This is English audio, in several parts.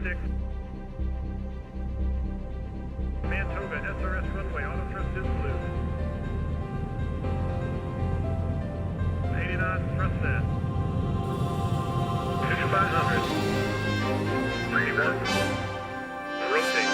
6. Man Toga, SRS runway, auto thrust is blue. 80 knots, thrust set. 2500. 31. Rotate.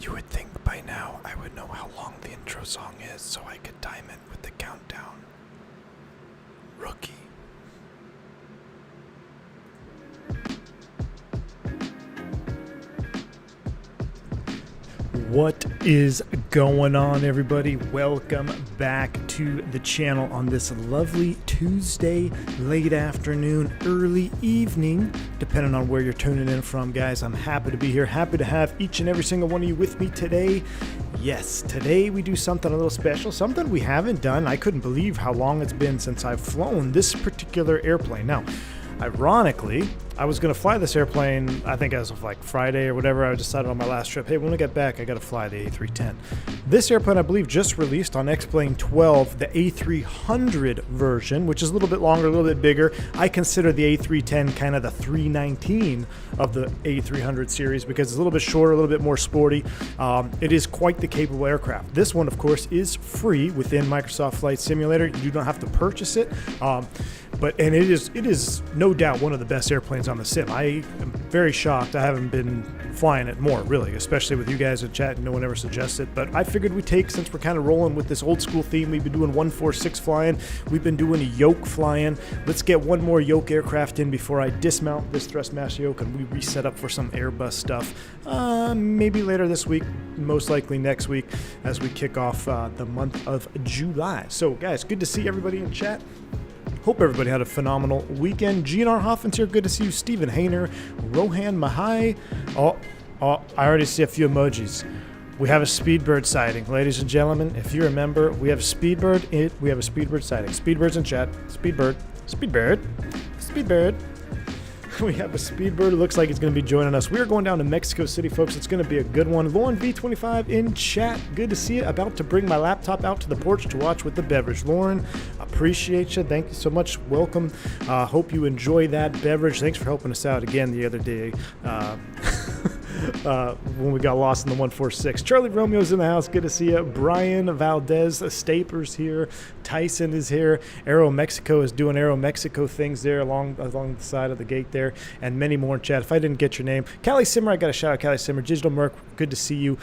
You would think by now I would know how long the intro song is so I could time it with the countdown. Rookie. What is going on, everybody? Welcome back to the channel on this lovely Tuesday, late afternoon, early evening, depending on where you're tuning in from, guys. I'm happy to be here, happy to have each and every single one of you with me today. Yes, today we do something a little special, something we haven't done. I couldn't believe how long it's been since I've flown this particular airplane. Now, ironically, I was going to fly this airplane, I think as of like Friday or whatever. I decided on my last trip, hey, when I get back, I got to fly the A310. This airplane, I believe, just released on X-Plane 12, the A300 version, which is a little bit longer, a little bit bigger. I consider the A310 kind of the 319 of the A300 series because it's a little bit shorter, a little bit more sporty. It is quite the capable aircraft. This one, of course, is free within Microsoft Flight Simulator. You do not have to purchase it. And it is no doubt one of the best airplanes on the sim. I am very shocked I haven't been flying it more, really, especially with you guys in chat. No one ever suggests it, but I figured we'd take, since we're kind of rolling with this old school theme, we've been doing 146 flying, we've been doing a yoke flying. Let's get one more yoke aircraft in before I dismount this Thrustmaster yoke and we reset up for some Airbus stuff. Maybe later this week, most likely next week, as we kick off the month of July. So, guys, good to see everybody in chat. Hope everybody had a phenomenal weekend. GNR Hoffman's here. Good to see you. Stephen Hayner, Rohan Mahai. Oh, I already see a few emojis. We have a Speedbird sighting. Ladies and gentlemen, if you remember, we have a Speedbird. We have a Speedbird sighting. Speedbird's in chat. Speedbird. We have a Speedbird. It looks like he's going to be joining us. We are going down to Mexico City, folks. It's going to be a good one. Lauren V25 in chat. Good to see you. About to bring my laptop out to the porch to watch with the beverage. Lauren, appreciate you. Thank you so much. Welcome. Hope you enjoy that beverage. Thanks for helping us out again the other day. When we got lost in the 146. Charlie Romeo's in the house. Good to see you. Brian Valdez, Staper's here. Tyson is here. Aero Mexico is doing Aero Mexico things there along the side of the gate there, and many more in chat. If I didn't get your name, Callie Simmer, I got a shout out. Callie Simmer, Digital Merc, good to see you.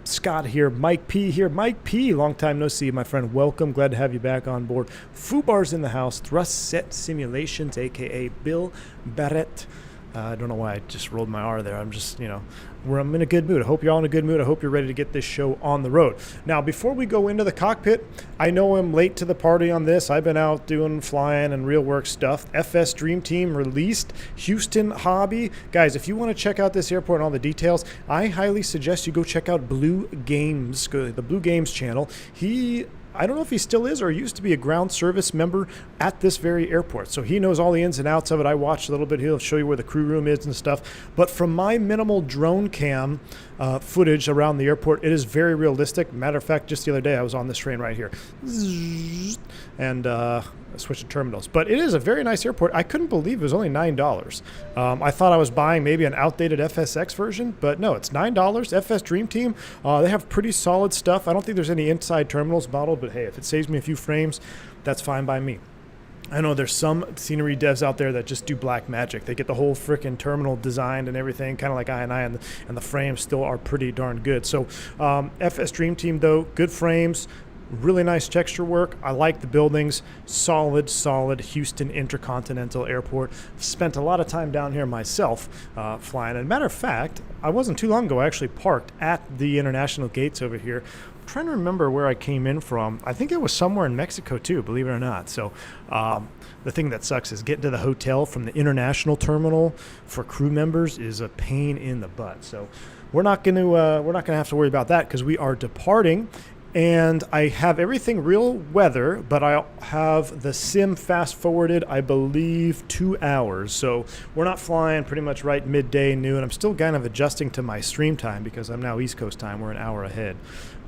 Scott here. Mike P here. Mike P, long time no see, my friend. Welcome. Glad to have you back on board. Fubar's in the house. Thrust Set Simulations, aka Bill Barrett. I don't know why I just rolled my R there. I'm just, I'm in a good mood. I hope you're all in a good mood. I hope you're ready to get this show on the road. Now, before we go into the cockpit, I know I'm late to the party on this. I've been out doing flying and real work stuff. FS Dream Team released Houston Hobby. Guys, if you want to check out this airport and all the details, I highly suggest you go check out Blue Games, the Blue Games channel. I don't know if he still is or used to be a ground service member at this very airport. So he knows all the ins and outs of it. I watched a little bit. He'll show you where the crew room is and stuff. But from my minimal drone cam footage around the airport, it is very realistic. Matter of fact, just the other day, I was on this train right here. And switching terminals. But it is a very nice airport. I couldn't believe it was only $9. I thought I was buying maybe an outdated FSX version, but no, it's $9. FS Dream Team, they have pretty solid stuff. I don't think there's any inside terminals modeled, but hey, if it saves me a few frames, that's fine by me. I know there's some scenery devs out there that just do black magic. They get the whole frickin' terminal designed and everything, kind of like I&I, and the frames still are pretty darn good. So FS Dream Team, though, good frames, really nice texture work. I like the buildings. Solid Houston Intercontinental Airport. Spent a lot of time down here myself flying. And matter of fact, I wasn't too long ago. I actually parked at the international gates over here. I'm trying to remember where I came in from. I think it was somewhere in Mexico too, believe it or not. So the thing that sucks is getting to the hotel from the international terminal for crew members is a pain in the butt. So we're not going to have to worry about that because we are departing. And I have everything real weather, but I have the sim fast forwarded, I believe, 2 hours. So we're not flying pretty much right midday, noon. I'm still kind of adjusting to my stream time because I'm now East Coast time. We're an hour ahead.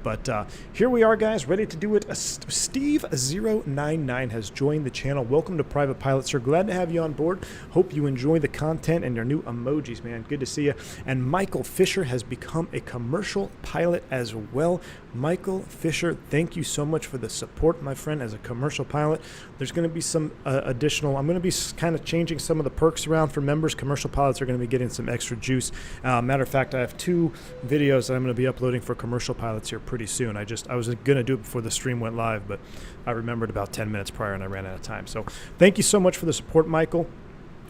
But here we are, guys, ready to do it. Steve099 has joined the channel. Welcome to Private Pilot, sir. Glad to have you on board. Hope you enjoy the content and your new emojis, man. Good to see you. And Michael Fisher has become a commercial pilot as well. Michael Fisher, thank you so much for the support, my friend, as a commercial pilot. There's going to be some additional, I'm going to be kind of changing some of the perks around for members. Commercial pilots are going to be getting some extra juice. Matter of fact, I have 2 videos that I'm going to be uploading for commercial pilots here pretty soon. I was going to do it before the stream went live, but I remembered about 10 minutes prior and I ran out of time. So thank you so much for the support, Michael.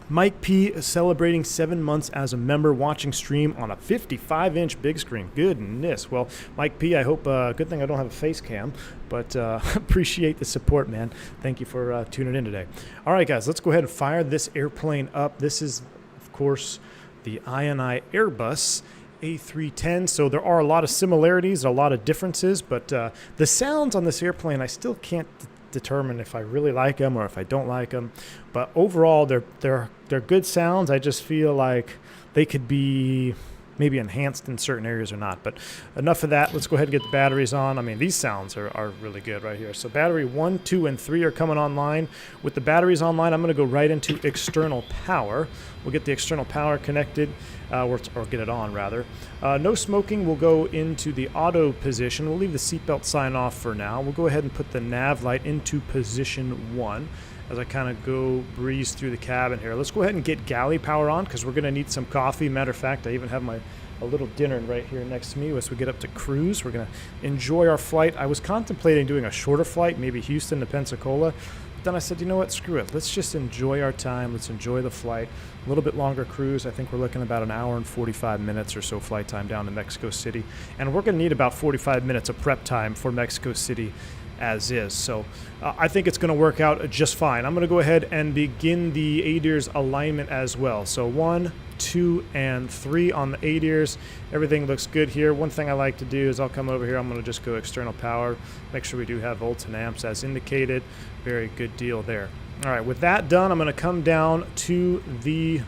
Mike P is celebrating 7 months as a member, watching stream on a 55-inch big screen. Goodness. Well, Mike P, I hope, good thing I don't have a face cam, but appreciate the support, man. Thank you for tuning in today. All right, guys, let's go ahead and fire this airplane up. This is, of course, the I&I Airbus A310. So there are a lot of similarities, a lot of differences, but the sounds on this airplane, I still can't determine if I really like them or if I don't like them. But overall, they're good sounds. I just feel like they could be maybe enhanced in certain areas or not. But enough of that. Let's go ahead and get the batteries on. I mean, these sounds are really good right here. So battery 1, 2, and 3 are coming online. With the batteries online, I'm going to go right into external power. We'll get the external power connected, or get it on, rather. No smoking. We'll go into the auto position. We'll leave the seatbelt sign off for now. We'll go ahead and put the nav light into position 1 as I kind of go breeze through the cabin here. Let's go ahead and get galley power on because we're going to need some coffee. Matter of fact, I even have a little dinner right here next to me as we get up to cruise. We're going to enjoy our flight. I was contemplating doing a shorter flight, maybe Houston to Pensacola. But then I said, you know what, screw it. Let's just enjoy our time. Let's enjoy the flight. A little bit longer cruise. I think we're looking about an hour and 45 minutes or so flight time down to Mexico City. And we're going to need about 45 minutes of prep time for Mexico City as is. So I think it's going to work out just fine. I'm going to go ahead and begin the ADIRS alignment as well. So 1, 2, and 3 on the ADIRS. Everything looks good here. One thing I like to do is I'll come over here. I'm going to just go external power. Make sure we do have volts and amps as indicated. Very good deal there. All right, with that done, I'm going to come down to the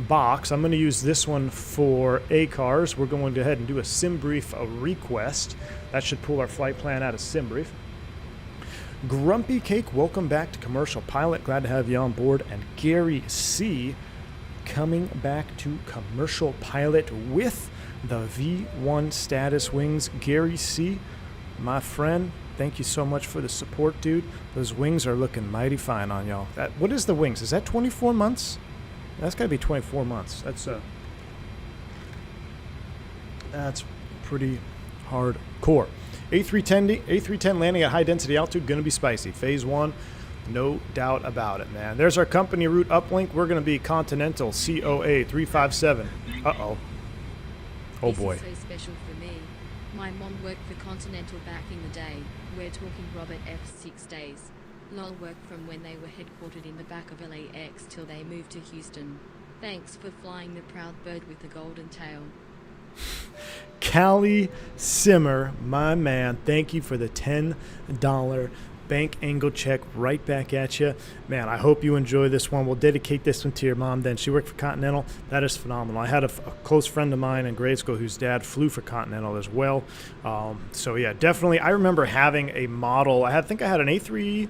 box. I'm going to use this one for ACARS. We're going to go ahead and do a sim brief request. That should pull our flight plan out of sim brief. Grumpy Cake, welcome back to Commercial Pilot. Glad to have you on board. And Gary C, coming back to Commercial Pilot with the V1 status wings. Gary C, my friend, thank you so much for the support, dude. Those wings are looking mighty fine on y'all. What is the wings? Is that 24 months? That's got to be 24 months. That's pretty hardcore. A310 landing at high density altitude, going to be spicy. Phase 1, no doubt about it, man. There's our company route uplink. We're going to be Continental COA 357. Uh-oh. Oh, boy. This is so special for me. My mom worked for Continental back in the day. We're talking Robert F6 days. Lol, worked from when they were headquartered in the back of LAX till they moved to Houston. Thanks for flying the proud bird with the golden tail. Callie Simmer, my man, thank you for the $10 bank angle check right back at you. Man, I hope you enjoy this one. We'll dedicate this one to your mom then. She worked for Continental. That is phenomenal. I had a close friend of mine in grade school whose dad flew for Continental as well. So, yeah, definitely. I remember having a model. I think I had an A3.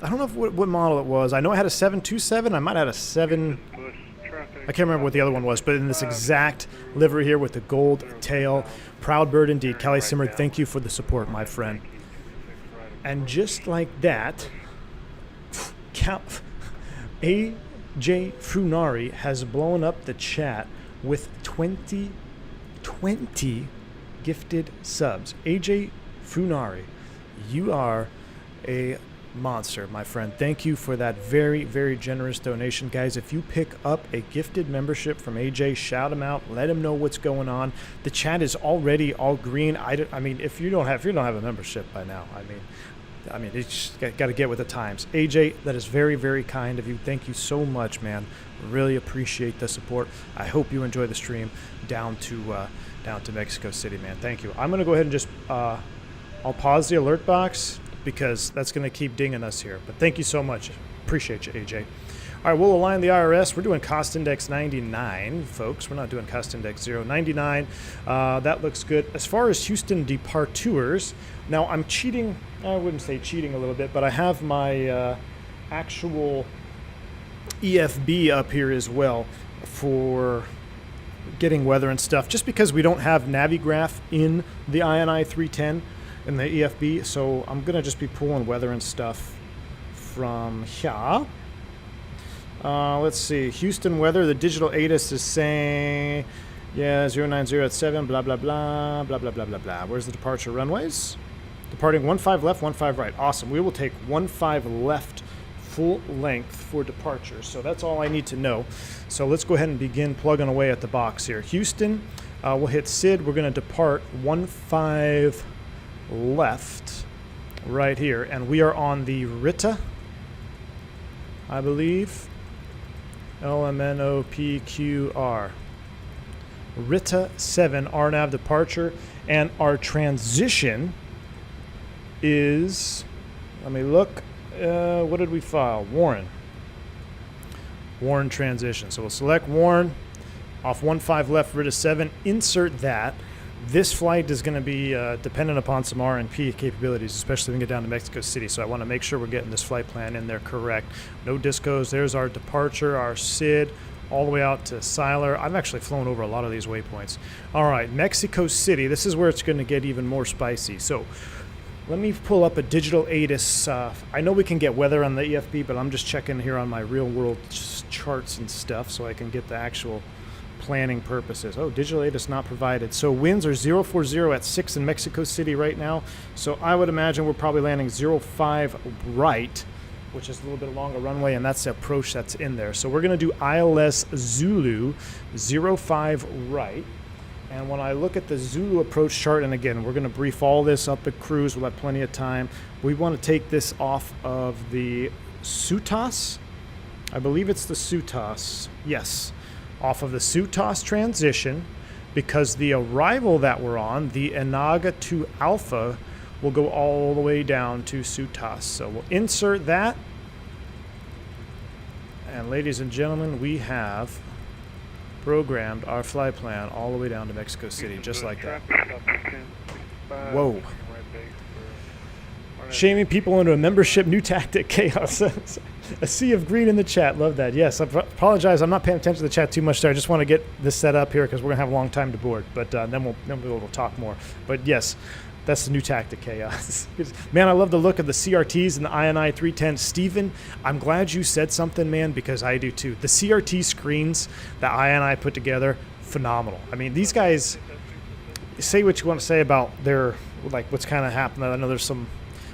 I don't know what model it was. I know I had a 727. I might have had a 7. I can't remember what the other one was, but in this exact livery here with the gold tail. Proud bird indeed. Kelly Simmer, thank you for the support, my friend. And just like that, AJ Funari has blown up the chat with 20 gifted subs. AJ Funari, you are a monster, my friend. Thank you for that very, very generous donation. Guys, if you pick up a gifted membership from AJ, shout him out, let him know what's going on. The chat is already all green. I mean, if you don't have a membership by now, I mean, it's got to get with the times. AJ, that is very, very kind of you. Thank you so much, man. Really appreciate the support. I hope you enjoy the stream down to Mexico City, man. Thank you. I'm going to go ahead and just I'll pause the alert box because that's going to keep dinging us here. But thank you so much. Appreciate you, AJ. All right, we'll align the IRS. We're doing cost index 99, folks. We're not doing cost index 0. 99. That looks good. As far as Houston departures, now I'm cheating. I wouldn't say cheating a little bit, but I have my actual EFB up here as well for getting weather and stuff, just because we don't have Navigraph in the INI 310 in the EFB. So I'm going to just be pulling weather and stuff from here. Let's see. Houston weather. The digital ATIS is saying, yeah, 090 at 7, blah, blah, blah, blah, blah, blah, blah, blah. Where's the departure runways? Departing 15 left, 15 right. Awesome. We will take 15 left full length for departure. So that's all I need to know. So let's go ahead and begin plugging away at the box here. Houston, we'll hit SID. We're going to depart 15 left right here. And we are on the Rita, I believe. LMNOPQR. Rita 7 RNAV departure, and our transition is, let me look, what did we file? Warren transition. So we'll select Warren, off 15 left, Rita 7, insert that. This flight is going to be dependent upon some RNP capabilities, especially when we get down to Mexico City. So I want to make sure we're getting this flight plan in there correct. No discos. There's our departure, our SID, all the way out to Siler. I've actually flown over a lot of these waypoints. All right, Mexico City. This is where it's going to get even more spicy. So let me pull up a digital ATIS. I know we can get weather on the EFB, but I'm just checking here on my real-world charts and stuff so I can get the actual planning purposes. Oh, digital ATIS not provided. So winds are 040 at 6 in Mexico City right now. So I would imagine we're probably landing 05 right, which is a little bit along a runway, and that's the approach that's in there. So we're going to do ILS Zulu 05 right. And when I look at the Zulu approach chart, and again, we're going to brief all this up at cruise. We'll have plenty of time. We want to take this off of the SUTAS. I believe it's the SUTAS. Yes. Off of the SUTAS transition, because the arrival that we're on, the Enaga 2 Alpha, will go all the way down to SUTAS. So we'll insert that. And ladies and gentlemen, we have programmed our flight plan all the way down to Mexico City, just like that. Whoa. Shaming people into a membership, new tactic, chaos. A sea of green in the chat. Love that. Yes, I apologize. I'm not paying attention to the chat too much there. I just want to get this set up here because we're going to have a long time to board. But then we'll talk more. But yes, that's the new tactic, chaos. Man, I love the look of the CRTs and the INI 310. Steven, I'm glad you said something, man, because I do too. The CRT screens that INI put together, phenomenal. I mean, these guys, say what you want to say about their, like, what's kind of happened. I know there's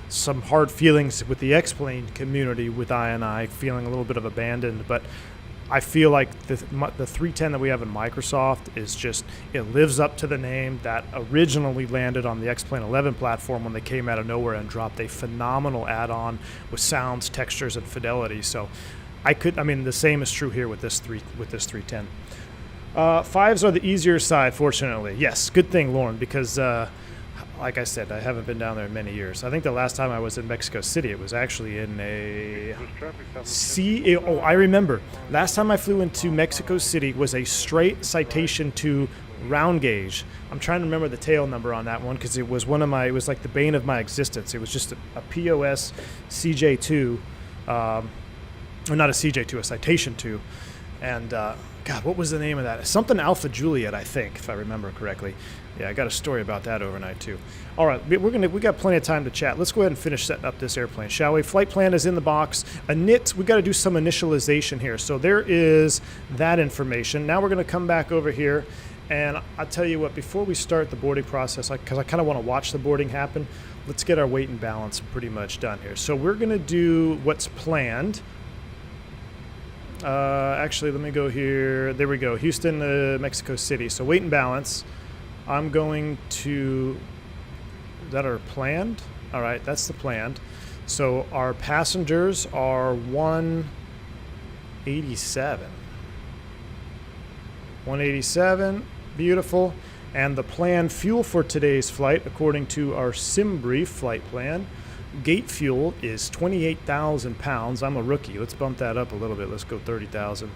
some hard feelings with the X-Plane community with INI, feeling a little bit of abandoned, but I feel like the 310 that we have in Microsoft is just, it lives up to the name that originally landed on the X-Plane 11 platform when they came out of nowhere and dropped a phenomenal add-on with sounds, textures, and fidelity. So the same is true here with this 310. Fives are the easier side, fortunately. Yes, good thing, Lauren, because like I said, I haven't been down there in many years. I think the last time I was in Mexico City, it was actually in a I remember. Last time I flew into Mexico City was a straight Citation 2 round gauge. I'm trying to remember the tail number on that one because it was it was like the bane of my existence. It was just a POS CJ2, or not a CJ2, a Citation 2. And God, what was the name of that? Something Alpha Juliet, I think, if I remember correctly. Yeah, I got a story about that overnight too. All right, we got plenty of time to chat. Let's go ahead and finish setting up this airplane, shall we? Flight plan is in the box. Init, we got to do some initialization here. So there is that information. Now we're going to come back over here, and I'll tell you what. Before we start the boarding process, because I kind of want to watch the boarding happen, let's get our weight and balance pretty much done here. So we're going to do what's planned. Actually, let me go here. There we go. Houston, Mexico City. So weight and balance. I'm going to, is that our planned? All right, that's the planned. So our passengers are 187. 187, beautiful. And the planned fuel for today's flight, according to our SimBrief flight plan, gate fuel is 28,000 pounds. I'm a rookie. Let's bump that up a little bit. Let's go 30,000.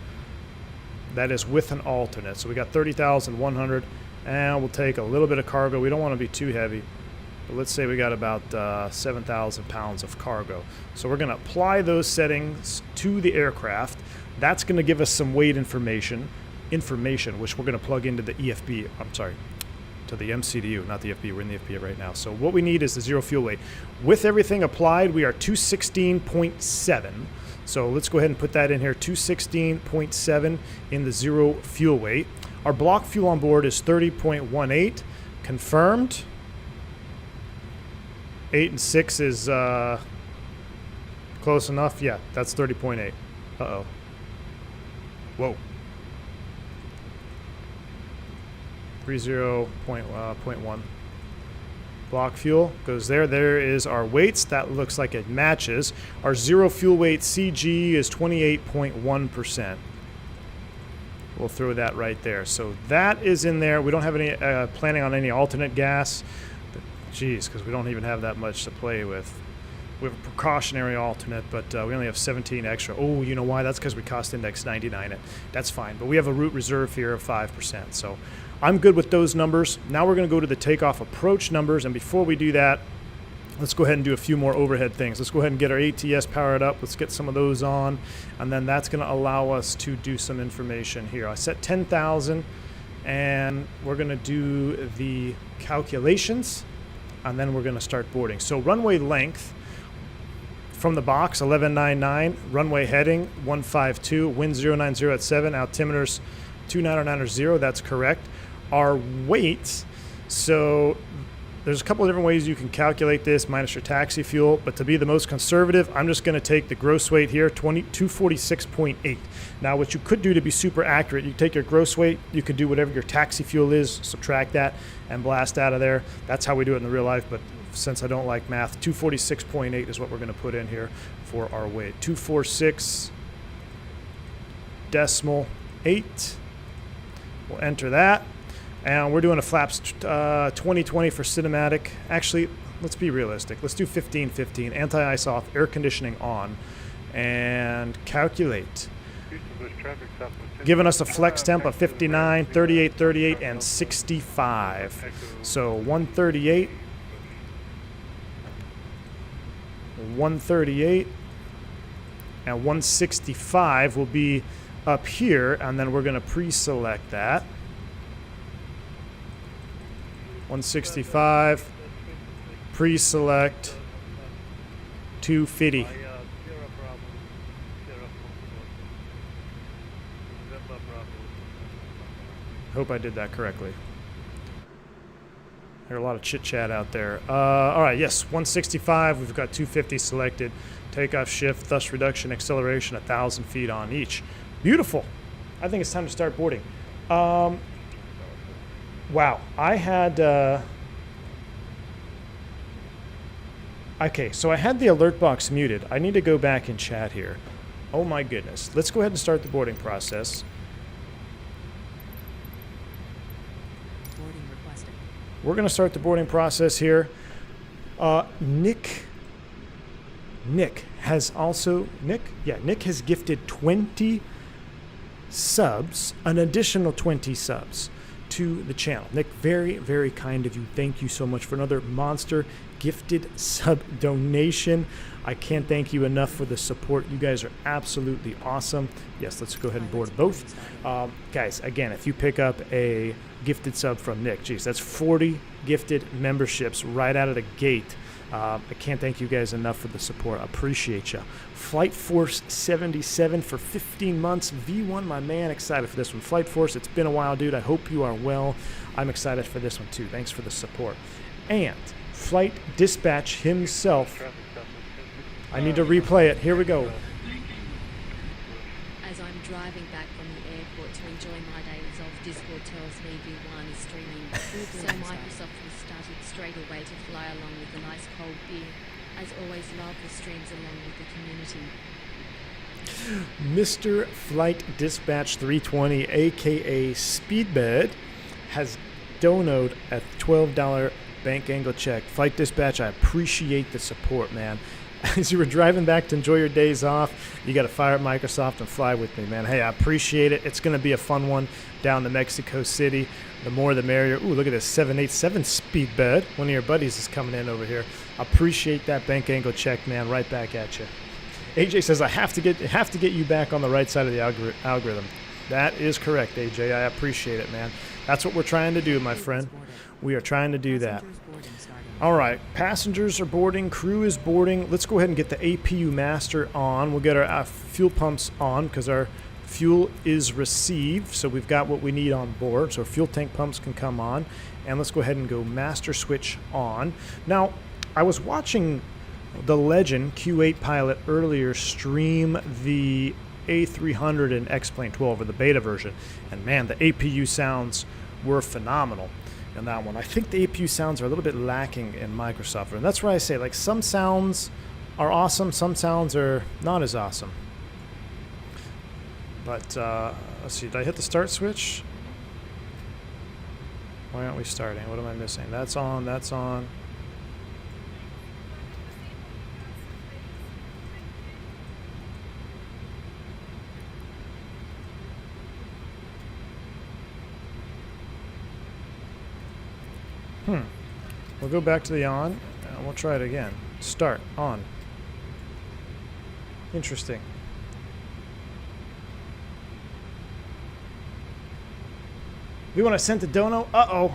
That is with an alternate. So we got 30,100. And we'll take a little bit of cargo. We don't want to be too heavy. But let's say we got about 7,000 pounds of cargo. So we're going to apply those settings to the aircraft. That's going to give us some weight information, which we're going to plug into the EFB. I'm sorry, to the MCDU, not the FB. We're in the FB right now. So what we need is the zero fuel weight. With everything applied, we are 216.7. So let's go ahead and put that in here, 216.7 in the zero fuel weight. Our block fuel on board is 30.18, confirmed. 8 and 6 is close enough. Yeah, that's 30.8. Uh-oh. Whoa. 30.1. Block fuel goes there. There is our weights. That looks like it matches. Our zero fuel weight CG is 28.1%. We'll throw that right there. So that is in there. We don't have any planning on any alternate gas. Geez, because we don't even have that much to play with. We have a precautionary alternate, but we only have 17 extra. Oh, you know why? That's because we cost index 99 it. That's fine. But we have a route reserve here of 5%. So I'm good with those numbers. Now we're going to go to the takeoff approach numbers. And before we do that, let's go ahead and do a few more overhead things. Let's go ahead and get our ATS powered up. Let's get some of those on. And then that's going to allow us to do some information here. I set 10,000, and we're going to do the calculations, and then we're going to start boarding. So runway length from the box, 1199. Runway heading, 152. Wind 090 at 7. Altimeters 2990. That's correct. Our weight, so there's a couple of different ways you can calculate this minus your taxi fuel, but to be the most conservative, I'm just going to take the gross weight here, 246.8. Now, what you could do to be super accurate, you take your gross weight, you could do whatever your taxi fuel is, subtract that, and blast out of there. That's how we do it in the real life, but since I don't like math, 246.8 is what we're going to put in here for our weight. 246.8. We'll enter that. And we're doing a flaps 2020 for cinematic. Actually, let's be realistic. Let's do 1515. Anti-ice off, air conditioning on, and calculate. Houston, Bush traffic, southwest giving us a flex temp of 59, 38, 38, and 65. So 138, 138, and 165 will be up here, and then we're going to pre-select that. 165, pre-select 250. Hope I did that correctly. There's a lot of chit-chat out there. All right, yes, 165. We've got 250 selected. Takeoff, shift, thrust reduction, acceleration, 1,000 feet on each. Beautiful. I think it's time to start boarding. Wow, I had... okay, so I had the alert box muted. I need to go back and chat here. Oh my goodness. Let's go ahead and start the boarding process. We're going to start the boarding process here. Nick has also, Nick has gifted 20 subs, an additional 20 subs to the channel. Nick, very, very kind of you. Thank you so much for another monster gifted sub donation. I can't thank you enough for the support. You guys are absolutely awesome. Yes, let's go ahead and board both. Guys, again, if you pick up a gifted sub from Nick, geez, that's 40 gifted memberships right out of the gate. I can't thank you guys enough for the support. I appreciate you. Flight Force 77 for 15 months. V1, my man, excited for this one. Flight Force, it's been a while, dude. I hope you are well. I'm excited for this one, too. Thanks for the support. And Flight Dispatch himself. I need to replay it. Here we go. As I'm driving back from the airport to enjoy my days off, Discord tells me V1 is streaming. So Microsoft has started straight away to fly along with a nice cold beer. As always, love the streams along with the community. Mr. Flight Dispatch 320, aka Speedbird, has donoed a $12 bank angle check. Flight Dispatch, I appreciate the support, man. As you were driving back to enjoy your days off, you got to fire up Microsoft and fly with me, man. Hey, I appreciate it. It's going to be a fun one down to Mexico City. The more the merrier. Ooh, look at this 787 Speedbird. One of your buddies is coming in over here. Appreciate that bank angle check, man. Right back at you. AJ says I have to get you back on the right side of the algorithm. That is correct, AJ. I appreciate it, man. That's what we're trying to do, my friend. We are trying to do that. All right, passengers are boarding, crew is boarding. Let's go ahead and get the APU master on. We'll get our fuel pumps on because our fuel is received. So we've got what we need on board. So fuel tank pumps can come on. And let's go ahead and go master switch on. Now, I was watching the legend Q8 pilot earlier stream the A300 and X-Plane 12, or the beta version. And man, the APU sounds were phenomenal in that one. I think the APU sounds are a little bit lacking in Microsoft. And that's where I say, like, some sounds are awesome, some sounds are not as awesome. But let's see, did I hit the start switch? Why aren't we starting? What am I missing? That's on, that's on. We'll go back to the on, and we'll try it again. Start, on. Interesting. We want to send to Dono? Uh-oh.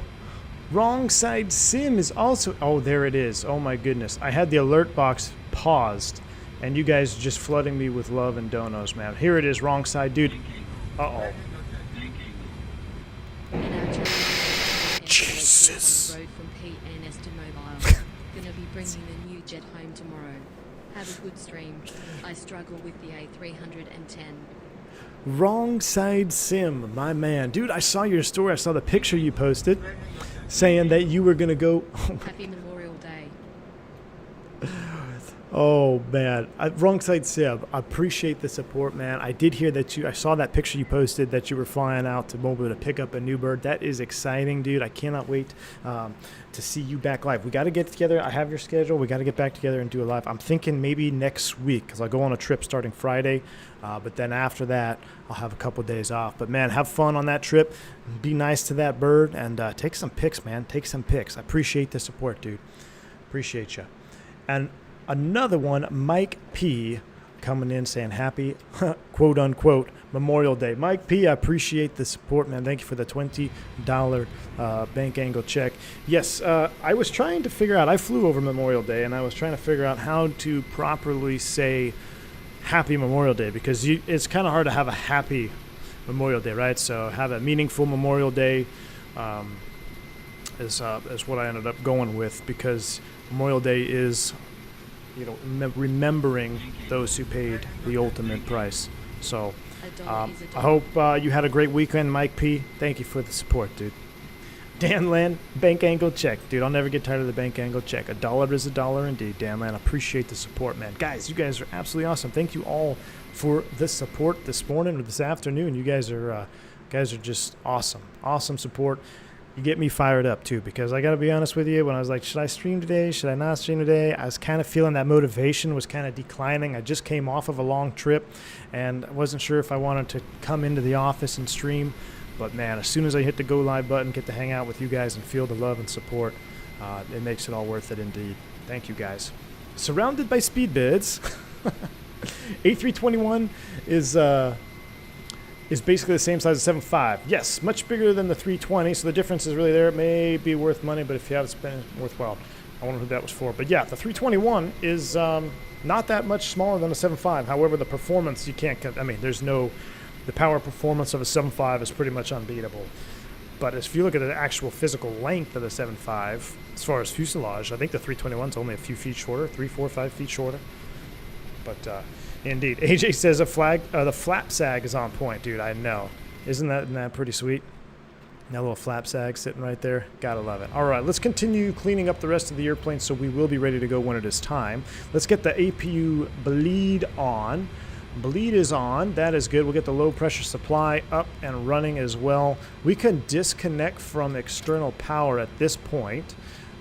Wrong side sim is also... Oh, there it is. Oh, my goodness. I had the alert box paused, and you guys just flooding me with love and donos, man. Here it is, wrong side. Dude. Uh-oh. Jesus. Gonna be bringing the new jet home tomorrow. Have a good stream. I struggle with the A310. Wrong side sim, my man. Dude, I saw your story. I saw the picture you posted saying that you were gonna go... Happy Memorial Day. Oh man, wrong side, Seb. I appreciate the support, man. I did hear that I saw that picture you posted that you were flying out to Mobile to pick up a new bird. That is exciting, dude. I cannot wait to see you back live. We got to get together. I have your schedule. We got to get back together and do a live. I'm thinking maybe next week because I'll go on a trip starting Friday. But then after that, I'll have a couple of days off. But man, have fun on that trip. Be nice to that bird and take some pics, man. Take some pics. I appreciate the support, dude. Appreciate you. And another one, Mike P, coming in saying happy, quote unquote, Memorial Day. Mike P, I appreciate the support, man. Thank you for the $20 bank angle check. Yes, I was trying to figure out, I flew over Memorial Day, and I was trying to figure out how to properly say happy Memorial Day, because it's kind of hard to have a happy Memorial Day, right? So have a meaningful Memorial Day is what I ended up going with, because Memorial Day is, remembering those who paid the ultimate price. So I hope you had a great weekend, Mike P. Thank you for the support, dude. Dan Land, bank angle check. Dude, I'll never get tired of the bank angle check. $1 is $1 indeed, Dan Land. I appreciate the support, man. Guys, you guys are absolutely awesome. Thank you all for the support this morning or this afternoon. You guys are just awesome. Awesome support. You get me fired up too, because I got to be honest with you, when I was like, should I stream today? Should I not stream today? I was kind of feeling that motivation was kind of declining. I just came off of a long trip and I wasn't sure if I wanted to come into the office and stream. But man, as soon as I hit the go live button, get to hang out with you guys and feel the love and support, it makes it all worth it indeed. Thank you guys. Surrounded by speed bids. A321 is basically the same size as 7.5. Yes, much bigger than the 320, so the difference is really there. It may be worth money, but if you haven't spent it, worthwhile. I wonder who that was for. But yeah, the 321 is not that much smaller than a 7.5. However, the performance, you can't, the power performance of a 7.5 is pretty much unbeatable. But if you look at the actual physical length of the 7.5, as far as fuselage, I think the 321 is only a few feet shorter, 3, 4, 5 feet shorter. But indeed, AJ says the flap sag is on point, dude. I know. Isn't that pretty sweet? That little flap sag sitting right there. Gotta love it. All right, let's continue cleaning up the rest of the airplane so we will be ready to go when it is time. Let's get the APU bleed on. Bleed is on. That is good. We'll get the low pressure supply up and running as well. We can disconnect from external power at this point.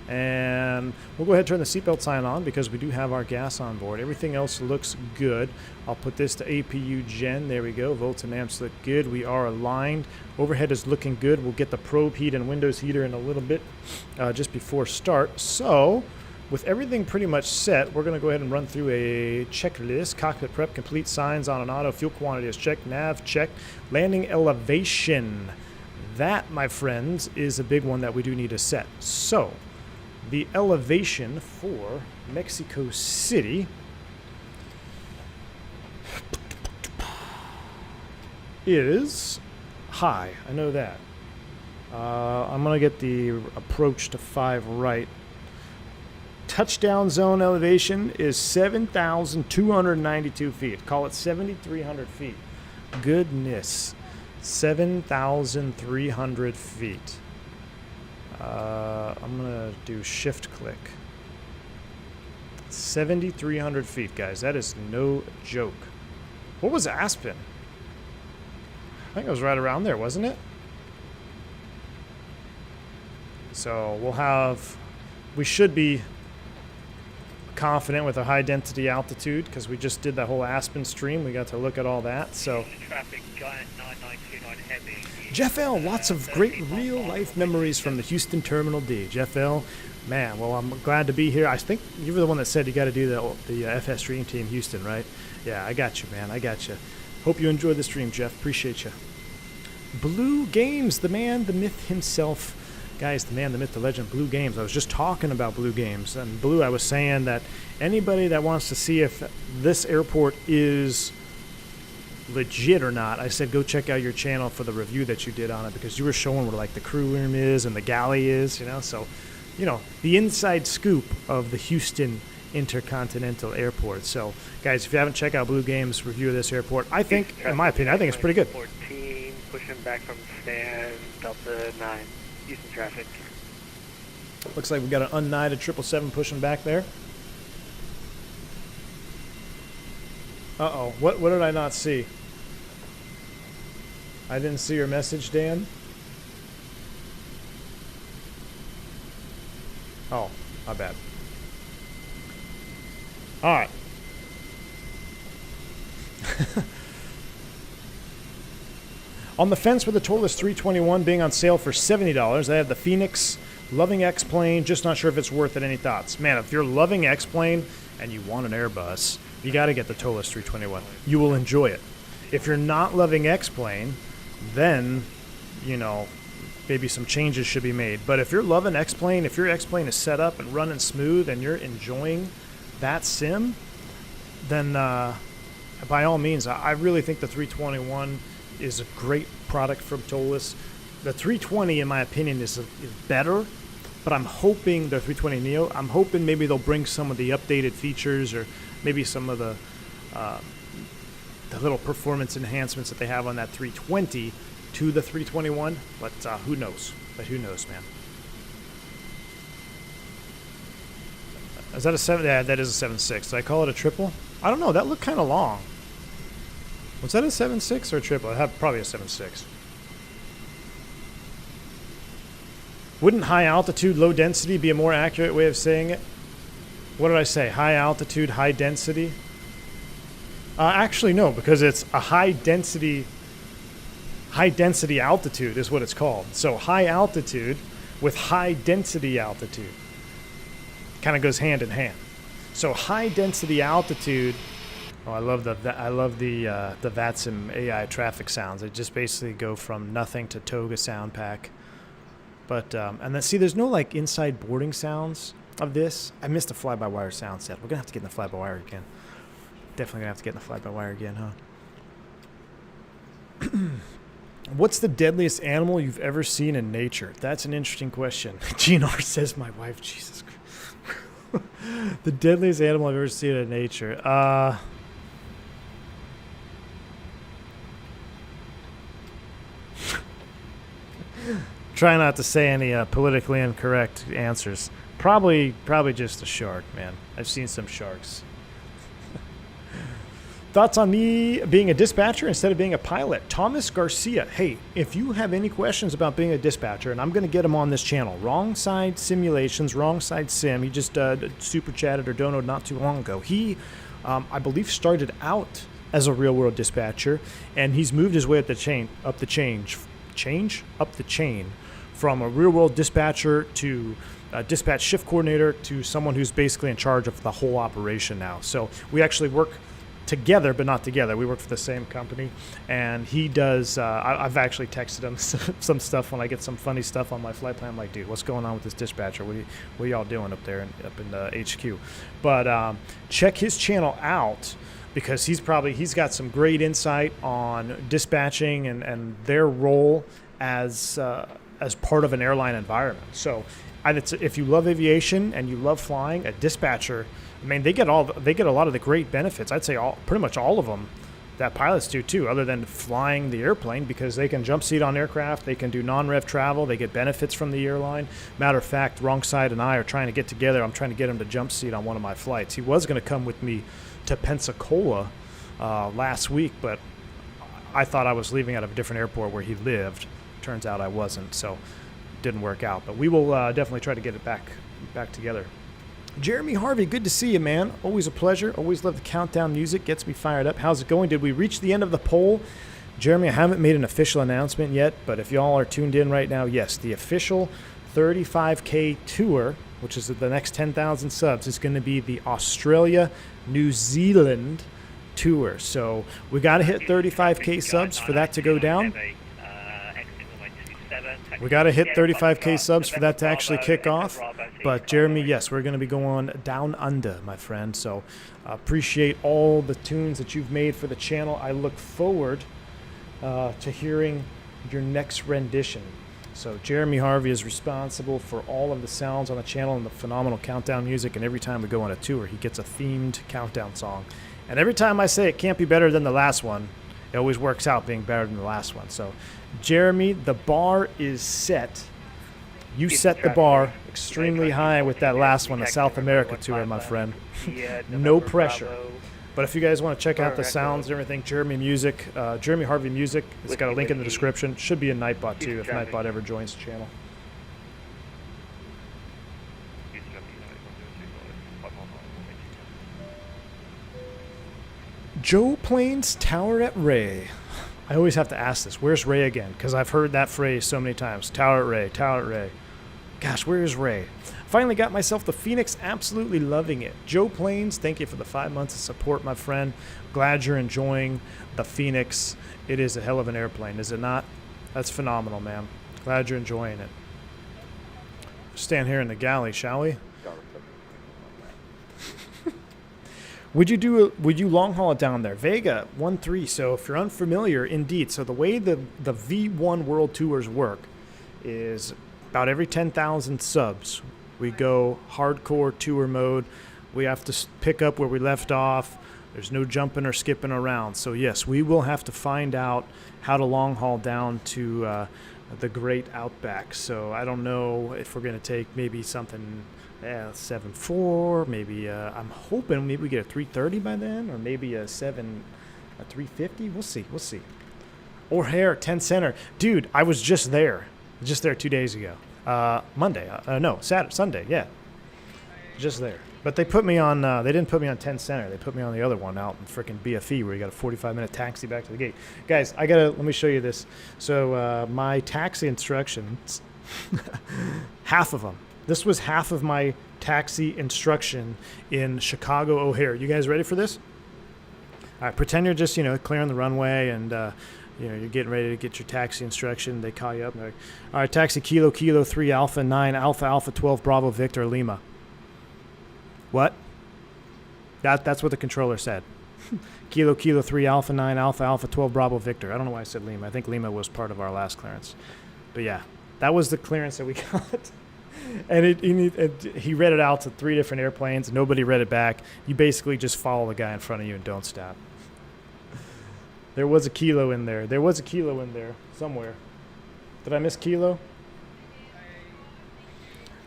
And we'll go ahead and turn the seatbelt sign on because we do have our gas on board. Everything else looks good. I'll put this to APU gen. There we go. Volts and amps look good. We are aligned. Overhead is looking good. We'll get the probe heat and windows heater in a little bit just before start. So with everything pretty much set, we're going to go ahead and run through a checklist. Cockpit prep complete, signs on an auto, fuel quantity is checked, nav checked, landing elevation. That, my friends, is a big one that we do need to set. So the elevation for Mexico City is high. I know that. I'm going to get the approach to 5 right. Touchdown zone elevation is 7,292 feet. Call it 7,300 feet. Goodness. 7,300 feet. I'm going to do shift click. 7,300 feet, guys. That is no joke. What was Aspen? I think it was right around there, wasn't it? So we should be confident with a high density altitude because we just did that whole Aspen stream. We got to look at all that. So Traffic Giant 9929 heavy. Jeff L, lots of great real life memories from the Houston Terminal D. Jeff L, man, well, I'm glad to be here. I think you were the one that said you got to do the FS Stream Team Houston, right? Yeah, I got you, man. I got you. Hope you enjoyed the stream, Jeff. Appreciate you. Blue Games, the man, the myth himself. Guys, the man, the myth, the legend, Blue Games. I was just talking about Blue Games. And Blue, I was saying that anybody that wants to see if this airport is legit or not, I said go check out your channel for the review that you did on it, because you were showing where like the crew room is and the galley is, so the inside scoop of the Houston Intercontinental Airport. So guys, if you haven't checked out Blue Games review of this airport, I think, in my opinion, I think it's pretty good. 14 pushing back from Stan Delta 9 Houston traffic. Looks like we got an unknighted 777 pushing back there. Uh-oh. What did I not see? I didn't see your message, Dan. Oh, my bad. All right. On the fence with the Taurus 321 being on sale for $70, I have the Phoenix loving X-Plane. Just not sure if it's worth it. Any thoughts? Man, if you're loving X-Plane and you want an Airbus, you got to get the Taurus 321. You will enjoy it. If you're not loving X-Plane, then, you know, maybe some changes should be made. But if you're loving X-Plane, if your X-Plane is set up and running smooth and you're enjoying that sim, then by all means, I really think the 321 is a great product from Taurus. The 320, in my opinion, is better, but I'm hoping the 320 Neo, I'm hoping maybe they'll bring some of the updated features or maybe some of the little performance enhancements that they have on that 320 to the 321, but who knows? But who knows, man? Is that a 7? Yeah, that is a 7.6. Did I call it a triple? I don't know. That looked kind of long. Was that a 7.6 or a triple? I have probably a 7.6. Wouldn't high altitude, low density be a more accurate way of saying it? What did I say? High altitude, high density? Actually, no, because it's a high density altitude is what it's called. So high altitude with high density altitude kind of goes hand in hand. So high density altitude. Oh, I love the VATSIM AI traffic sounds. They just basically go from nothing to Toga sound pack. But and then see, there's no like inside boarding sounds of this. I missed the fly-by-wire sound set. We're gonna have to get in the fly-by-wire again. Definitely gonna have to get in the fly-by-wire again, huh? What's the deadliest animal you've ever seen in nature? That's an interesting question. GNR says, my wife. Jesus Christ. The deadliest animal I've ever seen in nature. Try not to say any politically incorrect answers. Probably just a shark, man. I've seen some sharks. Thoughts on me being a dispatcher instead of being a pilot? Thomas Garcia. Hey, if you have any questions about being a dispatcher, and I'm going to get him on this channel. Wrong Side Simulations, Wrong Side Sim. He just super chatted or donoed not too long ago. He, I believe, started out as a real-world dispatcher, and he's moved his way up the chain from a real-world dispatcher to a dispatch shift coordinator to someone who's basically in charge of the whole operation now. So we actually work together, but not together. We work for the same company, and he does. I've actually texted him some stuff when I get some funny stuff on my flight plan. I'm like, dude, what's going on with this dispatcher? What are y'all doing up there up in the HQ? But check his channel out because he's got some great insight on dispatching and their role as part of an airline environment. So if you love aviation and you love flying, a dispatcher, I mean, they get a lot of the great benefits. I'd say pretty much all of them that pilots do too, other than flying the airplane, because they can jump seat on aircraft, they can do non-rev travel, they get benefits from the airline. Matter of fact, Wrong Side and I are trying to get together. I'm trying to get him to jump seat on one of my flights. He was going to come with me to Pensacola last week, but I thought I was leaving out of a different airport where he lived. Turns out I wasn't, so it didn't work out. But we will definitely try to get it back together. Jeremy Harvey, good to see you, man. Always a pleasure. Always love the countdown music. Gets me fired up. How's it going? Did we reach the end of the poll? Jeremy, I haven't made an official announcement yet, but if y'all are tuned in right now, yes, the official 35K tour, which is the next 10,000 subs, is going to be the Australia-New Zealand tour. So we got to hit 35K subs for that to go down. We got to hit 35K subs for that to actually kick off. But Jeremy, yes, we're going to be going down under, my friend. So appreciate all the tunes that you've made for the channel. I look forward to hearing your next rendition. So Jeremy Harvey is responsible for all of the sounds on the channel and the phenomenal countdown music. And every time we go on a tour, he gets a themed countdown song. And every time I say it can't be better than the last one, it always works out being better than the last one. So Jeremy, the bar is set. You set the bar extremely high with that last one, the South America tour, my friend. No pressure. But if you guys want to check out the Alright, sounds and everything, Jeremy Harvey Music, it's got a link in the description. Should be in Nightbot too, if Nightbot ever joins the channel. Joe Plains Tower at Ray. I always have to ask this. Where's Ray again? Because I've heard that phrase so many times. Tower at Ray, Tower at Ray. Gosh, where is Ray? Finally got myself the Phoenix. Absolutely loving it. Joe Plains, thank you for the 5 months of support, my friend. Glad you're enjoying the Phoenix. It is a hell of an airplane, is it not? That's phenomenal, man. Glad you're enjoying it. Stand here in the galley, shall we? Would you long haul it down there? Vega 1-3. So if you're unfamiliar, indeed. So the way the V1 World Tours work is about every 10,000 subs, we go hardcore tour mode. We have to pick up where we left off. There's no jumping or skipping around. So yes, we will have to find out how to long haul down to the Great Outback. So I don't know if we're going to take maybe something 7.4, maybe I'm hoping maybe we get a 330 by then, or maybe a 350. We'll see. Or O'Hare 10 center, dude. I was just there 2 days ago. Monday, Sunday, yeah, just there. But they put me on. They didn't put me on 10 center. They put me on the other one out in frickin' BFE, where you got a 45-minute taxi back to the gate. Guys, let me show you this. So my taxi instructions, half of them. This was half of my taxi instruction in Chicago O'Hare. You guys ready for this? All right, pretend you're just, clearing the runway and, you're getting ready to get your taxi instruction. They call you up and they're like, all right, taxi Kilo 3 Alpha 9 Alpha 12 Bravo Victor Lima. What? That's what the controller said. Kilo 3 Alpha 9 Alpha 12 Bravo Victor. I don't know why I said Lima. I think Lima was part of our last clearance. But yeah, that was the clearance that we got. And he read it out to 3 different airplanes. Nobody read it back. You basically just follow the guy in front of you and don't stop. There was a Kilo in there. There was a Kilo in there somewhere. Did I miss Kilo?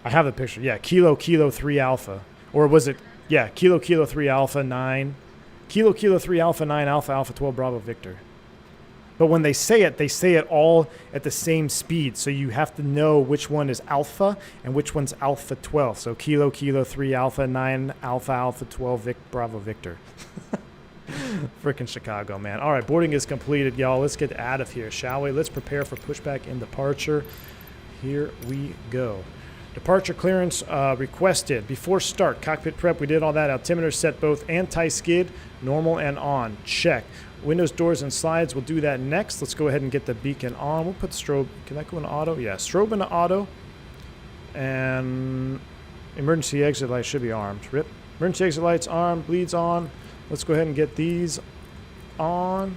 I have the picture. Yeah, Kilo 3 Alpha. Or was it, yeah, Kilo 3 Alpha 9. Kilo 3 Alpha 9 Alpha 12 Bravo Victor. But when they say it all at the same speed. So you have to know which one is Alpha and which one's Alpha 12. So Kilo 3 Alpha 9 Alpha 12 Bravo Victor. Frickin' Chicago, man. All right, boarding is completed, y'all. Let's get out of here, shall we? Let's prepare for pushback and departure. Here we go. Departure clearance requested. Before start, cockpit prep, we did all that. Altimeter set both anti-skid, normal, and on. Check. Windows, doors, and slides, we'll do that next. Let's go ahead and get the beacon on. We'll put strobe. Can that go into auto? Yeah, strobe into auto. And emergency exit light should be armed. Rip. Emergency exit lights armed, bleeds on. Let's go ahead and get these on.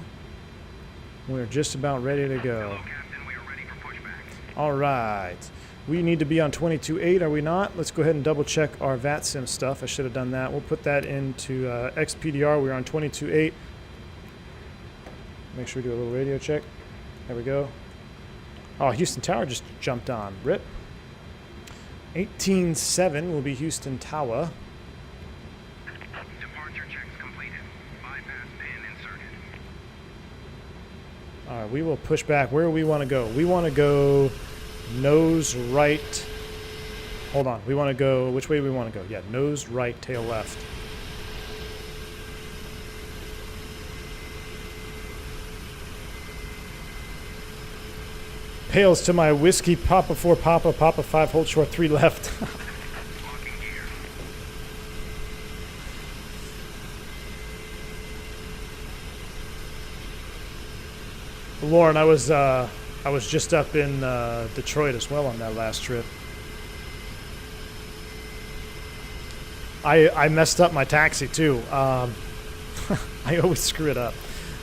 We're just about ready to go. Hello, Captain. We are ready for pushback. All right. We need to be on 22.8, are we not? Let's go ahead and double check our VATSIM stuff. I should have done that. We'll put that into XPDR. We're on 22.8. Make sure we do a little radio check. There we go. Oh, Houston Tower just jumped on. Rip. 18.7 will be Houston Tower. Departure checks completed. Bypass pin inserted. All right, we will push back. Where do we want to go? We want to go nose right. Hold on. We want to go, which way do we want to go? Yeah, nose right, tail left. Hails to my whiskey, Papa 4, Papa 5, hold short, 3 left. Locking gear. Lauren, I was just up in Detroit as well on that last trip. I messed up my taxi too. I always screw it up.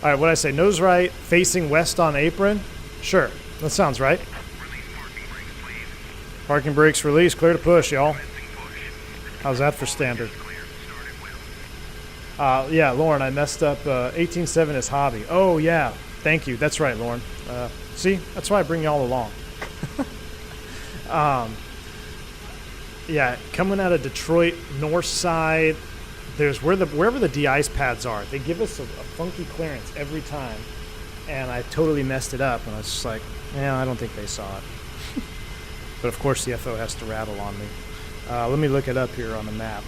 All right, what did I say? Nose right, facing west on apron. Sure. That sounds right. Release parking brakes, please. Parking brakes released. Clear to push, y'all. Commencing push. How's that for standard? Clear. Started well. Yeah, Lauren, I messed up. 18.7 is hobby. Oh, yeah. Thank you. That's right, Lauren. See, that's why I bring y'all along. Yeah, coming out of Detroit, north side, there's wherever the de-ice pads are, they give us a funky clearance every time, and I totally messed it up, and I was just like, yeah, I don't think they saw it. But of course the FO has to rattle on me. Let me look it up here on the map.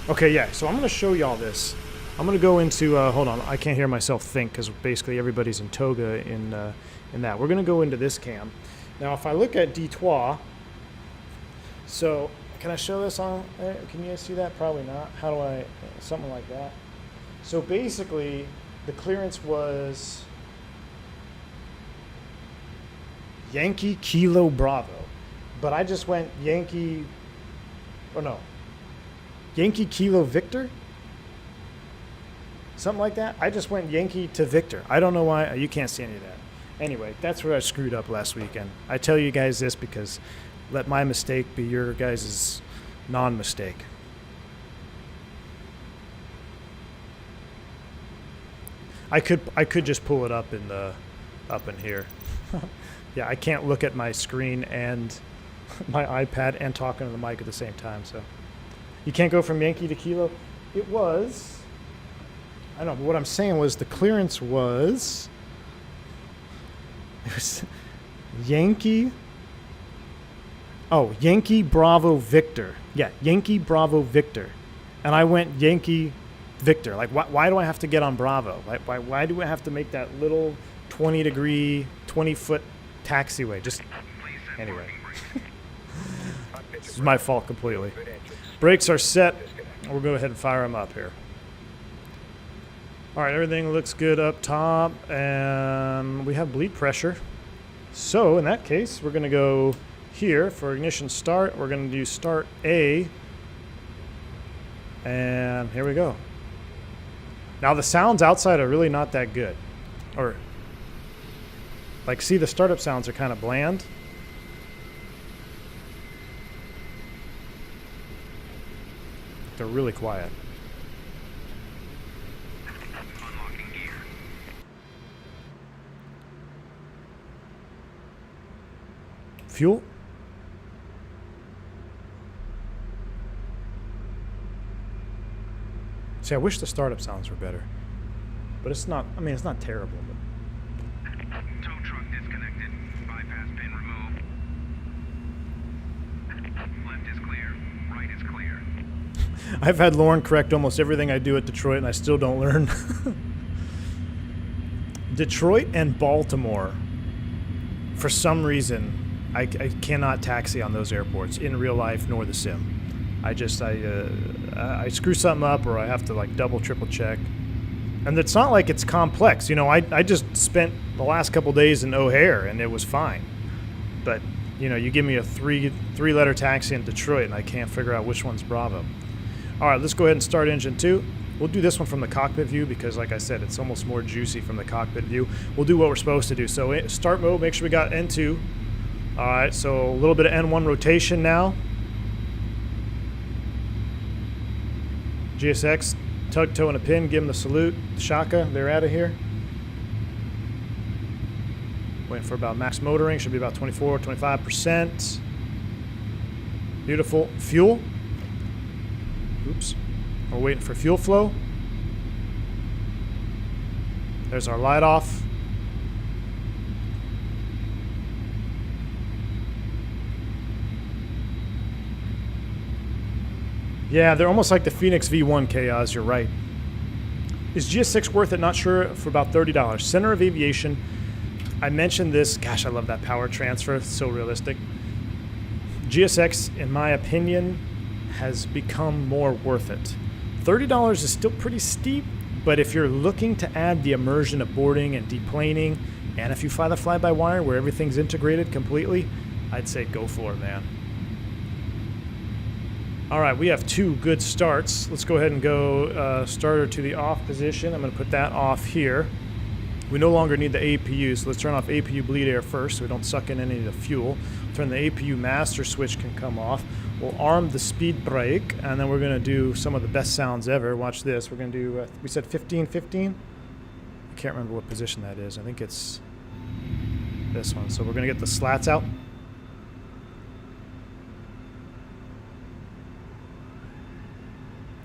Okay, yeah, so I'm going to show y'all this. I'm going to go into, hold on, I can't hear myself think because basically everybody's in Toga in that. We're going to go into this cam. Now, if I look at Detroit, so can I show this on, can you guys see that? Probably not. How do I, something like that. So basically, the clearance was Yankee Kilo Bravo. But I just went Yankee, or no, Yankee Kilo Victor? Something like that. I just went Yankee to Victor. I don't know why. You can't see any of that. Anyway, that's where I screwed up last weekend. I tell you guys this because let my mistake be your guys' non-mistake. I could just pull it up in here. Yeah, I can't look at my screen and my iPad and talking to the mic at the same time, so you can't go from Yankee to Kilo. It was, I don't know, but what I'm saying was the clearance was, it was Yankee Bravo Victor. Yeah, Yankee Bravo Victor. And I went Yankee Victor. Like, why do I have to get on Bravo? Like, why do I have to make that little 20-foot taxiway? Just, anyway. This is my fault completely. Brakes are set. We'll go ahead and fire them up here. All right, everything looks good up top, and we have bleed pressure. So in that case, we're going to go here for ignition start. We're going to do start A, and here we go. Now the sounds outside are really not that good. Or, like, see, the startup sounds are kind of bland. They're really quiet. Unlocking gear. Fuel? See, I wish the startup sounds were better. But it's not, I mean, it's not terrible. But Tow truck disconnected. Bypass pin removed. Left is clear. Right is clear. I've had Lauren correct almost everything I do at Detroit, and I still don't learn. Detroit and Baltimore, for some reason, I cannot taxi on those airports in real life nor the sim. I screw something up, or I have to like double, triple check. And it's not like it's complex. You know, I just spent the last couple days in O'Hare, and it was fine. But, you know, you give me a three-letter taxi in Detroit, and I can't figure out which one's Bravo. All right, let's go ahead and start engine 2. We'll do this one from the cockpit view because, like I said, it's almost more juicy from the cockpit view. We'll do what we're supposed to do. So start mode, make sure we got N2. All right, so a little bit of N1 rotation now. GSX, tug, toe, and a pin. Give them the salute. Shaka, they're out of here. Waiting for about max motoring. Should be about 24, 25%. Beautiful. Fuel. Oops. We're waiting for fuel flow. There's our light off. Yeah, they're almost like the Phoenix V1 Chaos, you're right. Is GS6 worth it? Not sure, for about $30. Center of Aviation. I mentioned this. Gosh, I love that power transfer. It's so realistic. GSX, in my opinion, has become more worth it. $30 is still pretty steep, but if you're looking to add the immersion of boarding and deplaning, and if you fly the fly-by-wire where everything's integrated completely, I'd say go for it, man. All right, we have 2 good starts. Let's go ahead and go starter to the off position. I'm going to put that off here. We no longer need the APU, so let's turn off APU bleed air first so we don't suck in any of the fuel. Turn the APU master switch can come off. We'll arm the speed brake, and then we're going to do some of the best sounds ever. Watch this. We're going to do, we said 15, 15? I can't remember what position that is. I think it's this one. So we're going to get the slats out.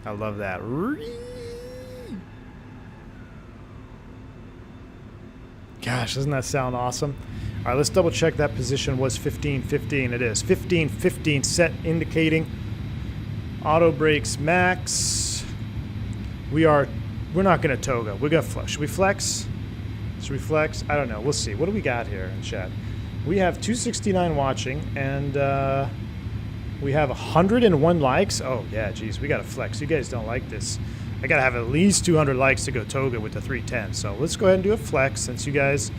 I love that. Gosh, doesn't that sound awesome? All right, let's double check that position was 15-15. It is 15-15 set indicating auto brakes max. We're not going to toga. We're going to flex. Should we flex? Should we flex? I don't know. We'll see. What do we got here in chat? We have 269 watching, and we have 101 likes. Oh, yeah, geez. We got to flex. You guys don't like this. I got to have at least 200 likes to go toga with the 310. So let's go ahead and do a flex since you guys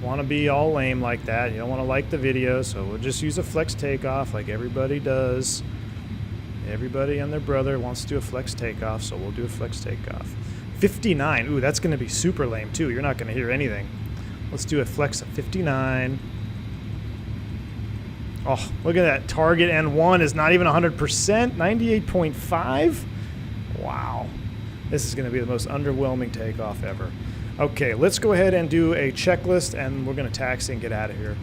want to be all lame like that. You don't want to like the video, so we'll just use a flex takeoff like everybody does. Everybody and their brother wants to do a flex takeoff, so we'll do a flex takeoff. 59. Ooh, that's going to be super lame, too. You're not going to hear anything. Let's do a flex at 59. Oh, look at that. Target N1 is not even 100%. 98.5. Wow. This is going to be the most underwhelming takeoff ever. Okay, let's go ahead and do a checklist, and we're going to taxi and get out of here.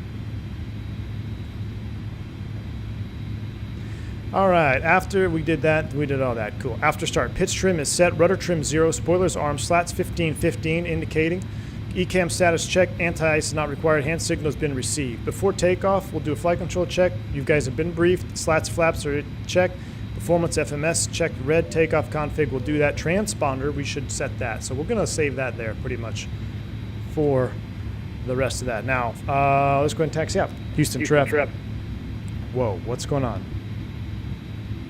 All right, after we did that, we did all that. Cool. After start, pitch trim is set, rudder trim 0, spoilers armed, slats 15-15, indicating ECAM status check, anti-ice is not required, hand signal has been received. Before takeoff, we'll do a flight control check. You guys have been briefed. Slats, flaps are checked. Performance FMS checked red. Takeoff config, we'll do that. Transponder, we should set that. So we're going to save that there pretty much for the rest of that. Now, let's go ahead and taxi out. Houston traffic. Whoa, what's going on?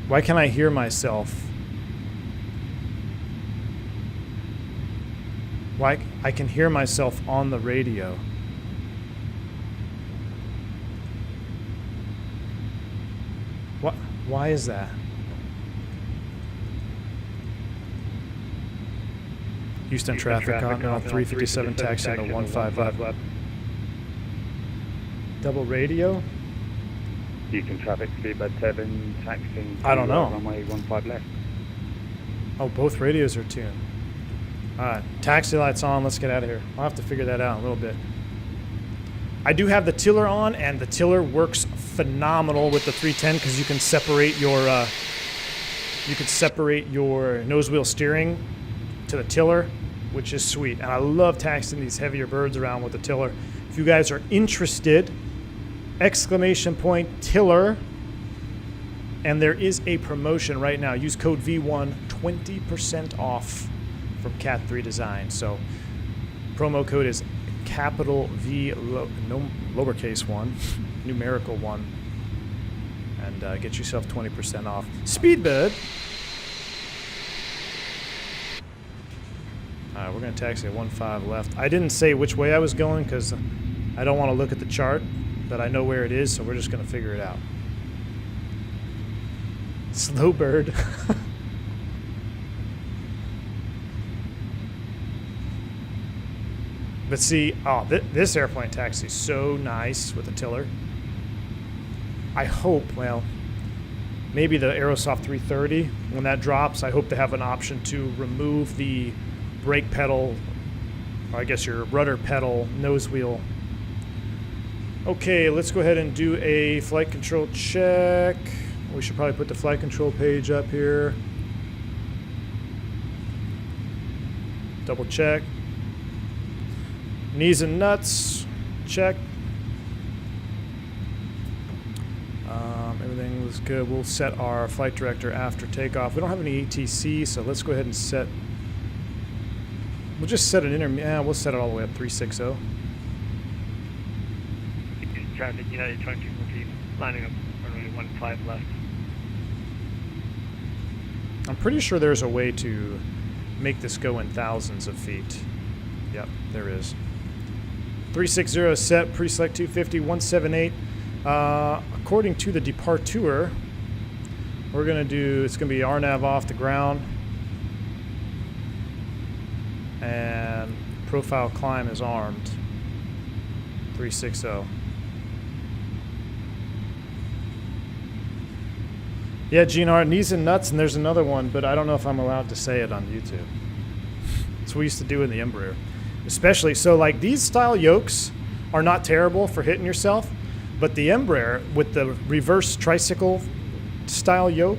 Why can't I hear myself? Why I can hear myself on the radio. What? Why is that? Houston traffic on 357 taxi on the 15 left. Double radio? Houston traffic, speedbird 7, taxiing. I don't know. Runway 15 left. Oh, both radios are tuned. All right, taxi lights on. Let's get out of here. I'll have to figure that out in a little bit. I do have the tiller on, and the tiller works phenomenal with the 310 because you can separate your nose wheel steering to the tiller, which is sweet. And I love taxiing these heavier birds around with the tiller. If you guys are interested, exclamation point tiller, and there is a promotion right now. Use code V1, 20% off from Cat 3 Design. So promo code is capital V, lowercase 1, numerical 1, and get yourself 20% off. Speedbird. All right, we're going to taxi at 15 left. I didn't say which way I was going because I don't want to look at the chart, but I know where it is, so we're just going to figure it out. Slow bird. But see, oh, this airplane taxi is so nice with the tiller. I hope, well, maybe the Aerosoft 330, when that drops, I hope to have an option to remove the brake pedal, or I guess your rudder pedal, nose wheel. Okay, let's go ahead and do a flight control check. We should probably put the flight control page up here. Double check. Knees and nuts, check. Everything was good. We'll set our flight director after takeoff. We don't have any ATC, so let's go ahead and set. We'll just set an we'll set it all the way up 360. Traffic, United 2214, lining up runway 15 left. I'm pretty sure there's a way to make this go in thousands of feet. Yep, there is. 360 set, pre-select 250, 178. According to the departure, we're going to do, it's going to be RNAV off the ground. And profile climb is armed. 360. Yeah, GNR, knees and nuts, and there's another one, but I don't know if I'm allowed to say it on YouTube. That's what we used to do in the Embraer. Especially, so like these style yokes are not terrible for hitting yourself, but the Embraer with the reverse tricycle style yoke,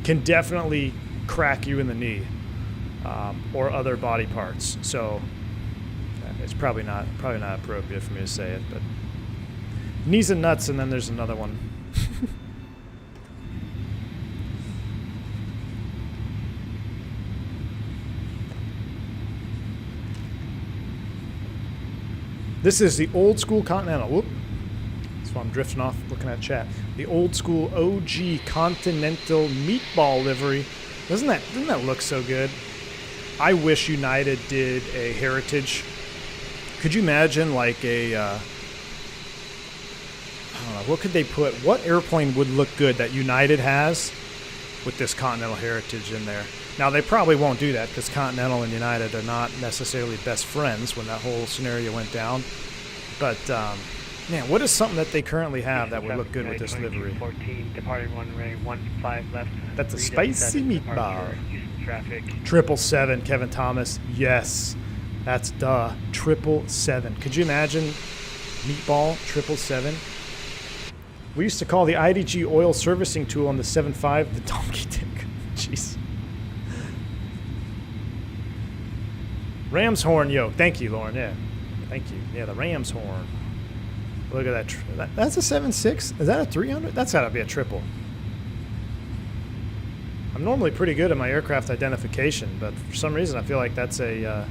can definitely crack you in the knee or other body parts. So it's probably not appropriate for me to say it, but knees and nuts, and then there's another one. This is the old school Continental. Whoop. So I'm drifting off looking at chat. The old school OG Continental meatball livery. Doesn't that look so good? I wish United did a heritage. Could you imagine like a I don't know, what could they put? What airplane would look good that United has with this Continental heritage in there? Now, they probably won't do that because Continental and United are not necessarily best friends when that whole scenario went down. But, man, what is something that they currently have that would look good with this livery? 14, departing runway 15 left. That's a spicy meatball. Houston traffic. 777, Kevin Thomas. Yes, that's 777. Could you imagine meatball 777? We used to call the IDG oil servicing tool on the 7.5 the donkey dick. Jeez. Ram's horn yoke. Thank you, Lauren. Yeah. Thank you. Yeah, the Ram's horn. Look at that. That's a 7.6? Is that a 300? That's got to be a triple. I'm normally pretty good at my aircraft identification, but for some reason I feel like that's a...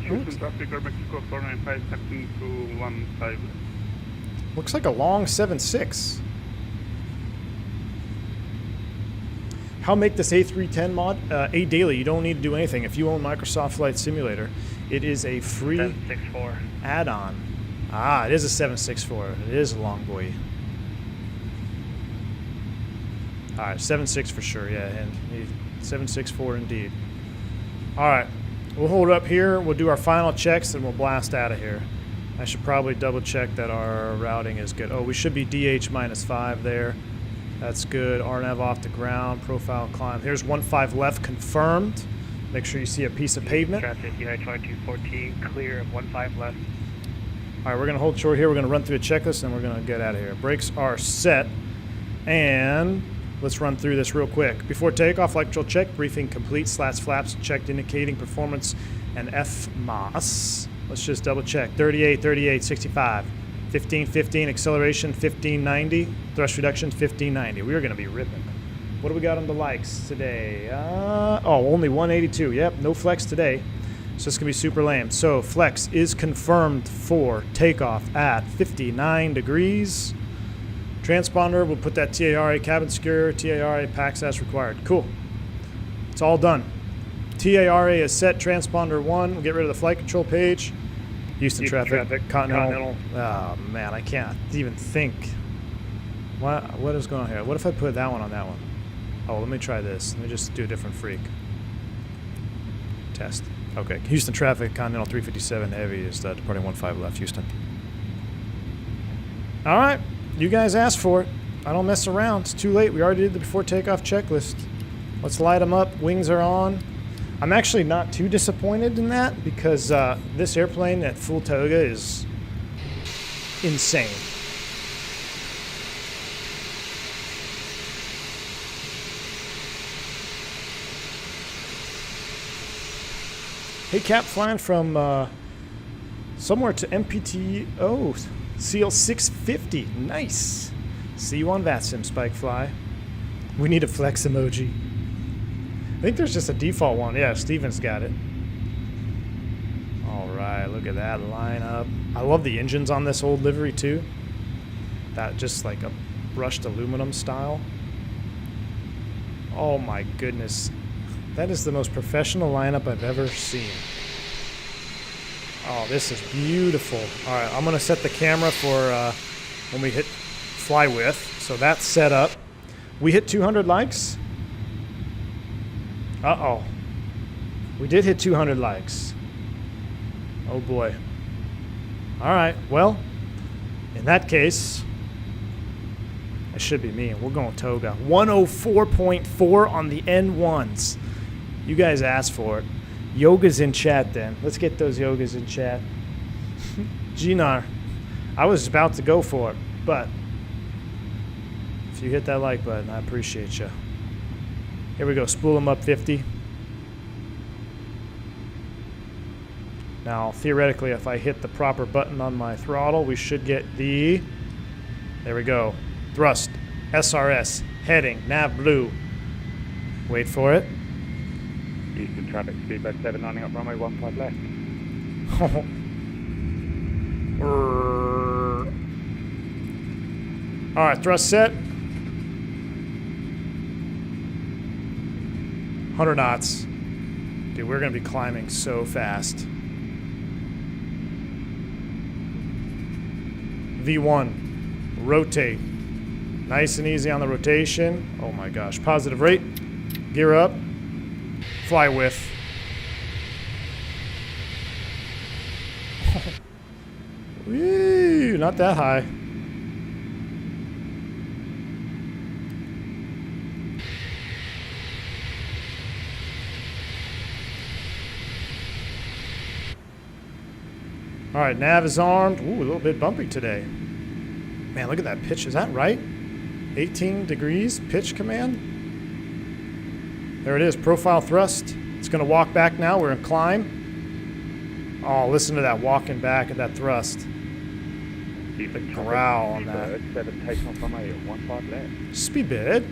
Houston traffic, Mexico 495, taxing to 15. Looks like a long 7.6. How make this A310 mod? A daily. You don't need to do anything. If you own Microsoft Flight Simulator, it is a free 764 add-on. Ah, it is a 764. It is a long boy. All right, 7.6 for sure. Yeah, and 764 indeed. All right, we'll hold up here. We'll do our final checks, and we'll blast out of here. I should probably double check that our routing is good. Oh, we should be DH -5 there. That's good. RNAV off the ground. Profile climb. Here's 15 left confirmed. Make sure you see a piece of pavement. Traffic, United 2214, clear of 15 left. All right, we're going to hold short here. We're going to run through a checklist, and we're going to get out of here. Brakes are set. And let's run through this real quick. Before takeoff, flight control check. Briefing complete. Slats, flaps checked, indicating performance and FMOS. Let's just double check. 38, 38, 65. 15, 15, acceleration 1590, thrust reduction 1590. We are going to be ripping. What do we got on the likes today? Only 182. Yep, no flex today. So it's going to be super lame. So flex is confirmed for takeoff at 59 degrees. Transponder, we'll put that TARA cabin secure, TARA packs as required. Cool. It's all done. TARA is set, transponder 1. We'll get rid of the flight control page. Houston traffic, Continental. Oh, man, I can't even think. What is going on here? What if I put that one on that one? Oh, let me try this. Let me just do a different freak. Test. Okay, Houston traffic, Continental 357 heavy is departing 15 left, Houston. All right, you guys asked for it. I don't mess around. It's too late. We already did the before takeoff checklist. Let's light them up. Wings are on. I'm actually not too disappointed in that because this airplane at full Toga is insane. Hey, Cap, flying from somewhere to MPTO, CL 650. Nice. See you on VATSIM, Spikefly. We need a flex emoji. I think there's just a default one. Yeah, Steven's got it. All right, look at that lineup. I love the engines on this old livery, too. That just like a brushed aluminum style. Oh, my goodness. That is the most professional lineup I've ever seen. Oh, this is beautiful. All right, I'm going to set the camera for when we hit fly with. So that's set up. We hit 200 likes. Uh-oh. We did hit 200 likes. Oh, boy. All right, well, in that case, it should be me, and we're going Toga. 104.4 on the N1s. You guys asked for it. Yoga's in chat then. Let's get those yogas in chat. Ginar, I was about to go for it, but if you hit that like button, I appreciate you. Here we go, spool them up 50. Now, theoretically, if I hit the proper button on my throttle, we should get the... There we go. Thrust, SRS, heading, nav blue. Wait for it. Houston traffic, speedbird 7, lining up runway 15 left. Alright, thrust set. 100 knots. Dude, we're going to be climbing so fast. V1. Rotate. Nice and easy on the rotation. Oh my gosh. Positive rate. Gear up. Fly with. Woo, not that high. All right, nav is armed. Ooh, a little bit bumpy today. Man, look at that pitch. Is that right? 18 degrees pitch command. There it is, profile thrust. It's going to walk back now. We're going to climb. Oh, listen to that walking back at that thrust. The growl on that. 7, takeoff runway 15 left. Speedbird.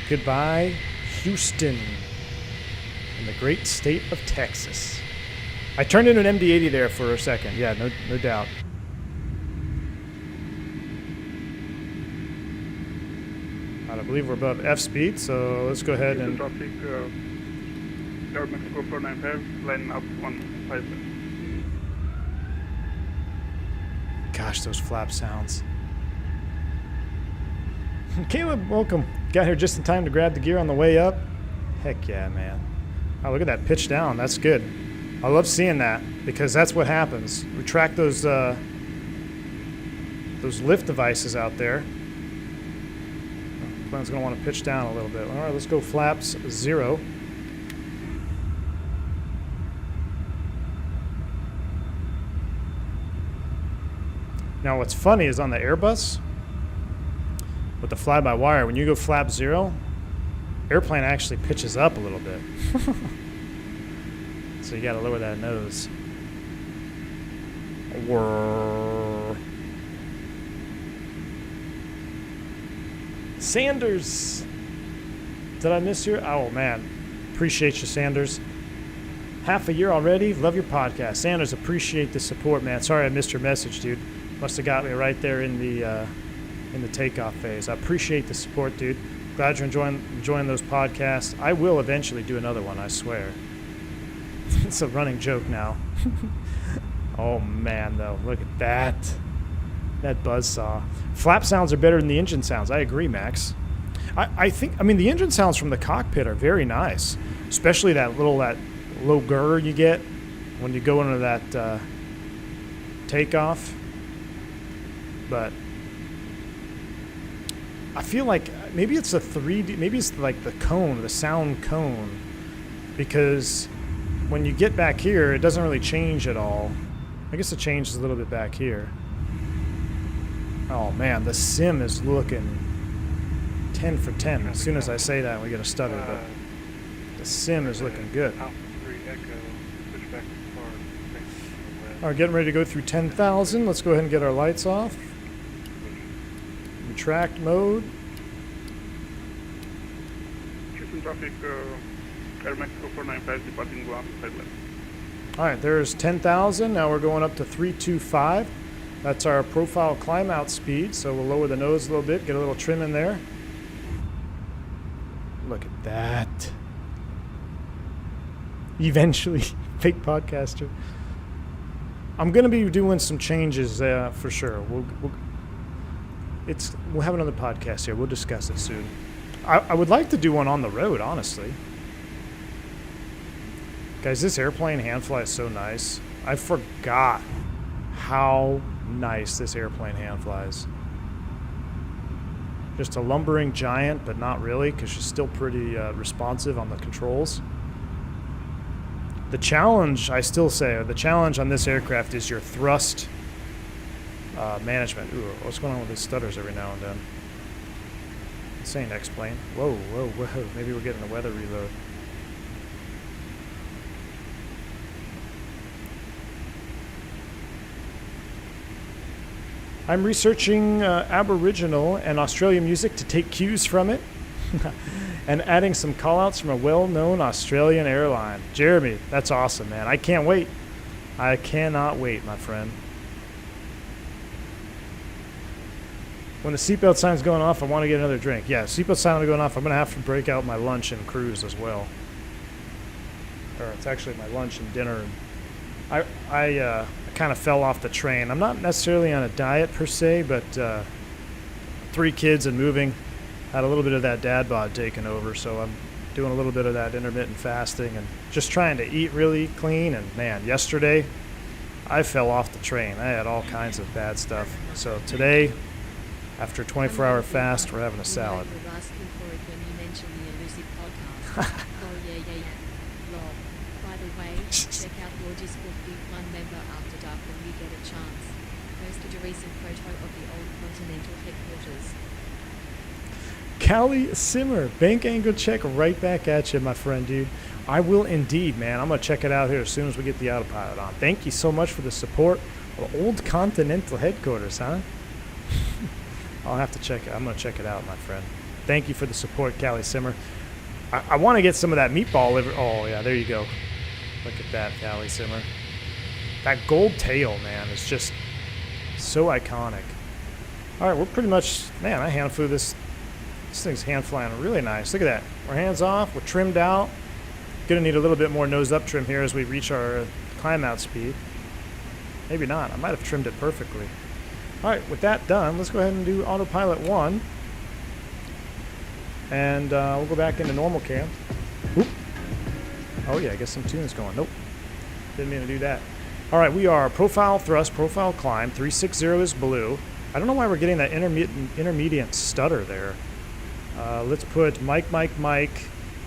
Goodbye, Houston. In the great state of Texas. I turned into an MD-80 there for a second. Yeah, no doubt. I believe we're above F speed, so let's go ahead and... Traffic, Air Mexico 495, line up 15 left. Gosh, those flap sounds. Caleb, welcome. Got here just in time to grab the gear on the way up. Heck yeah, man. Oh, look at that pitch down. That's good. I love seeing that because that's what happens. We track those lift devices out there. Plane's going to want to pitch down a little bit. All right, let's go flaps 0. Now, what's funny is on the Airbus, with the fly-by-wire, when you go flap 0, airplane actually pitches up a little bit. So you got to lower that nose. Whirr. Sanders! Did I miss you? Oh, man. Appreciate you, Sanders. Half a year already. Love your podcast. Sanders, appreciate the support, man. Sorry I missed your message, dude. Must have got me right there in the takeoff phase. I appreciate the support, dude. Glad you're enjoying those podcasts. I will eventually do another one, I swear. It's a running joke now. Oh, man, though. Look at that. That buzzsaw. Flap sounds are better than the engine sounds. I agree, Max. I mean, the engine sounds from the cockpit are very nice, especially that low gurr you get when you go into that takeoff. But I feel like maybe it's a 3D, maybe it's like the cone, the sound cone, because when you get back here, it doesn't really change at all. I guess it changes a little bit back here. Oh man, the sim is looking 10 for 10. As soon as I say that, we get a stutter, but the sim is looking good. Alpha 3 Echo, Pushback All right, getting ready to go through 10,000. Let's go ahead and get our lights off. Retract mode. Houston traffic, Air Mexico 495 departing 15 left. All right, there's 10,000. Now we're going up to 325. That's our profile climb out speed. So we'll lower the nose a little bit, get a little trim in there. Look at that. Eventually, fake podcaster. I'm going to be doing some changes for sure. We'll have another podcast here. We'll discuss it soon. I would like to do one on the road, honestly. Guys, this airplane hand fly is so nice. I forgot how nice this airplane hand flies. Just a lumbering giant, but not really, because she's still pretty responsive on the controls. The challenge, I still say, the challenge on this aircraft is your thrust management. Ooh, what's going on with these stutters every now and then? This ain't X-plane. Whoa, whoa, whoa. Maybe we're getting a weather reload. I'm researching Aboriginal and Australian music to take cues from it and adding some callouts from a well-known Australian airline. Jeremy, that's awesome, man. I can't wait. I cannot wait, my friend. When the seatbelt sign's going off, I want to get another drink. Yeah, seatbelt sign going off, I'm going to have to break out my lunch and cruise as well. Or it's actually my lunch and dinner. I kind of fell off the train. I'm not necessarily on a diet per se, but 3 kids and moving, had a little bit of that dad bod taken over, so I'm doing a little bit of that intermittent fasting and just trying to eat really clean. And man, yesterday I fell off the train. I had all kinds of bad stuff. So today, after a 24-hour fast, we're having a salad. You were asking for it when you mentioned the elusive podcast. Oh yeah. Lol. By the way, check out your Discord Big One member after dark when you get a chance. Posted a recent photo of the old Continental headquarters. Callie Simmer, bank angle check right back at you, my friend, dude. I will indeed, man. I'm going to check it out here as soon as we get the autopilot on. Thank you so much for the support of Old Continental headquarters, huh? I'll have to check it. I'm going to check it out, my friend. Thank you for the support, Callie Simmer. I want to get some of that meatball liver. Oh, yeah, there you go. Look at that, Callie Simmer. That gold tail, man, is just so iconic. All right, we're pretty much, man, I hand flew this. This thing's hand flying really nice. Look at that. We're hands off. We're trimmed out. Gonna need a little bit more nose up trim here as we reach our climb out speed. Maybe not. I might have trimmed it perfectly. All right, with that done, let's go ahead and do autopilot 1. And we'll go back into normal cam. Oop. Oh yeah, I guess some tune's going. Nope. Didn't mean to do that. All right, we are profile thrust, profile climb. 360 is blue. I don't know why we're getting that intermediate stutter there. Let's put Mike,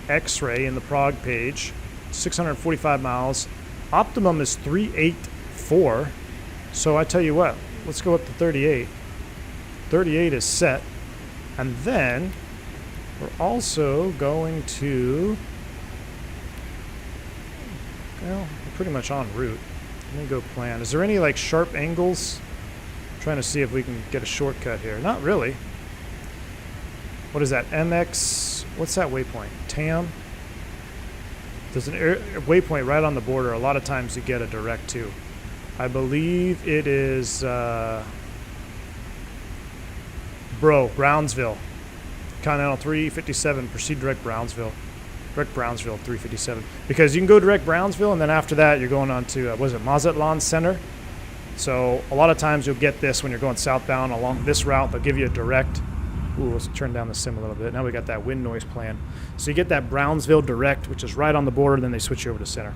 X-ray in the prog page. 645 miles. Optimum is 384. So I tell you what, let's go up to 38. 38 is set. And then we're also going to, well, we're pretty much en route. Let me go plan. Is there any like sharp angles? I'm trying to see if we can get a shortcut here. Not really. What is that? MX, what's that waypoint? TAM? There's an waypoint right on the border. A lot of times you get a direct to. I believe it is, Brownsville. Continental 357, proceed direct Brownsville. Direct Brownsville 357. Because you can go direct Brownsville, and then after that you're going on to, was it Mazatlan Center? So a lot of times you'll get this when you're going southbound along this route. They'll give you a direct. Ooh, let's turn down the sim a little bit. Now we got that wind noise plan. So you get that Brownsville direct, which is right on the border, then they switch you over to center.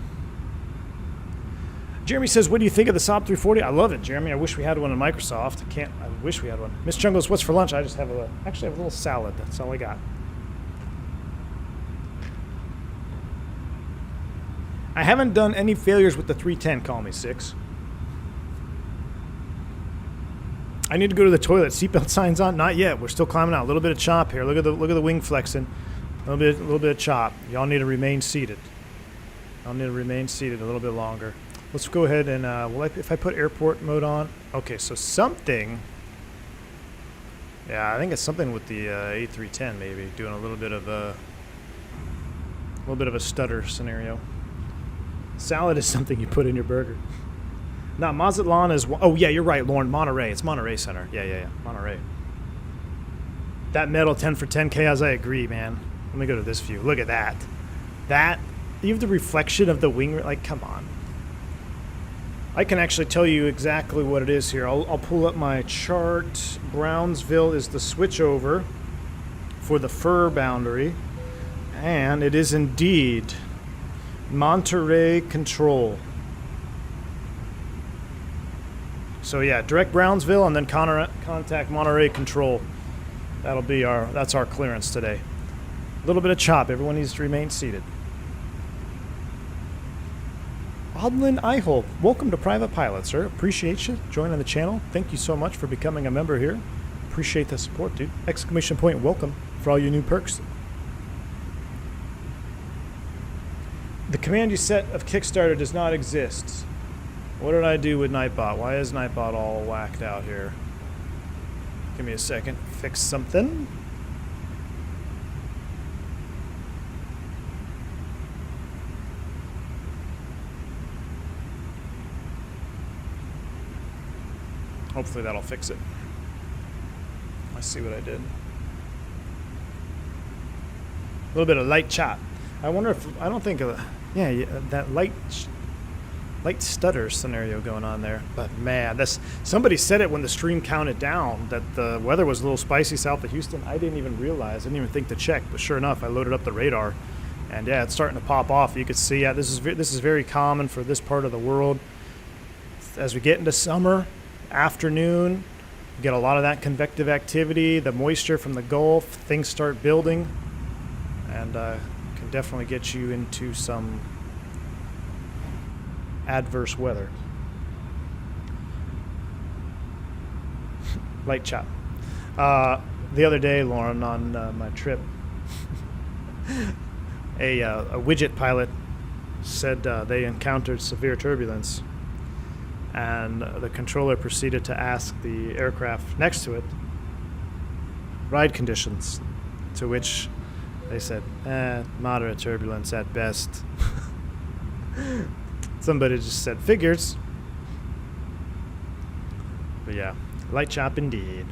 Jeremy says, what do you think of the SOP 340? I love it, Jeremy. I wish we had one in Microsoft. I wish we had one. Miss Jungles, what's for lunch? I just have actually have a little salad. That's all I got. I haven't done any failures with the 310, call me 6. I need to go to the toilet. Seatbelt signs on? Not yet. We're still climbing out. A little bit of chop here. Look at the wing flexing. A little bit of chop. Y'all need to remain seated. Y'all need to remain seated a little bit longer. Let's go ahead and if I put airport mode on. Okay, so something. Yeah, I think it's something with the A310 maybe doing a little bit of a stutter scenario. Salad is something you put in your burger. Now, Mazatlan is... Oh, yeah, you're right, Lauren. Monterey. It's Monterey Center. Yeah. Monterey. That metal 10 for 10 chaos, I agree, man. Let me go to this view. Look at that. That... You have the reflection of the wing... Like, come on. I can actually tell you exactly what it is here. I'll pull up my chart. Brownsville is the switchover for the fur boundary. And it is indeed Monterey Control. So yeah, direct Brownsville and then contact Monterey Control. That's our clearance today. A little bit of chop. Everyone needs to remain seated. Odlin Eichel, welcome to Private Pilot, sir. Appreciate you joining the channel. Thank you so much for becoming a member here. Appreciate the support, dude. Exclamation point welcome for all your new perks. The command you set of Kickstarter does not exist. What did I do with Nightbot? Why is Nightbot all whacked out here? Give me a second. Fix something. Hopefully that'll fix it. I see what I did. A little bit of light chat. I wonder if I don't think of that light stutter scenario going on there. But man, that's somebody said it when the stream counted down that the weather was a little spicy south of Houston. I didn't even realize. I didn't even think to check. But sure enough, I loaded up the radar, and yeah, it's starting to pop off. You can see, yeah, this is very common for this part of the world. As we get into summer, afternoon, you get a lot of that convective activity, the moisture from the Gulf, things start building, and can definitely get you into some adverse weather. Light chat. The other day, Lauren, on my trip, a widget pilot said they encountered severe turbulence, and the controller proceeded to ask the aircraft next to it ride conditions, to which they said, moderate turbulence at best. Somebody just said figures. But yeah, light chop indeed.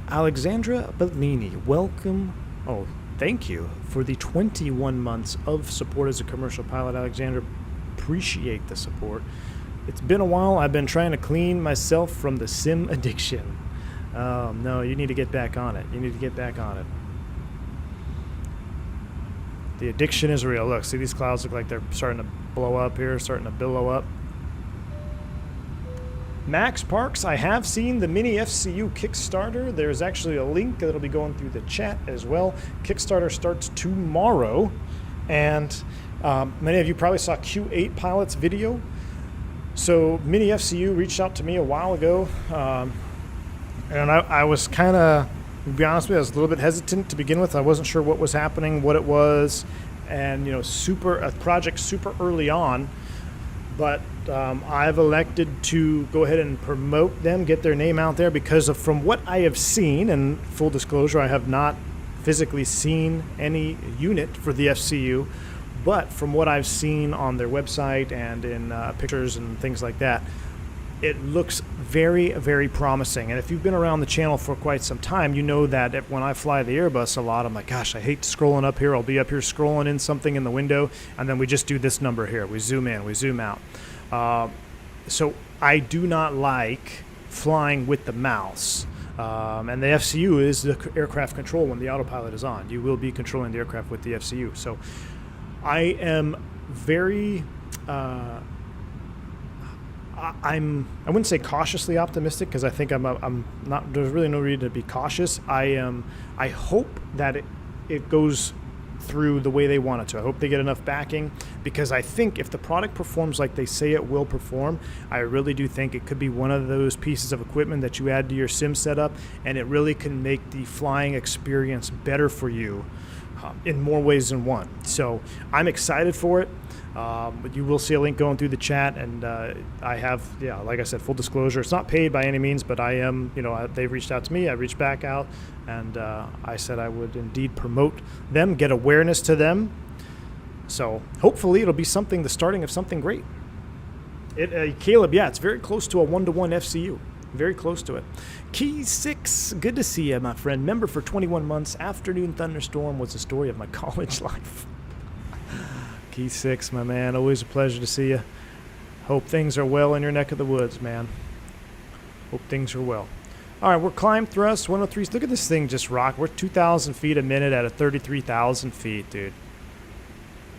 Alexandra Bellini, welcome. Oh, thank you for the 21 months of support as a commercial pilot, Alexandra. Appreciate the support. It's been a while. I've been trying to clean myself from the sim addiction. No, you need to get back on it. You need to get back on it. The addiction is real. Look, see, these clouds look like they're starting to blow up here, starting to billow up. Max Parks, I have seen the Mini FCU Kickstarter. There's actually a link that'll be going through the chat as well. Kickstarter starts tomorrow, and many of you probably saw Q8 Pilot's video. So Mini FCU reached out to me a while ago, and I was kind of, to be honest with you, I was a little bit hesitant to begin with. I wasn't sure what was happening, what it was, and a project super early on. But I've elected to go ahead and promote them, get their name out there, because from what I have seen, and full disclosure, I have not physically seen any unit for the FCU, but from what I've seen on their website and in pictures and things like that, it looks very, very promising. And if you've been around the channel for quite some time, you know that when I fly the Airbus a lot, I'm like, gosh, I hate scrolling up here. I'll be up here scrolling in something in the window, and then we just do this number here. We zoom in, we zoom out. So I do not like flying with the mouse. And the FCU is the aircraft control when the autopilot is on. You will be controlling the aircraft with the FCU. So I am very... I wouldn't say cautiously optimistic, because I think I'm not. There's really no reason to be cautious. I hope that it goes through the way they want it to. I hope they get enough backing, because I think if the product performs like they say it will perform, I really do think it could be one of those pieces of equipment that you add to your sim setup, and it really can make the flying experience better for you in more ways than one. So I'm excited for it. But you will see a link going through the chat, and I have, like I said, full disclosure, it's not paid by any means, but I am, they've reached out to me, I reached back out, and I said I would indeed promote them, get awareness to them. So hopefully it'll be the starting of something great. Caleb, it's very close to a 1-to-1 FCU. Very close to it. Key 6, good to see you, my friend. Member for 21 months. Afternoon Thunderstorm was the story of my college life. Key 6, my man. Always a pleasure to see you. Hope things are well in your neck of the woods, man. Hope things are well. All right, we're climb thrust 103. Look at this thing just rock. We're 2,000 feet a minute at a 33,000 feet, dude.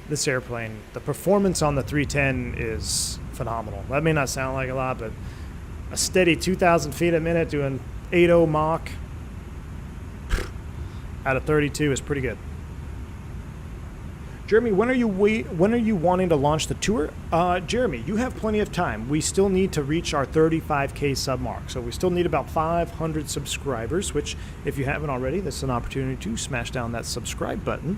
This airplane, the performance on the 310 is phenomenal. That may not sound like a lot, but a steady 2,000 feet a minute doing 8.0 Mach out of 32 is pretty good. Jeremy, when are you wanting to launch the tour? Jeremy, you have plenty of time. We still need to reach our 35K sub mark. So we still need about 500 subscribers, which if you haven't already, this is an opportunity to smash down that subscribe button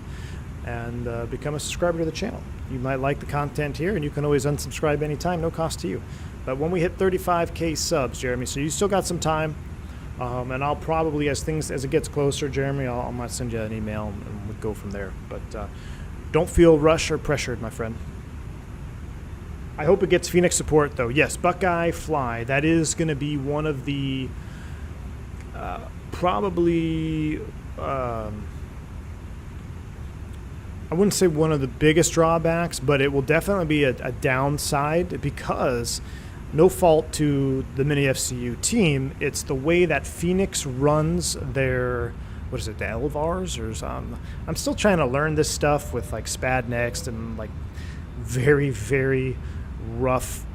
and become a subscriber to the channel. You might like the content here, and you can always unsubscribe anytime, no cost to you. But when we hit 35K subs, Jeremy, so you still got some time, and I'll probably, as it gets closer, Jeremy, I might send you an email and we'll go from there. But don't feel rushed or pressured, my friend. I hope it gets Phoenix support, though. Yes, Buckeye Fly. That is going to be one of the probably, I wouldn't say one of the biggest drawbacks, but it will definitely be a downside because no fault to the Mini FCU team. It's the way that Phoenix runs their, what is it, the LVARs or something. I'm still trying to learn this stuff with like SPAD Next and like very, very rough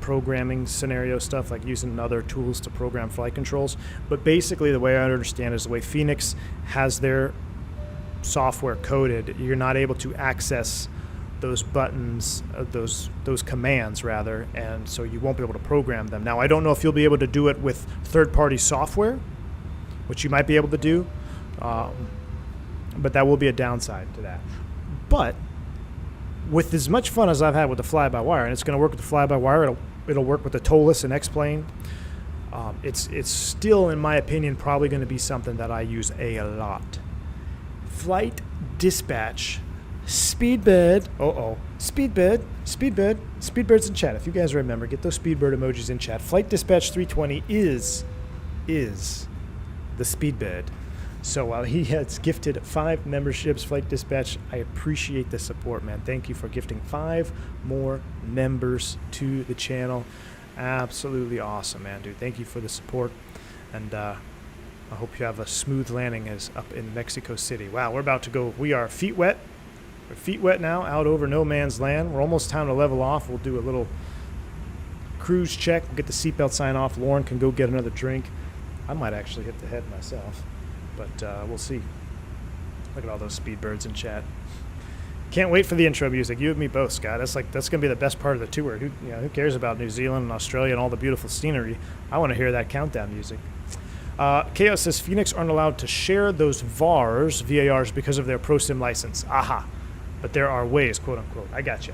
programming scenario stuff, like using other tools to program flight controls. But basically the way I understand is the way Phoenix has their software coded, you're not able to access those buttons, those commands rather, and so you won't be able to program them. Now I don't know if you'll be able to do it with third-party software, which you might be able to do, but that will be a downside to that. But with as much fun as I've had with the fly-by-wire, and it's going to work with the fly-by-wire, it'll work with the TOLUS and X-Plane, it's still, in my opinion, probably going to be something that I use a lot. Flight dispatch, Speedbird, Speedbird's in chat. If you guys remember, get those Speedbird emojis in chat. Flight dispatch 320 is the Speedbird. So while he has gifted 5 memberships, Flight Dispatch, I appreciate the support, man. Thank you for gifting 5 more members to the channel. Absolutely awesome, man, dude. Thank you for the support, and I hope you have a smooth landing as up in Mexico City. Wow, we're about to go. We are feet wet. We're feet wet now, out over no man's land. We're almost time to level off. We'll do a little cruise check. We'll get the seatbelt sign off. Lauren can go get another drink. I might actually hit the head myself, but we'll see. Look at all those Speedbirds in chat. Can't wait for the intro music. You and me both, Scott. That's gonna be the best part of the tour. Who cares about New Zealand and Australia and all the beautiful scenery? I want to hear that countdown music. Chaos says Phoenix aren't allowed to share those VARs because of their ProSim license. Aha. But there are ways, quote unquote. I got you.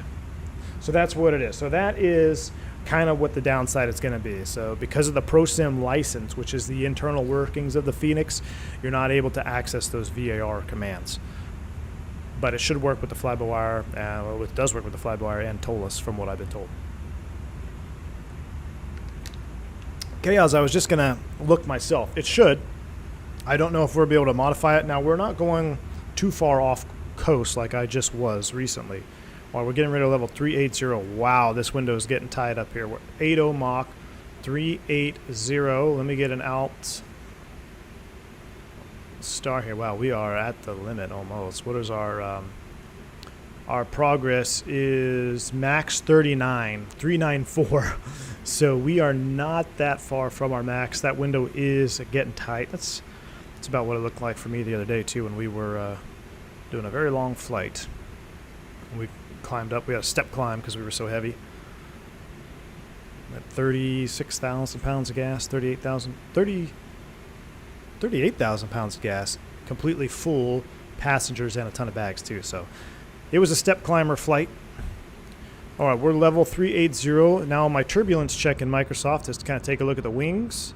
So that's what it is. So that is kind of what the downside is going to be. So because of the ProSim license, which is the internal workings of the Phoenix, you're not able to access those VAR commands. But it should work with the fly-by-wire. Well, it does work with the fly-by-wire and TOLUS, from what I've been told. Chaos, I was just going to look myself. It should. I don't know if we'll be able to modify it. Now, we're not going too far off coast like I just was recently. While we're getting rid of level 380. Wow, this window is getting tied up here. We're 80 Mach 380. Let me get an alt star here. Wow, we are at the limit almost. What is our progress is max 394. So we are not that far from our max. That window is getting tight. That's about what it looked like for me the other day too when we were doing a very long flight. We climbed up. We had a step climb because we were so heavy. At 36,000 pounds of gas, 38,000 pounds of gas, completely full, passengers and a ton of bags too. So it was a step climber flight. All right, we're level 380. Now my turbulence check in Microsoft is to kind of take a look at the wings.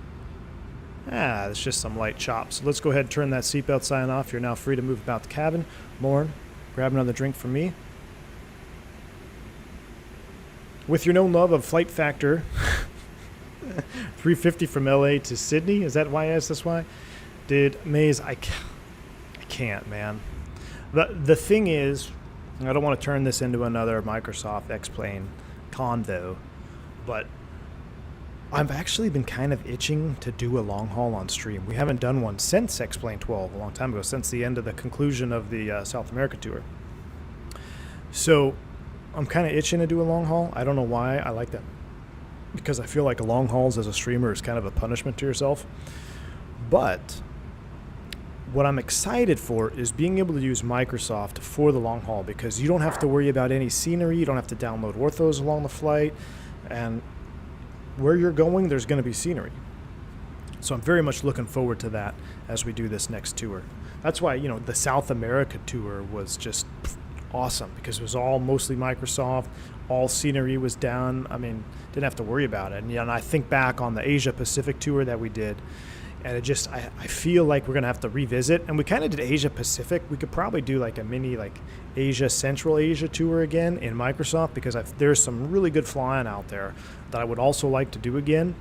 It's just some light chops. So let's go ahead and turn that seatbelt sign off. You're now free to move about the cabin. Lauren, grab another drink from me. With your known love of Flight Factor, 350 from LA to Sydney. Is that why I asked this why? Did Maze, I can't, man. The thing is, I don't want to turn this into another Microsoft X-Plane convo, but I've actually been kind of itching to do a long haul on stream. We haven't done one since X-Plane 12, a long time ago, since the end of the conclusion of the South America tour. So I'm kind of itching to do a long haul. I don't know why I like that, because I feel like long hauls as a streamer is kind of a punishment to yourself. But what I'm excited for is being able to use Microsoft for the long haul, because you don't have to worry about any scenery. You don't have to download orthos along the flight. And where you're going, there's going to be scenery. So I'm very much looking forward to that as we do this next tour. That's why, the South America tour was just awesome, because it was all mostly Microsoft. All scenery was down. I mean, didn't have to worry about it. And I think back on the Asia Pacific tour that we did, and I feel like we're going to have to revisit. And we kind of did Asia Pacific. We could probably do like a mini Asia, Central Asia tour again in Microsoft, because there's some really good flying out there that I would also like to do again.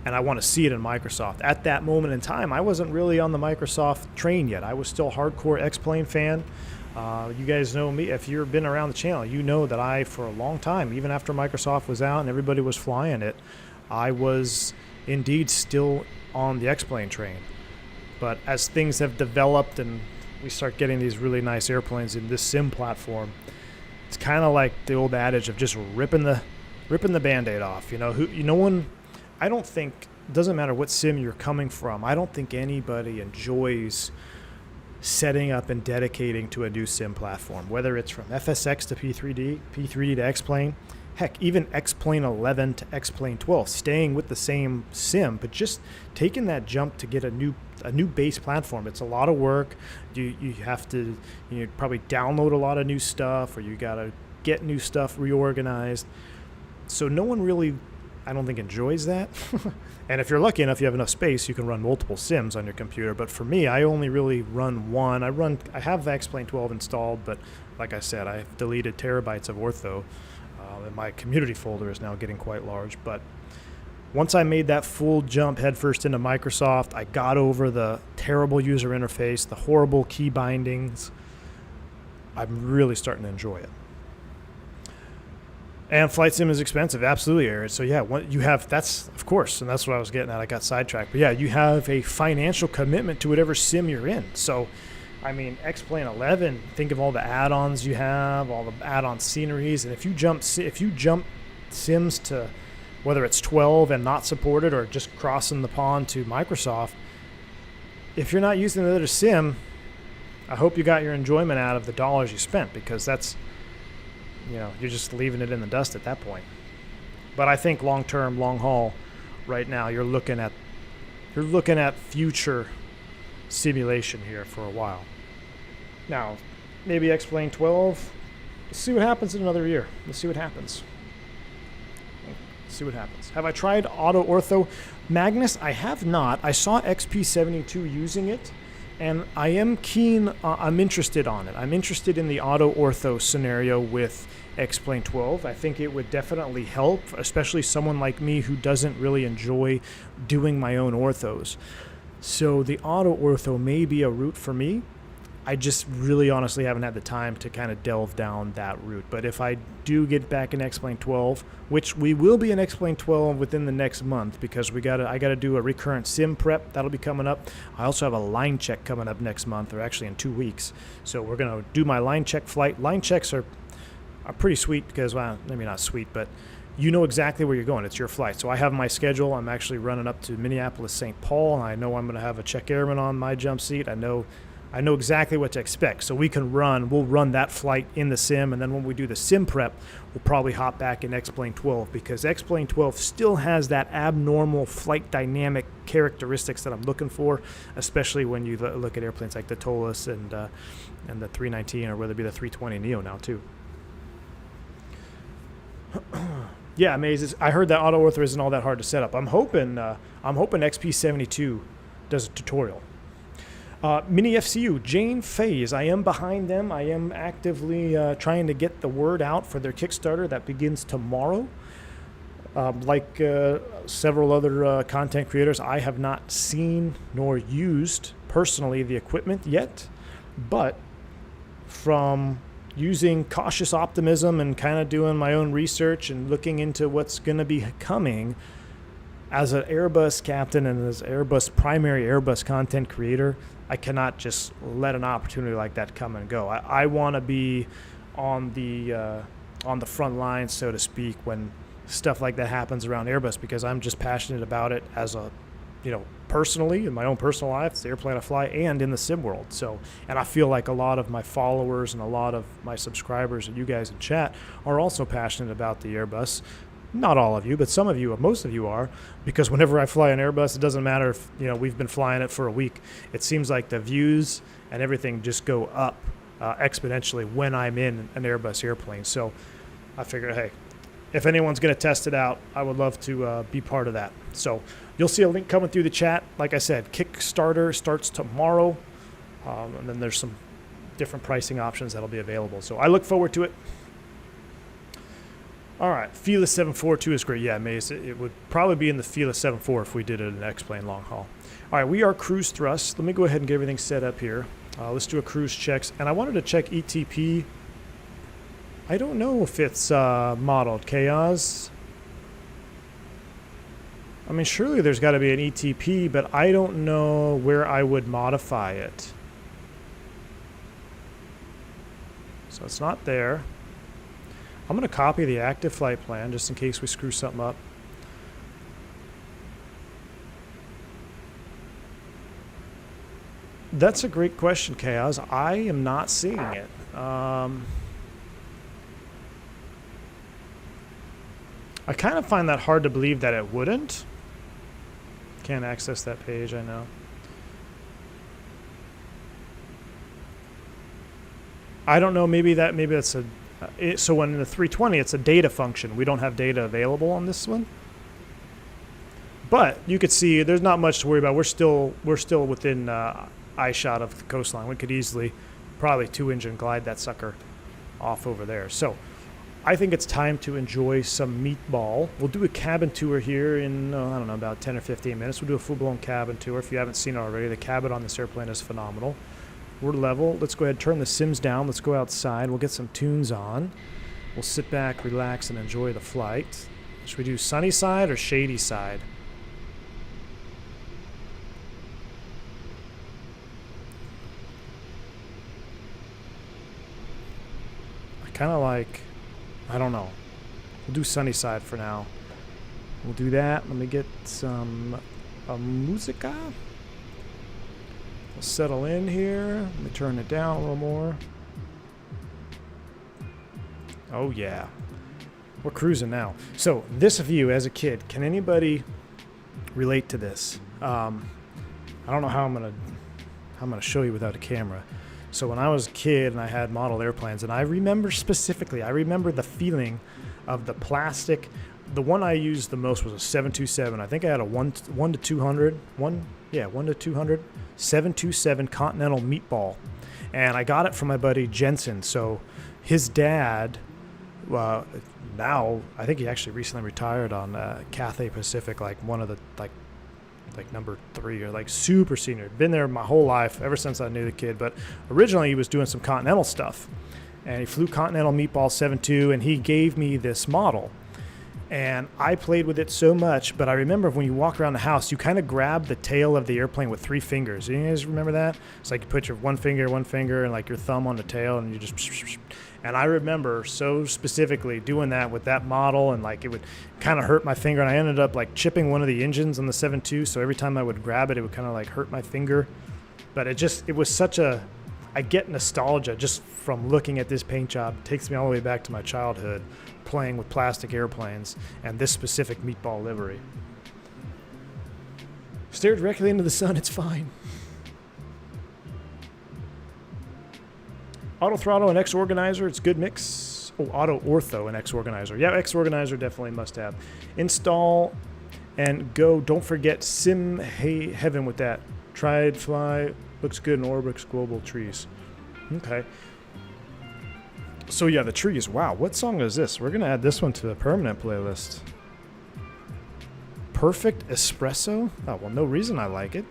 And I want to see it in Microsoft. At that moment in time, I wasn't really on the Microsoft train yet. I was still hardcore X-Plane fan. You guys know me. If you've been around the channel, you know that I, for a long time, even after Microsoft was out and everybody was flying it, I was indeed still on the X-Plane train. But as things have developed and we start getting these really nice airplanes in this sim platform, it's kind of like the old adage of just ripping the Band-Aid off. I don't think, it doesn't matter what sim you're coming from, I don't think anybody enjoys setting up and dedicating to a new sim platform, whether it's from FSX to P3D to X-Plane, heck, even X-Plane 11 to X-Plane 12, staying with the same sim, but just taking that jump to get a new base platform. It's a lot of work. You have to probably download a lot of new stuff, or you got to get new stuff reorganized. So no one really, I don't think, enjoys that. And if you're lucky enough, you have enough space, you can run multiple sims on your computer. But for me, I only really run one. I have the X-Plane 12 installed, but like I said, I've deleted terabytes of ortho. And my community folder is now getting quite large. But once I made that full jump headfirst into Microsoft, I got over the terrible user interface, the horrible key bindings. I'm really starting to enjoy it. And flight sim is expensive, absolutely, Eric. So yeah, you have, that's, of course, and that's what I was getting at. I got sidetracked. But yeah, you have a financial commitment to whatever sim you're in. So, I mean, X-Plane 11, think of all the add-ons you have, all the add-on sceneries. And if you jump sims to, whether it's 12 and not supported, or just crossing the pond to Microsoft, if you're not using another sim, I hope you got your enjoyment out of the dollars you spent, because that's, you're just leaving it in the dust at that point. But I think long-term, long-haul, right now, you're looking at future simulation here for a while. Now, maybe X-Plane 12. Let's see what happens in another year. Let's see what happens. Have I tried auto ortho? Magnus, I have not. I saw XP72 using it, and I am keen. I'm interested on it. I'm interested in the auto ortho scenario with X-Plane 12. I think it would definitely help, especially someone like me who doesn't really enjoy doing my own orthos. So the auto ortho may be a route for me. I just really honestly haven't had the time to kind of delve down that route. But if I do get back in X-Plane 12, which we will be in X-Plane 12 within the next month, because I gotta do a recurrent sim prep. That'll be coming up. I also have a line check coming up next month, or actually in 2 weeks. So we're gonna do my line check flight. Line checks are pretty sweet, because, well, maybe not sweet, but you know exactly where you're going. It's your flight. So I have my schedule. I'm actually running up to Minneapolis, St. Paul, and I know I'm going to have a check airman on my jump seat. I know exactly what to expect. So we'll run that flight in the sim, and then when we do the sim prep, we'll probably hop back in X-Plane 12, because X-Plane 12 still has that abnormal flight dynamic characteristics that I'm looking for, especially when you look at airplanes like the Tolus and the 319, or whether it be the 320 Neo now too. Yeah, Maze. I heard that auto ortho isn't all that hard to set up. I'm hoping XP72 does a tutorial. Mini FCU, Jane Faze. I am behind them. I am actively trying to get the word out for their Kickstarter that begins tomorrow. Like several other content creators, I have not seen nor used personally the equipment yet, but from using cautious optimism and kind of doing my own research and looking into what's going to be coming as an Airbus captain and as Airbus primary Airbus content creator, I cannot just let an opportunity like that come and go. I want to be on the front lines, so to speak, when stuff like that happens around Airbus, because I'm just passionate about it as a personally, in my own personal life, it's the airplane I fly, and in the sim world. So, and I feel like a lot of my followers and a lot of my subscribers and you guys in chat are also passionate about the Airbus. Not all of you, but some of you, most of you are, because whenever I fly an Airbus, it doesn't matter if, we've been flying it for a week. It seems like the views and everything just go up exponentially when I'm in an Airbus airplane. So I figured, hey, if anyone's going to test it out, I would love to be part of that. So you'll see a link coming through the chat. Like I said, Kickstarter starts tomorrow, and then there's some different pricing options that'll be available. So I look forward to it. All right, Fearless 742 is great. Yeah, Maze, it would probably be in the Fearless 74 if we did it in an X-plane long haul. All right, we are cruise thrust. Let me go ahead and get everything set up here. Let's do a cruise checks. And I wanted to check ETP. I don't know if it's modeled. Chaos. I mean, surely there's got to be an ETP, but I don't know where I would modify it. So it's not there. I'm going to copy the active flight plan just in case we screw something up. That's a great question, Chaos. I am not seeing it. I kind of find that hard to believe that it wouldn't. Can't access that page, I know. I don't know, maybe that's a... so when in the 320, it's a data function. We don't have data available on this one. But you could see there's not much to worry about. We're still within eye shot of the coastline. We could easily probably 2-engine glide that sucker off over there. So I think it's time to enjoy some meatball. We'll do a cabin tour here in, I don't know, about 10 or 15 minutes. We'll do a full-blown cabin tour. If you haven't seen it already, the cabin on this airplane is phenomenal. We're level. Let's go ahead and turn the sims down. Let's go outside. We'll get some tunes on. We'll sit back, relax, and enjoy the flight. Should we do sunny side or shady side? I kind of like, I don't know. We'll do sunny side for now. We'll do that. Let me get some musica. We'll settle in here. Let me turn it down a little more. Oh yeah, we're cruising now. So this view as a kid, can anybody relate to this? I don't know how I'm gonna show you without a camera. So when I was a kid and I had model airplanes, and I remember specifically, I remember the feeling of the plastic. The one I used the most was a 727. I think I had a 1 to 200, 727 Continental meatball, and I got it from my buddy Jensen. So his dad, now I think he actually recently retired on Cathay Pacific, like one of the like number 3 or like super senior. Been there my whole life ever since I knew the kid. But originally he was doing some Continental stuff, and he flew Continental meatball 72, and he gave me this model. And I played with it so much, but I remember when you walk around the house, you kind of grab the tail of the airplane with 3 fingers. You guys remember that? It's like you put your one finger, and like your thumb on the tail, and you just... And I remember so specifically doing that with that model, and like it would kind of hurt my finger, and I ended up like chipping one of the engines on the 7.2, so every time I would grab it, it would kind of like hurt my finger. But it was such a... I get nostalgia just from looking at this paint job. It takes me all the way back to my childhood, playing with plastic airplanes and this specific meatball livery. Stare directly into the sun, it's fine. Auto throttle and X organizer, it's good mix. Oh, auto ortho and X organizer. Yeah, X organizer definitely must have. Install and go. Don't forget Sim Heaven with that. Tried fly, looks good in Orbix Global Trees. Okay. So yeah, the trees. Wow, what song is this? We're gonna add this one to the permanent playlist. Perfect Espresso? Oh, well, no reason I like it.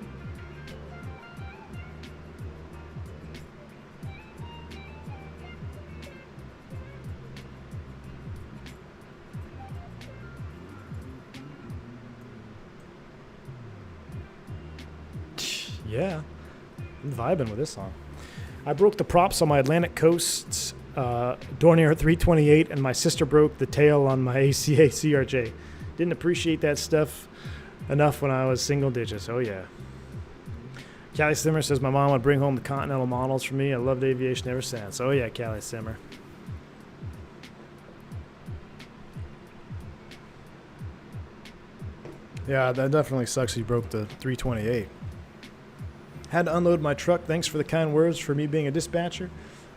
Yeah, I'm vibing with this song. I broke the props on my Atlantic Coast Dornier 328, and my sister broke the tail on my ACA CRJ. Didn't appreciate that stuff. Enough when I was single digits. Oh, yeah. Callie Simmer says, my mom would bring home the Continental models for me. I loved aviation ever since. Oh, yeah, Callie Simmer. Yeah, that definitely sucks you broke the 328. Had to unload my truck. Thanks for the kind words for me being a dispatcher.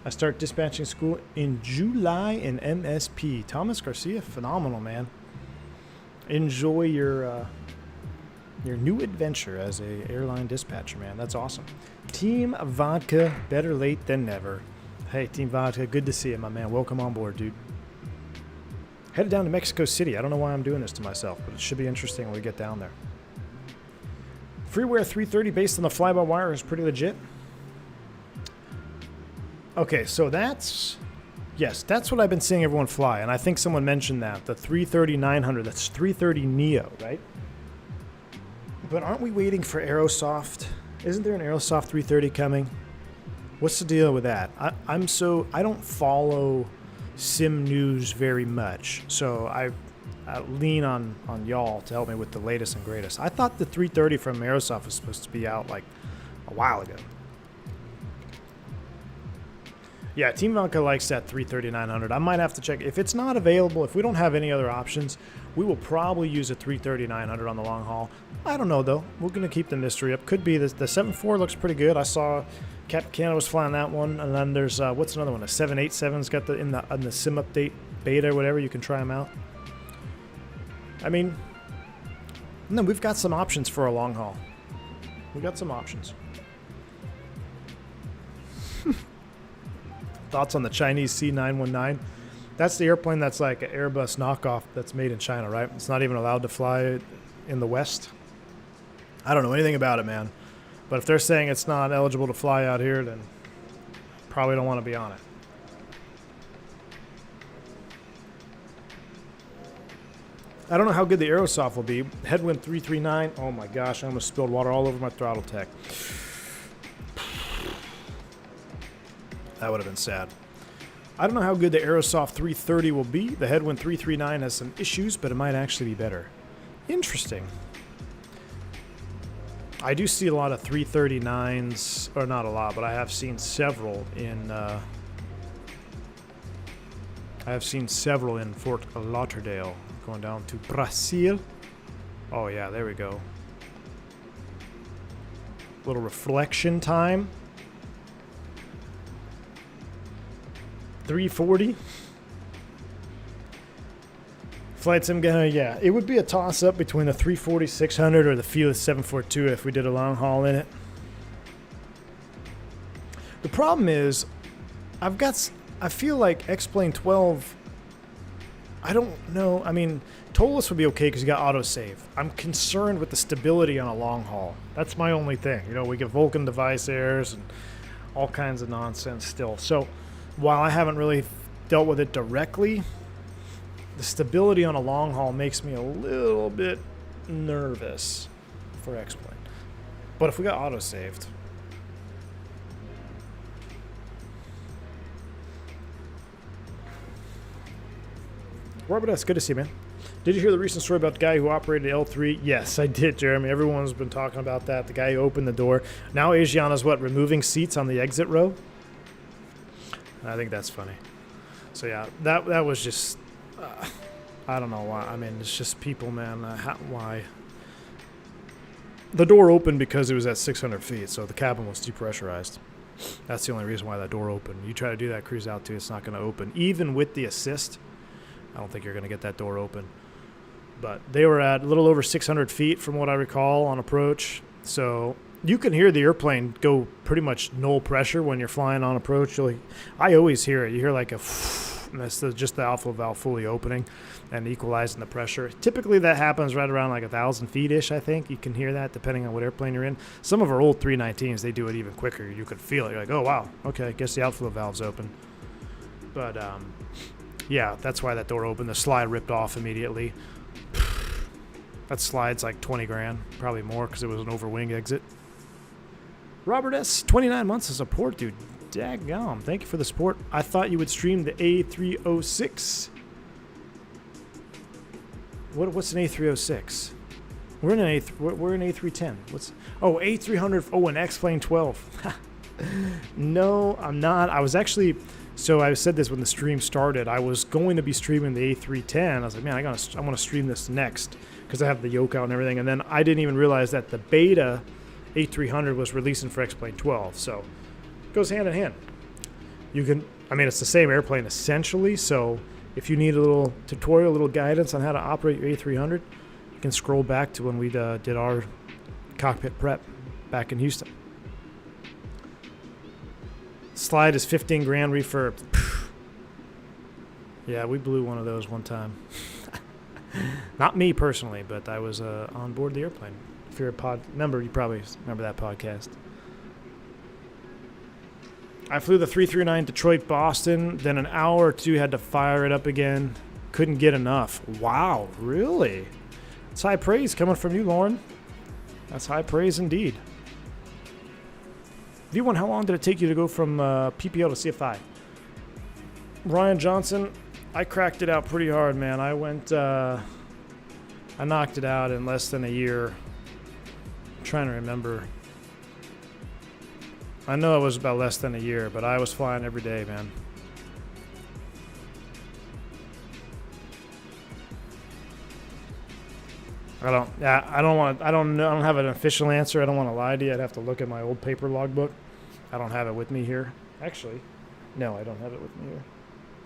I start dispatching school in July in MSP. Thomas Garcia, phenomenal, man. Enjoy your new adventure as a airline dispatcher, man. That's awesome. Team Vodka, better late than never. Hey, Team Vodka, good to see you, my man. Welcome on board, dude. Headed down to Mexico City. I don't know why I'm doing this to myself, but it should be interesting when we get down there. Freeware 330 based on the fly-by-wire is pretty legit. Okay, so that's what I've been seeing everyone fly, and I think someone mentioned that, the 330-900, that's 330 Neo, right? But aren't we waiting for Aerosoft? Isn't there an Aerosoft 330 coming? What's the deal with that? I don't follow sim news very much, so I lean on y'all to help me with the latest and greatest. I thought the 330 from Aerosoft was supposed to be out like a while ago. Yeah, Team Vodka likes that 330-900. I might have to check. If it's not available, if we don't have any other options, we will probably use a 330-900 on the long haul. I don't know, though. We're going to keep the mystery up. Could be. The 7.4 looks pretty good. I saw Captain Canada was flying that one. And then there's, what's another one? A 787's got in the sim update beta or whatever. You can try them out. I mean, no, we've got some options for a long haul. We got some options. Thoughts on the Chinese C919? That's the airplane that's like an Airbus knockoff that's made in China, right? It's not even allowed to fly in the West. I don't know anything about it, man. But if they're saying it's not eligible to fly out here, then probably don't want to be on it. I don't know how good the Aerosoft will be. Headwind 339. Oh my gosh, I almost spilled water all over my Throttletek. That would have been sad. I don't know how good the Aerosoft 330 will be. The Headwind 339 has some issues, but it might actually be better. Interesting. I do see a lot of 339s, or not a lot, but I have seen several in Fort Lauderdale, going down to Brazil. Oh yeah, there we go. Little reflection time. 340. Flight sim guy, yeah. It would be a toss-up between the 340-600 or the Fearless 742 if we did a long haul in it. The problem is, I feel like X-Plane 12, I don't know. I mean, Tolus would be okay because you got autosave. I'm concerned with the stability on a long haul. That's my only thing. You know, we get Vulcan device errors and all kinds of nonsense still. So, while I haven't really dealt with it directly, the stability on a long haul makes me a little bit nervous for X-Plane. But if we got auto-saved... Robert S., good to see you, man. Did you hear the recent story about the guy who operated L3? Yes, I did, Jeremy. Everyone's been talking about that. The guy who opened the door. Now Asiana's removing seats on the exit row? I think that's funny. So yeah, that was just, I don't know why. I mean, it's just people, man. Why? The door opened because it was at 600 feet, so the cabin was depressurized. That's the only reason why that door opened. You try to do that cruise out to, it's not going to open. Even with the assist, I don't think you're going to get that door open. But they were at a little over 600 feet from what I recall on approach, so... You can hear the airplane go pretty much null pressure when you're flying on approach. I always hear it. You hear like a and that's just the alpha valve fully opening and equalizing the pressure. Typically that happens right around like 1,000 feet-ish, I think. You can hear that depending on what airplane you're in. Some of our old 319s, they do it even quicker. You could feel it. You're like, oh, wow, okay, I guess the outflow valve's open. But, yeah, that's why that door opened. The slide ripped off immediately. That slide's like 20 grand, probably more because it was an overwing exit. Robert S., 29 months of support, dude. Daggum. Thank you for the support. I thought you would stream the A306. What's an A306? We're in an we're in A310. What's A300? Oh, an X-Plane 12. No, I'm not. I was actually. So I said this when the stream started. I was going to be streaming the A310. I was like, man, I want to stream this next because I have the yoke out and everything. And then I didn't even realize that the beta A300 was releasing for X-Plane 12. So it goes hand in hand. You can. I mean, it's the same airplane essentially. So if you need a little tutorial, a little guidance on how to operate your A300, you can scroll back to when we did our cockpit prep back in Houston. Slide is 15 grand refurb. Yeah, we blew one of those one time. Not me personally, but I was on board the airplane. If you're a pod member, you probably remember that podcast. I flew the 339 Detroit-Boston, then an hour or two had to fire it up again. Couldn't get enough. Wow, really? That's high praise coming from you, Lauren. That's high praise indeed. V1, how long did it take you to go from PPL to CFI? Ryan Johnson, I cracked it out pretty hard, man. I knocked it out in less than a year. I'm trying to remember. I know it was about less than a year, but I was flying every day, man. I don't have an official answer. I don't want to lie to you. I'd have to look at my old paper logbook. I don't have it with me here. Actually, no, I don't have it with me here.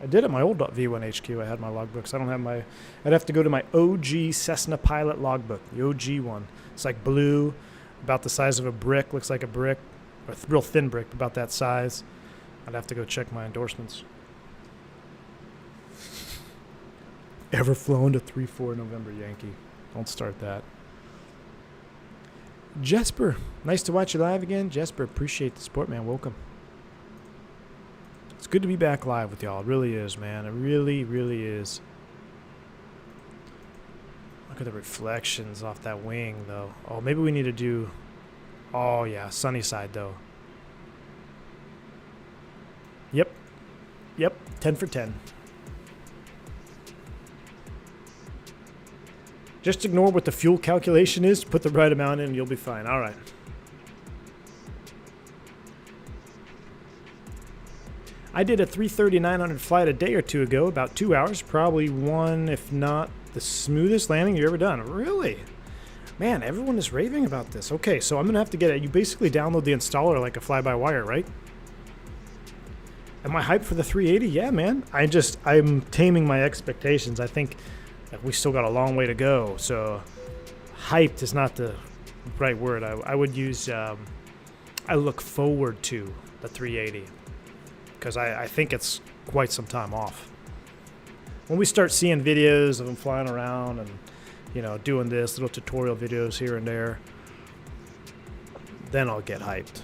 I did at my old V1 HQ. I had my logbooks. I don't have my. I'd have to go to my OG Cessna pilot logbook, the OG one. It's like blue, about the size of a brick. Looks like a brick, a real thin brick, about that size. I'd have to go check my endorsements. Ever flown to 3-4 November Yankee? Don't start that. Jesper, nice to watch you live again. Jesper, appreciate the support, man. Welcome. It's good to be back live with y'all. It really is, man. It really, really is. Look at the reflections off that wing, though. Oh, maybe we need to do... Oh, yeah, sunny side, though. Yep. 10 for 10. Just ignore what the fuel calculation is. Put the right amount in and you'll be fine. All right. I did a 330-900 flight a day or two ago, about 2 hours. Probably one, if not the smoothest landing you've ever done. Really? Man, everyone is raving about this. Okay, so I'm going to have to get it. You basically download the installer like a fly-by-wire, right? Am I hyped for the 380? Yeah, man. I'm taming my expectations. I think... we still got a long way to go, so hyped is not the right word. I would use I look forward to the 380 because I think it's quite some time off. When we start seeing videos of them flying around and, you know, doing this, little tutorial videos here and there, then I'll get hyped.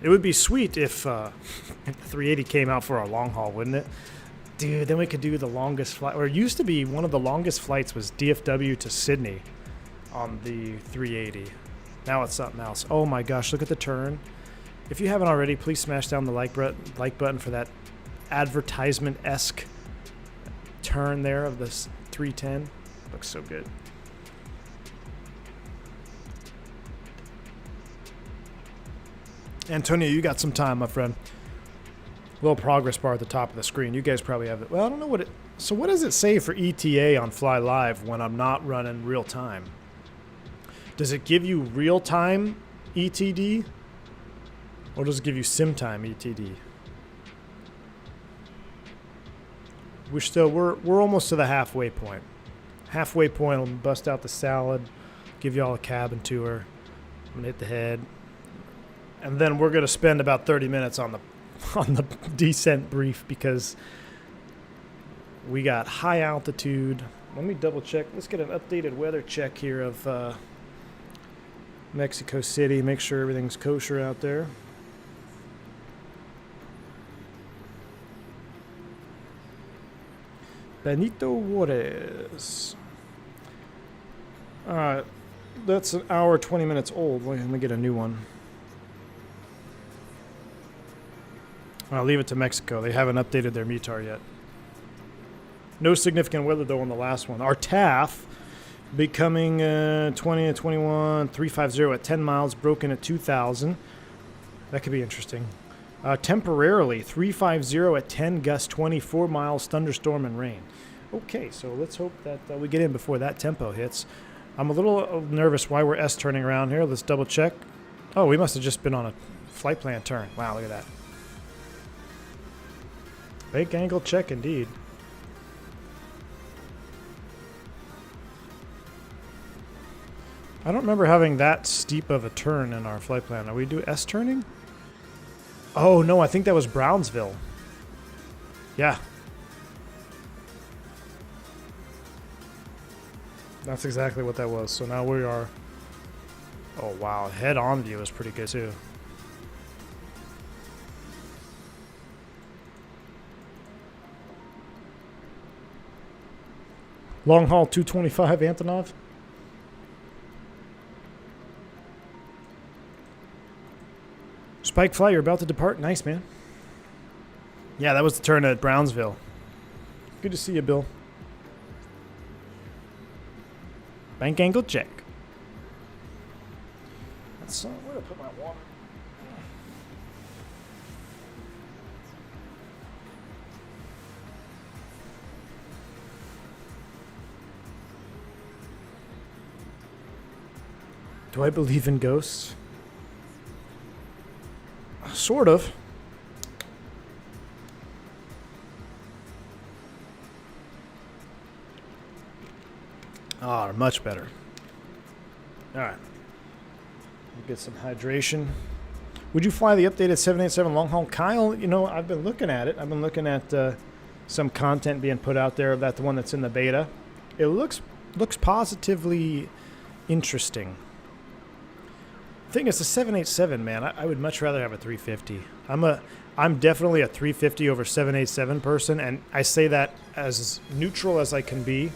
It would be sweet if the 380 came out for a long haul, wouldn't it? Dude, then we could do the longest flight. Or it used to be one of the longest flights was DFW to Sydney on the 380. Now it's something else. Oh my gosh, look at the turn. If you haven't already, please smash down the like button for that advertisement-esque turn there of this 310. Looks so good. Antonio, you got some time, my friend. Little progress bar at the top of the screen. You guys probably have it. Well, I don't know what it... So what does it say for ETA on Fly Live when I'm not running real time? Does it give you real time ETD? Or does it give you sim time ETD? We're almost to the halfway point. Halfway point, I'll bust out the salad, give you all a cabin tour. I'm gonna hit the head. And then we're gonna spend about 30 minutes on the descent brief because we got high altitude. Let me double check. Let's get an updated weather check here of Mexico City. Make sure everything's kosher out there. Benito Juarez. All right, that's an hour 20 minutes old. Let me get a new one. I'll leave it to Mexico. They haven't updated their METAR yet. No significant weather, though, on the last one. Our TAF Becoming 20 and 21, 350 at 10 miles, broken at 2,000. That could be interesting. Temporarily, 350 at 10, gust 24 miles, thunderstorm and rain. Okay, so let's hope that we get in before that tempo hits. I'm a little nervous why we're S-turning around here. Let's double check. Oh, we must have just been on a flight plan turn. Wow, look at that. Bank angle check indeed. I don't remember having that steep of a turn in our flight plan. Are we do S-turning? Oh, no, I think that was Brownsville. Yeah. That's exactly what that was. So now we are... Oh, wow. Head-on view is pretty good, too. Long haul 225 Antonov. Spike Fly, you're about to depart. Nice, man. Yeah, that was the turn at Brownsville. Good to see you, Bill. Bank angle check. That's where to put my water. Do I believe in ghosts? Sort of. Ah, much better. All right. Get some hydration. Would you fly the updated 787 long haul? Kyle, you know, I've been looking at it. I've been looking at some content being put out there about the one that's in the beta. It looks positively interesting. Thing is, the 787, man, I would much rather have a 350. I'm definitely a 350 over 787 person, and I say that as neutral as I can be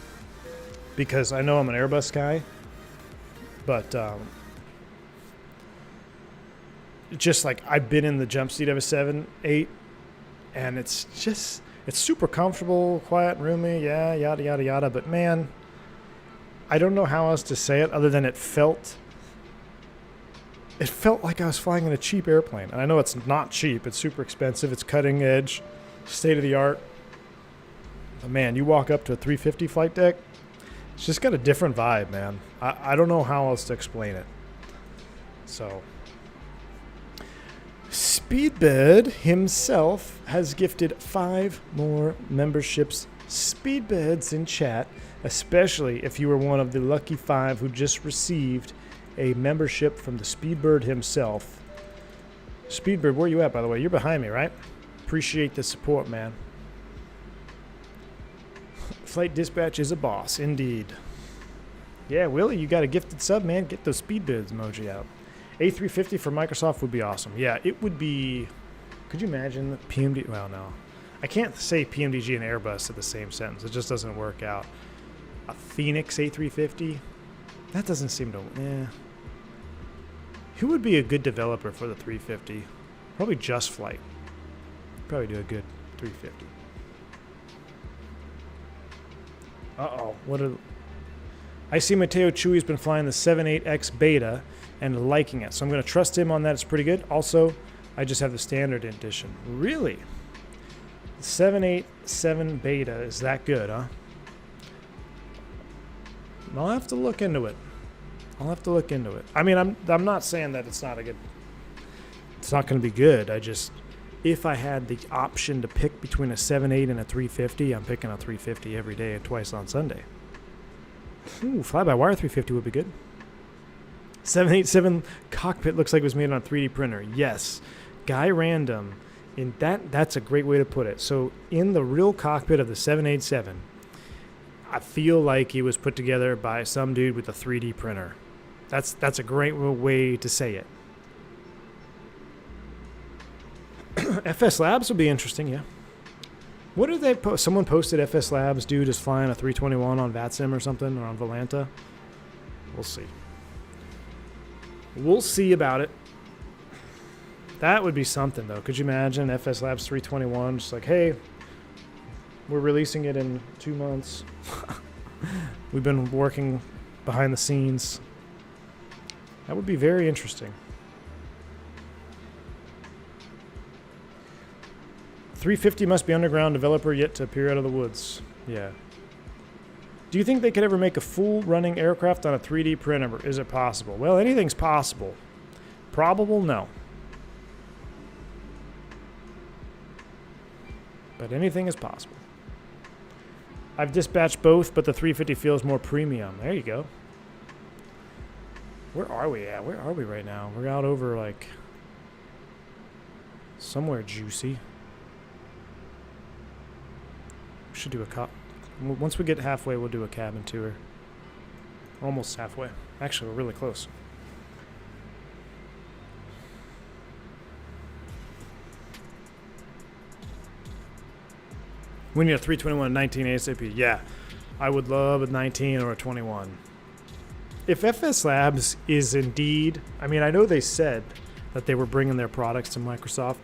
because I know I'm an Airbus guy, but just like I've been in the jump seat of a 7-8, and it's super comfortable, quiet, roomy, yeah, yada yada yada. But man, I don't know how else to say it other than it felt like I was flying in a cheap airplane. And I know it's not cheap. It's super expensive. It's cutting edge, state of the art. But man, you walk up to a 350 flight deck, it's just got a different vibe, man. I don't know how else to explain it. So, Speedbird himself has gifted 5 more memberships. Speedbirds in chat, especially if you were one of the lucky 5 who just received a membership from the Speedbird himself. Speedbird, where you at, by the way? You're behind me, right? Appreciate the support, man. Flight Dispatch is a boss, indeed. Yeah, Willie, you got a gifted sub, man. Get those Speedbirds emoji out. A350 for Microsoft would be awesome. Yeah, it would be... Could you imagine PMD... Well, no. I can't say PMDG and Airbus at the same sentence. It just doesn't work out. A Phoenix A350? That doesn't seem to... Who would be a good developer for the 350? Probably Just Flight. Probably do a good 350. Uh-oh. What are... I see Mateo Chui's been flying the 78X Beta and liking it. So I'm going to trust him on that. It's pretty good. Also, I just have the standard edition. Really? The 787 Beta is that good, huh? I'll have to look into it. I mean, I'm not saying that it's not going to be good. I just, if I had the option to pick between a 7.8 and a 350, I'm picking a 350 every day and twice on Sunday. Ooh, fly-by-wire 350 would be good. 787 cockpit looks like it was made on a 3D printer. Yes. Guy Random, that's a great way to put it. So in the real cockpit of the 787, I feel like it was put together by some dude with a 3D printer. That's a great way to say it. FS Labs will be interesting, yeah. What did they post? Someone posted FS Labs dude is flying a 321 on VATSIM or something, or on Volanta. We'll see. We'll see about it. That would be something, though. Could you imagine FS Labs 321 just like, hey, we're releasing it in 2 months. We've been working behind the scenes. That would be very interesting. 350 must be underground developer yet to appear out of the woods. Yeah. Do you think they could ever make a full running aircraft on a 3D printer? Is it possible? Well, anything's possible. Probable? No. But anything is possible. I've dispatched both, but the 350 feels more premium. There you go. Where are we at? Where are we right now? We're out over, like, somewhere juicy. We should do a once we get halfway, we'll do a cabin tour. Almost halfway. Actually, we're really close. We need a 321 19 ASAP. Yeah, I would love a 19 or a 21. If FS Labs is indeed, I mean, I know they said that they were bringing their products to Microsoft,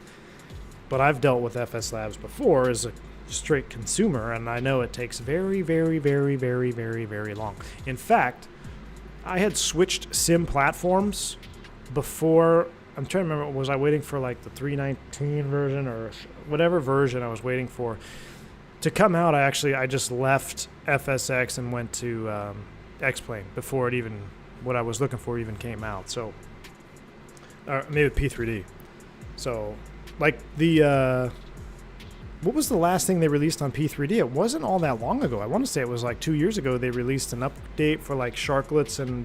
but I've dealt with FS Labs before as a straight consumer, and I know it takes very, very, very, very, very, very long. In fact, I had switched sim platforms before. I'm trying to remember, was I waiting for like the 319 version or whatever version I was waiting for to come out? I just left FSX and went to X-Plane before it even, what I was looking for even came out. So maybe P3D. So like the what was the last thing they released on P3D? It wasn't all that long ago. I want to say it was like 2 years ago they released an update for like Sharklets and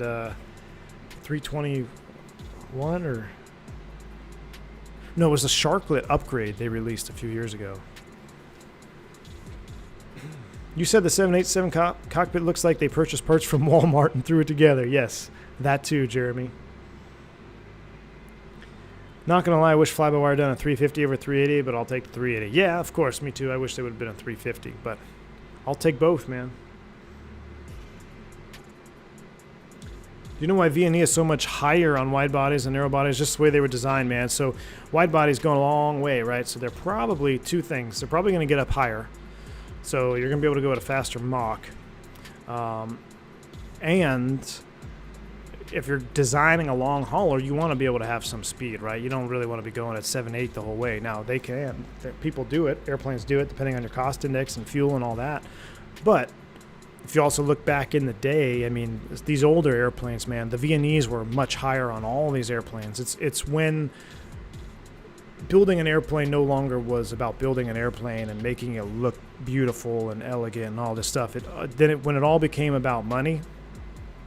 321 or... No, it was a Sharklet upgrade they released a few years ago. You said the 787 cockpit looks like they purchased parts from Walmart and threw it together. Yes, that too, Jeremy. Not going to lie, I wish fly-by-wire done a 350 over 380, but I'll take the 380. Yeah, of course, me too. I wish they would have been a 350, but I'll take both, man. Do you know why V&E is so much higher on wide bodies and narrow bodies? Just the way they were designed, man. So wide bodies go a long way, right? So they're probably two things. They're probably going to get up higher. So you're going to be able to go at a faster Mach. And if you're designing a long hauler, you want to be able to have some speed, right? You don't really want to be going at 7.8 the whole way. Now, they can. People do it. Airplanes do it, depending on your cost index and fuel and all that. But if you also look back in the day, I mean, these older airplanes, man, the V&Es were much higher on all these airplanes. It's when building an airplane no longer was about building an airplane and making it look beautiful and elegant and all this stuff. When it all became about money,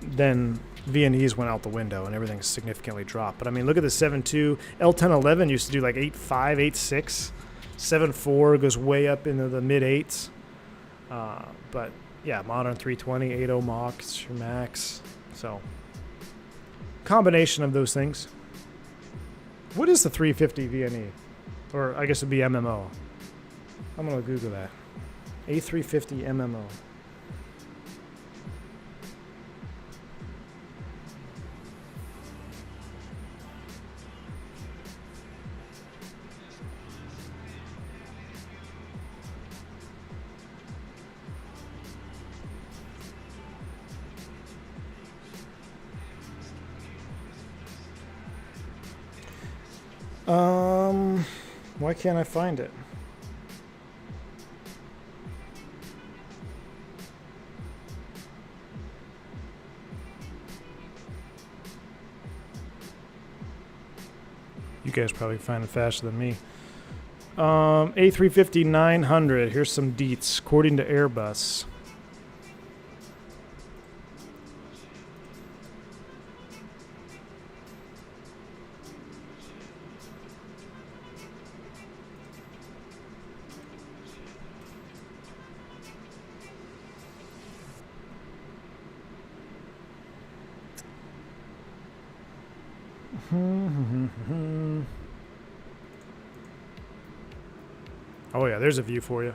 then V&Es went out the window and everything significantly dropped. But I mean, look at the 7.2. L1011 used to do like 8.5, 8.6. 7.4 goes way up into the mid 8s. But yeah, modern 320, 8.0 Mach, it's your max. So, combination of those things. What is the 350 V&E? Or I guess it'd be MMO. I'm going to Google that. A350 MMO. Why can't I find it? You guys probably find it faster than me. A350 900. Here's some deets according to Airbus. Oh yeah, there's a view for you.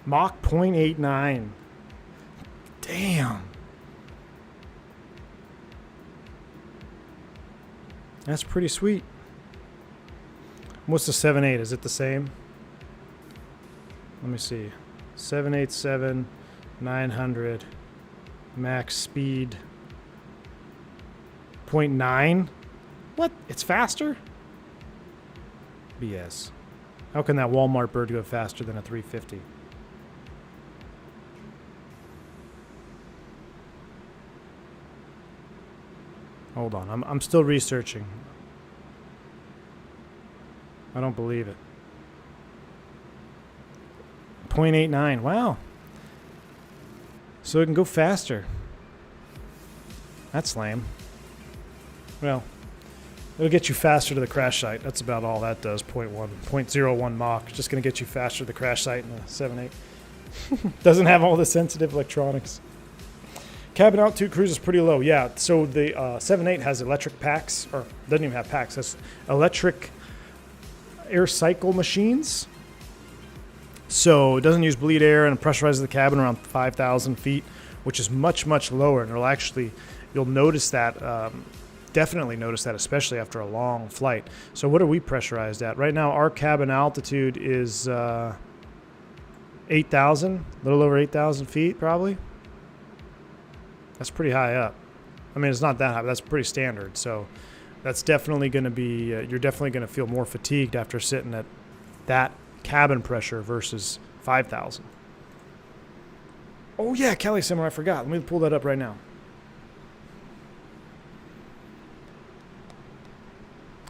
Mach 0.89. Damn. That's pretty sweet. What's the 7.8? Is it the same? Let me see. 787, 900, max speed, 0.9? What? It's faster? BS. How can that Walmart bird go faster than a 350? Hold on, I'm still researching. I don't believe it. 0.89, wow. So it can go faster. That's lame. Well, it'll get you faster to the crash site. That's about all that does, 0.01 Mach. Just gonna get you faster to the crash site in a 7.8. Doesn't have all the sensitive electronics. Cabin altitude cruise is pretty low. Yeah, so the 7.8 has electric packs, or doesn't even have packs. Has electric air cycle machines. So it doesn't use bleed air and pressurizes the cabin around 5,000 feet, which is much, much lower. And it'll actually, you'll notice that, definitely notice that, especially after a long flight. So what are we pressurized at? Right now, our cabin altitude is 8,000, a little over 8,000 feet probably. That's pretty high up. I mean, it's not that high, but that's pretty standard. So that's definitely going to be, you're definitely going to feel more fatigued after sitting at that cabin pressure versus 5,000. Oh yeah, Cali Simmer, I forgot. Let me pull that up right now.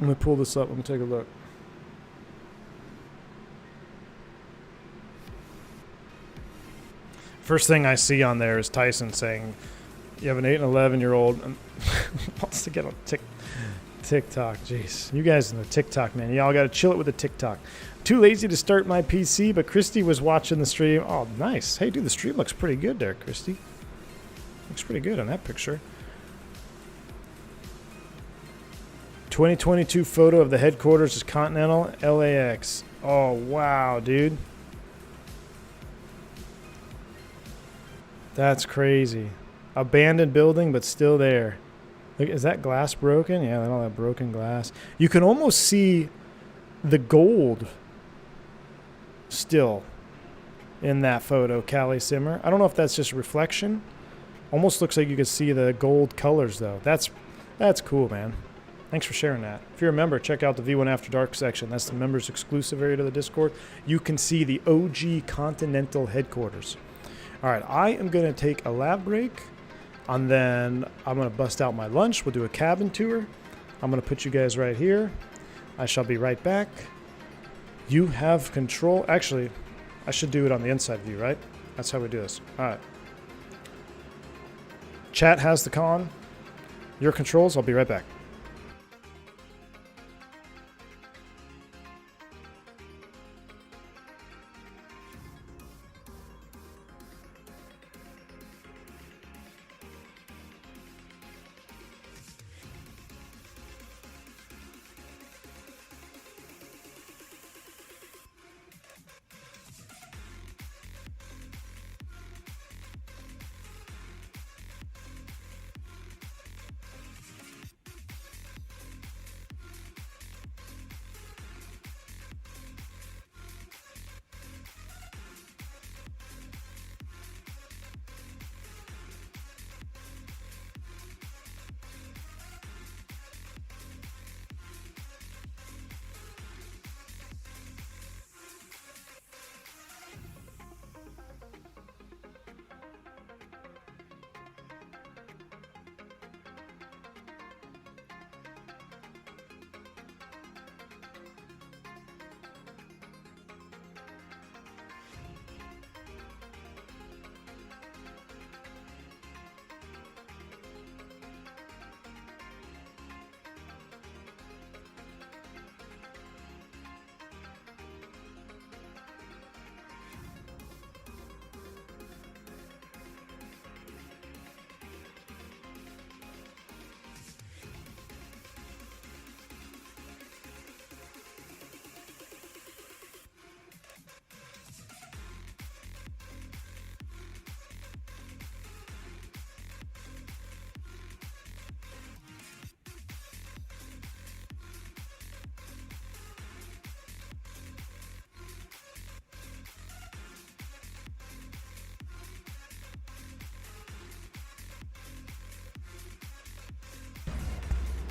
Let me pull this up. Let me take a look. First thing I see on there is Tyson saying, you have an 8 and 11-year-old and wants to get on TikTok. Jeez, you guys in the TikTok, man. Y'all got to chill it with the TikTok. Too lazy to start my PC, but Christy was watching the stream. Oh, nice. Hey, dude, the stream looks pretty good there, Christy. Looks pretty good on that picture. 2022 photo of the headquarters is Continental LAX. Oh, wow, dude. That's crazy. Abandoned building, but still there. Look, is that glass broken? Yeah, all that broken glass. You can almost see the gold still in that photo, Cali Simmer. I don't know if that's just reflection. Almost looks like you can see the gold colors, though. That's cool, man. Thanks for sharing that. If you're a member, check out the V1 After Dark section. That's the members exclusive area to the Discord. You can see the OG Continental headquarters. All right, I am going to take a lab break, and then I'm going to bust out my lunch. We'll do a cabin tour. I'm going to put you guys right here. I shall be right back. You have control. Actually, I should do it on the inside view, right? That's how we do this. All right. Chat has the con. Your controls. I'll be right back.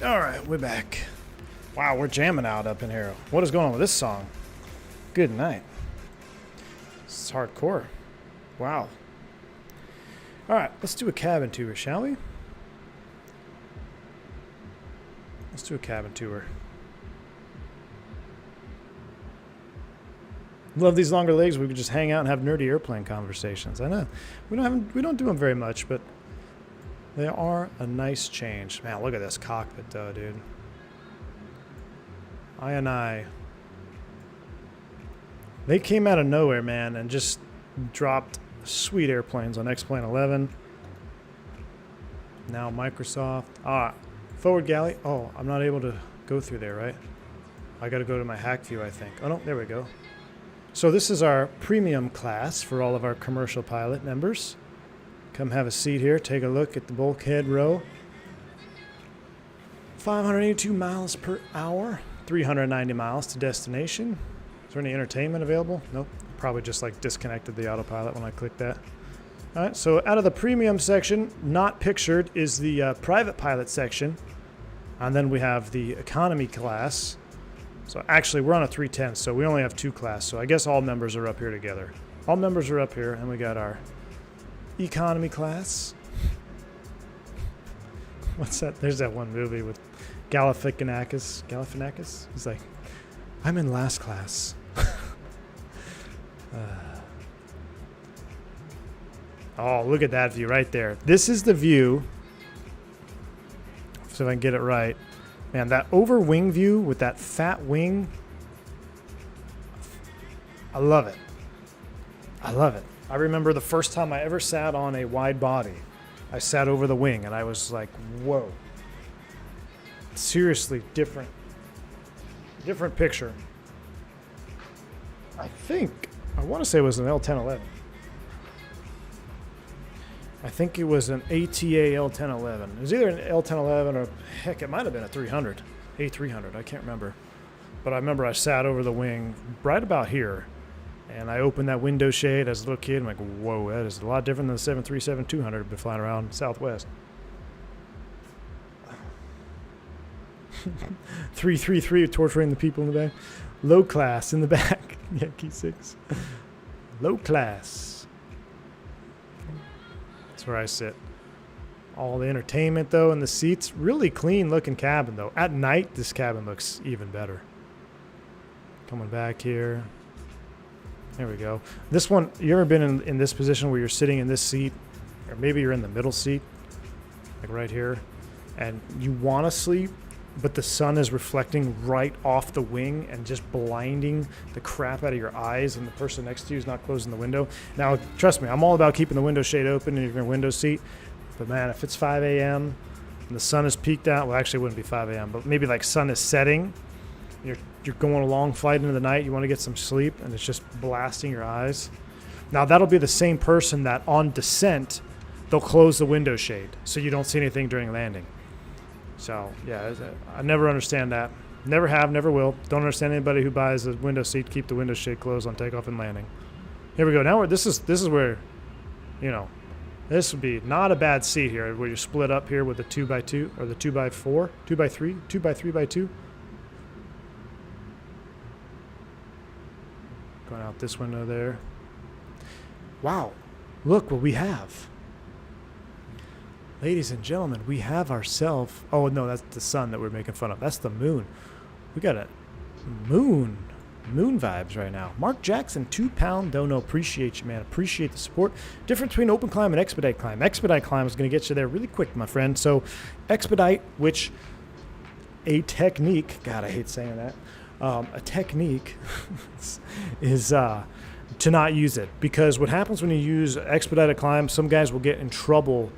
All right, we're back. Wow, we're jamming out up in here. What is going on with this song? Good night. It's hardcore. Wow. All right, let's do a cabin tour, shall we? Let's do a cabin tour. Love these longer legs. We could just hang out and have nerdy airplane conversations. I know we don't do them very much, but they are a nice change. Man, look at this cockpit, though, dude. I. They came out of nowhere, man, and just dropped sweet airplanes on X-Plane 11. Now Microsoft. Forward galley. Oh, I'm not able to go through there, right? I got to go to my hack view, I think. Oh, no, there we go. So this is our premium class for all of our commercial pilot members. Come have a seat here. Take a look at the bulkhead row. 582 miles per hour. 390 miles to destination. Is there any entertainment available? Nope. Probably just like disconnected the autopilot when I clicked that. All right, so out of the premium section, not pictured is the private pilot section. And then we have the economy class. So actually, we're on a 310, so we only have 2 class. So I guess all members are up here together. All members are up here, and we got our economy class. What's that? There's that one movie with Galifianakis. He's like, I'm in last class. Oh, look at that view right there. This is the view. So if I can get it right. Man, that over wing view with that fat wing. I love it. I love it. I remember the first time I ever sat on a wide body. I sat over the wing and I was like, whoa. Seriously different picture. I want to say it was an L1011. I think it was an ATA L1011. It was either an L1011 or, heck, it might have been a 300. A300, I can't remember. But I remember I sat over the wing right about here, and I opened that window shade as a little kid. I'm like, whoa, that is a lot different than the 737-200 I've been flying around Southwest. 333 torturing the people in the back. Low class in the back. Yeah, key 6. Low class. That's where I sit. All the entertainment, though, and the seats. Really clean looking cabin, though. At night, this cabin looks even better. Coming back here. There we go. This one, you ever been in this position where you're sitting in this seat, or maybe you're in the middle seat, like right here, and you want to sleep, but the sun is reflecting right off the wing and just blinding the crap out of your eyes, and the person next to you is not closing the window. Now, trust me, I'm all about keeping the window shade open in your window seat, but man, if it's 5 a.m. and the sun is peaked out, well, actually it wouldn't be 5 a.m., but maybe like sun is setting, you're going a long flight into the night, you want to get some sleep, and it's just blasting your eyes. Now, that'll be the same person that on descent, they'll close the window shade so you don't see anything during landing. So, yeah, I never understand that. Never have, never will. Don't understand anybody who buys a window seat, keep the window shade closed on takeoff and landing. Here we go. Now this is where, this would be not a bad seat here, where you're split up here with the 2x2 or the 2x4, 2x3, 2x3x2. Going out this window there. Wow, look what we have. Ladies and gentlemen, we have ourselves... Oh, no, that's the sun that we're making fun of. That's the moon. We got a moon vibes right now. Mark Jackson, 2 pound dono. Appreciate you, man. Appreciate the support. Difference between open climb and expedite climb. Expedite climb is going to get you there really quick, my friend. So expedite, which a technique... God, I hate saying that. A technique is to not use it. Because what happens when you use expedited climb, some guys will get in trouble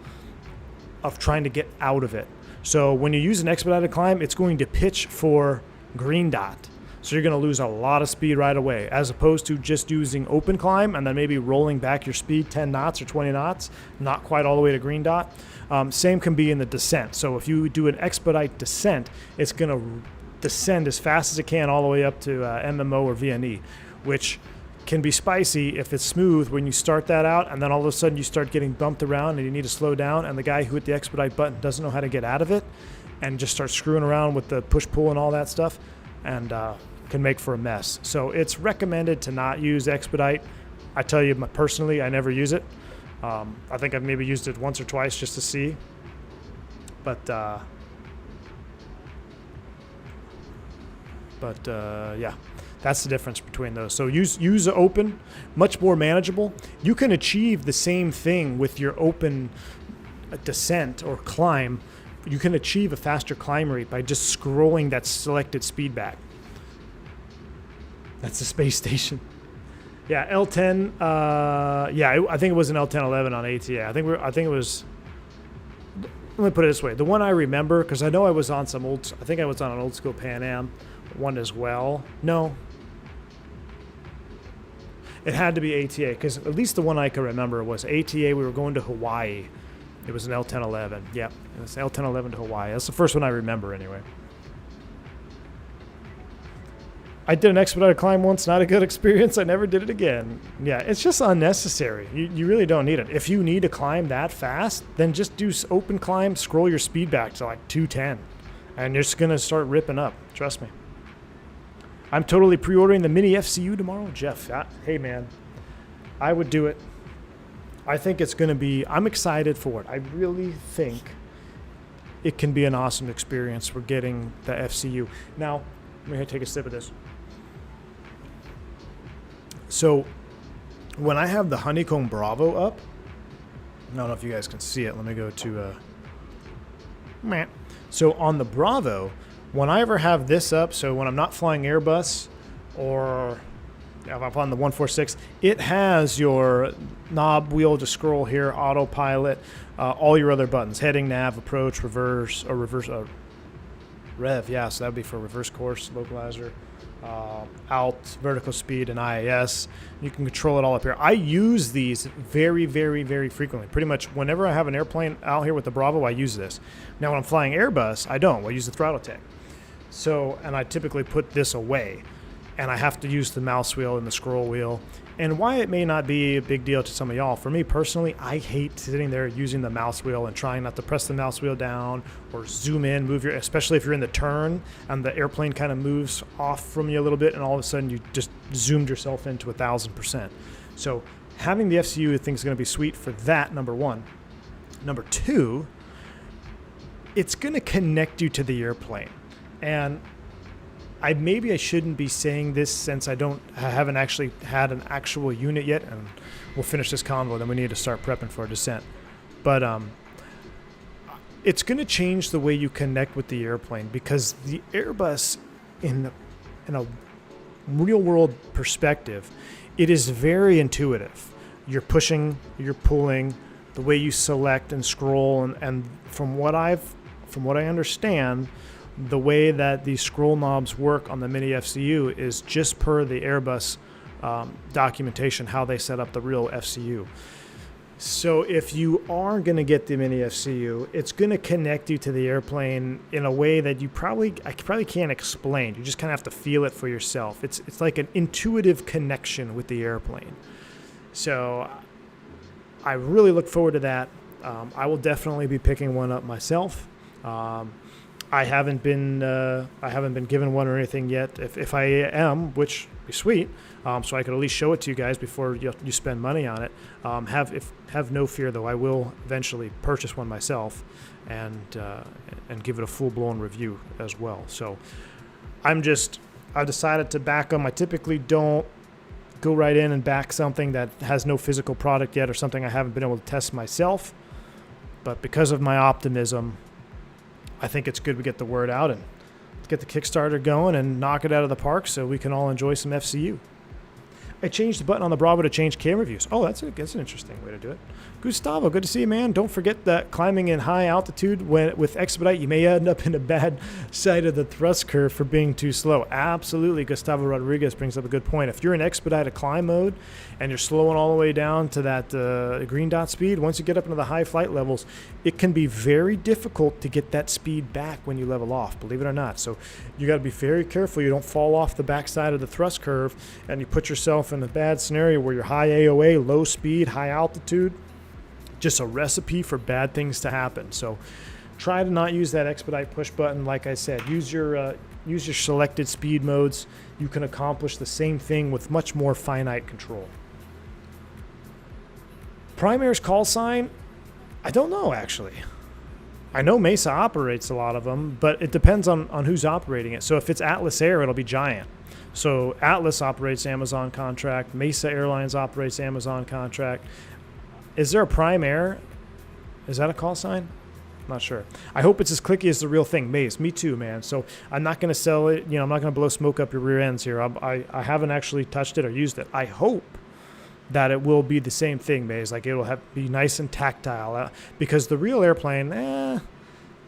of trying to get out of it. So when you use an expedited climb, it's going to pitch for green dot. So you're going to lose a lot of speed right away, as opposed to just using open climb and then maybe rolling back your speed 10 knots or 20 knots, not quite all the way to green dot. Same can be in the descent. So if you do an expedite descent, it's going to descend as fast as it can all the way up to MMO or VNE, which can be spicy if it's smooth when you start that out, and then all of a sudden you start getting bumped around and you need to slow down, and the guy who hit the expedite button doesn't know how to get out of it. and just start screwing around with the push-pull and all that stuff, and can make for a mess. So it's recommended to not use Expedite. I tell you personally, I never use it. I think I've maybe used it once or twice just to see. But yeah, that's the difference between those. So use open, much more manageable. You can achieve the same thing with your open descent or climb. You can achieve a faster climb rate by just scrolling that selected speed back. That's the space station. Yeah, L10. I think it was an L1011 on ATA. I think it was. Let me put it this way: the one I remember, because I know I was on some old. I think I was on an old school Pan Am one as well. No, it had to be ATA, because at least the one I can remember was ATA. We were going to Hawaii. It was an L1011. Yep, it was L1011 to Hawaii. That's the first one I remember, anyway. I did an expedited climb once, not a good experience. I never did it again. Yeah, it's just unnecessary. You really don't need it. If you need to climb that fast, then just do open climb, scroll your speed back to like 210, and you're just going to start ripping up. Trust me. I'm totally pre-ordering the mini FCU tomorrow. Jeff, hey man, I would do it. I think it's going to be, I'm excited for it. I really think it can be an awesome experience for getting the FCU. Now, let me take a sip of this. So when I have the Honeycomb Bravo up, I don't know if you guys can see it. Let me go to so on the Bravo, when I ever have this up, so when I'm not flying Airbus or if I'm on the 146, it has your knob wheel to scroll here, autopilot, all your other buttons, heading, nav, approach, reverse, or reverse, rev, yeah, so that would be for reverse course, localizer, alt, vertical speed, and IAS. You can control it all up here. I use these very, very, very frequently. Pretty much whenever I have an airplane out here with the Bravo, I use this. Now, when I'm flying Airbus, I don't. I use the Throttletek. So, and I typically put this away, and I have to use the mouse wheel and the scroll wheel. And why it may not be a big deal to some of y'all, for me personally, I hate sitting there using the mouse wheel and trying not to press the mouse wheel down or zoom in, especially if you're in the turn and the airplane kind of moves off from you a little bit, and all of a sudden you just zoomed yourself into 1,000%. So having the FCU, I think, is going to be sweet for that, number one. Number two, it's going to connect you to the airplane. And maybe I shouldn't be saying this since I haven't actually had an actual unit yet, and we'll finish this convo, then we need to start prepping for a descent. But it's going to change the way you connect with the airplane, because the Airbus, in a real-world perspective, it is very intuitive. You're pushing, you're pulling, the way you select and scroll, and from what I understand, the way that these scroll knobs work on the mini FCU is just per the Airbus documentation, how they set up the real FCU. So if you are going to get the mini FCU, it's going to connect you to the airplane in a way that I probably can't explain. You just kind of have to feel it for yourself. It's like an intuitive connection with the airplane. So I really look forward to that. I will definitely be picking one up myself. I haven't been given one or anything yet. If I am, which would be sweet, so I could at least show it to you guys before you spend money on it. Have no fear though. I will eventually purchase one myself and give it a full-blown review as well. So I've decided to back them. I typically don't go right in and back something that has no physical product yet or something I haven't been able to test myself. But because of my optimism, I think it's good we get the word out and get the Kickstarter going and knock it out of the park so we can all enjoy some FCU. I changed the button on the Bravo to change camera views. Oh, that's an interesting way to do it. Gustavo, good to see you, man. Don't forget that climbing in high altitude with Expedite, you may end up in a bad side of the thrust curve for being too slow. Absolutely, Gustavo Rodriguez brings up a good point. If you're in Expedite climb mode and you're slowing all the way down to that green dot speed, once you get up into the high flight levels, it can be very difficult to get that speed back when you level off, believe it or not. So you got to be very careful you don't fall off the backside of the thrust curve and you put yourself in a bad scenario where you're high AOA, low speed, high altitude. Just a recipe for bad things to happen. So Try to not use that expedite push button. Like I said, use your selected speed modes. You can accomplish the same thing with much more finite control. Primair's call sign, I don't know actually. I know Mesa operates a lot of them, but it depends on who's operating it. So if it's Atlas Air, it'll be Giant. So Atlas operates Amazon contract. Mesa Airlines operates Amazon contract. Is there a Primair? Is that a call sign? Not sure. I hope it's as clicky as the real thing. Maze, me too, man. So I'm not going to sell it. I'm not going to blow smoke up your rear ends here. I haven't actually touched it or used it. I hope that it will be the same thing, Maze. Like, it will be nice and tactile. Because the real airplane,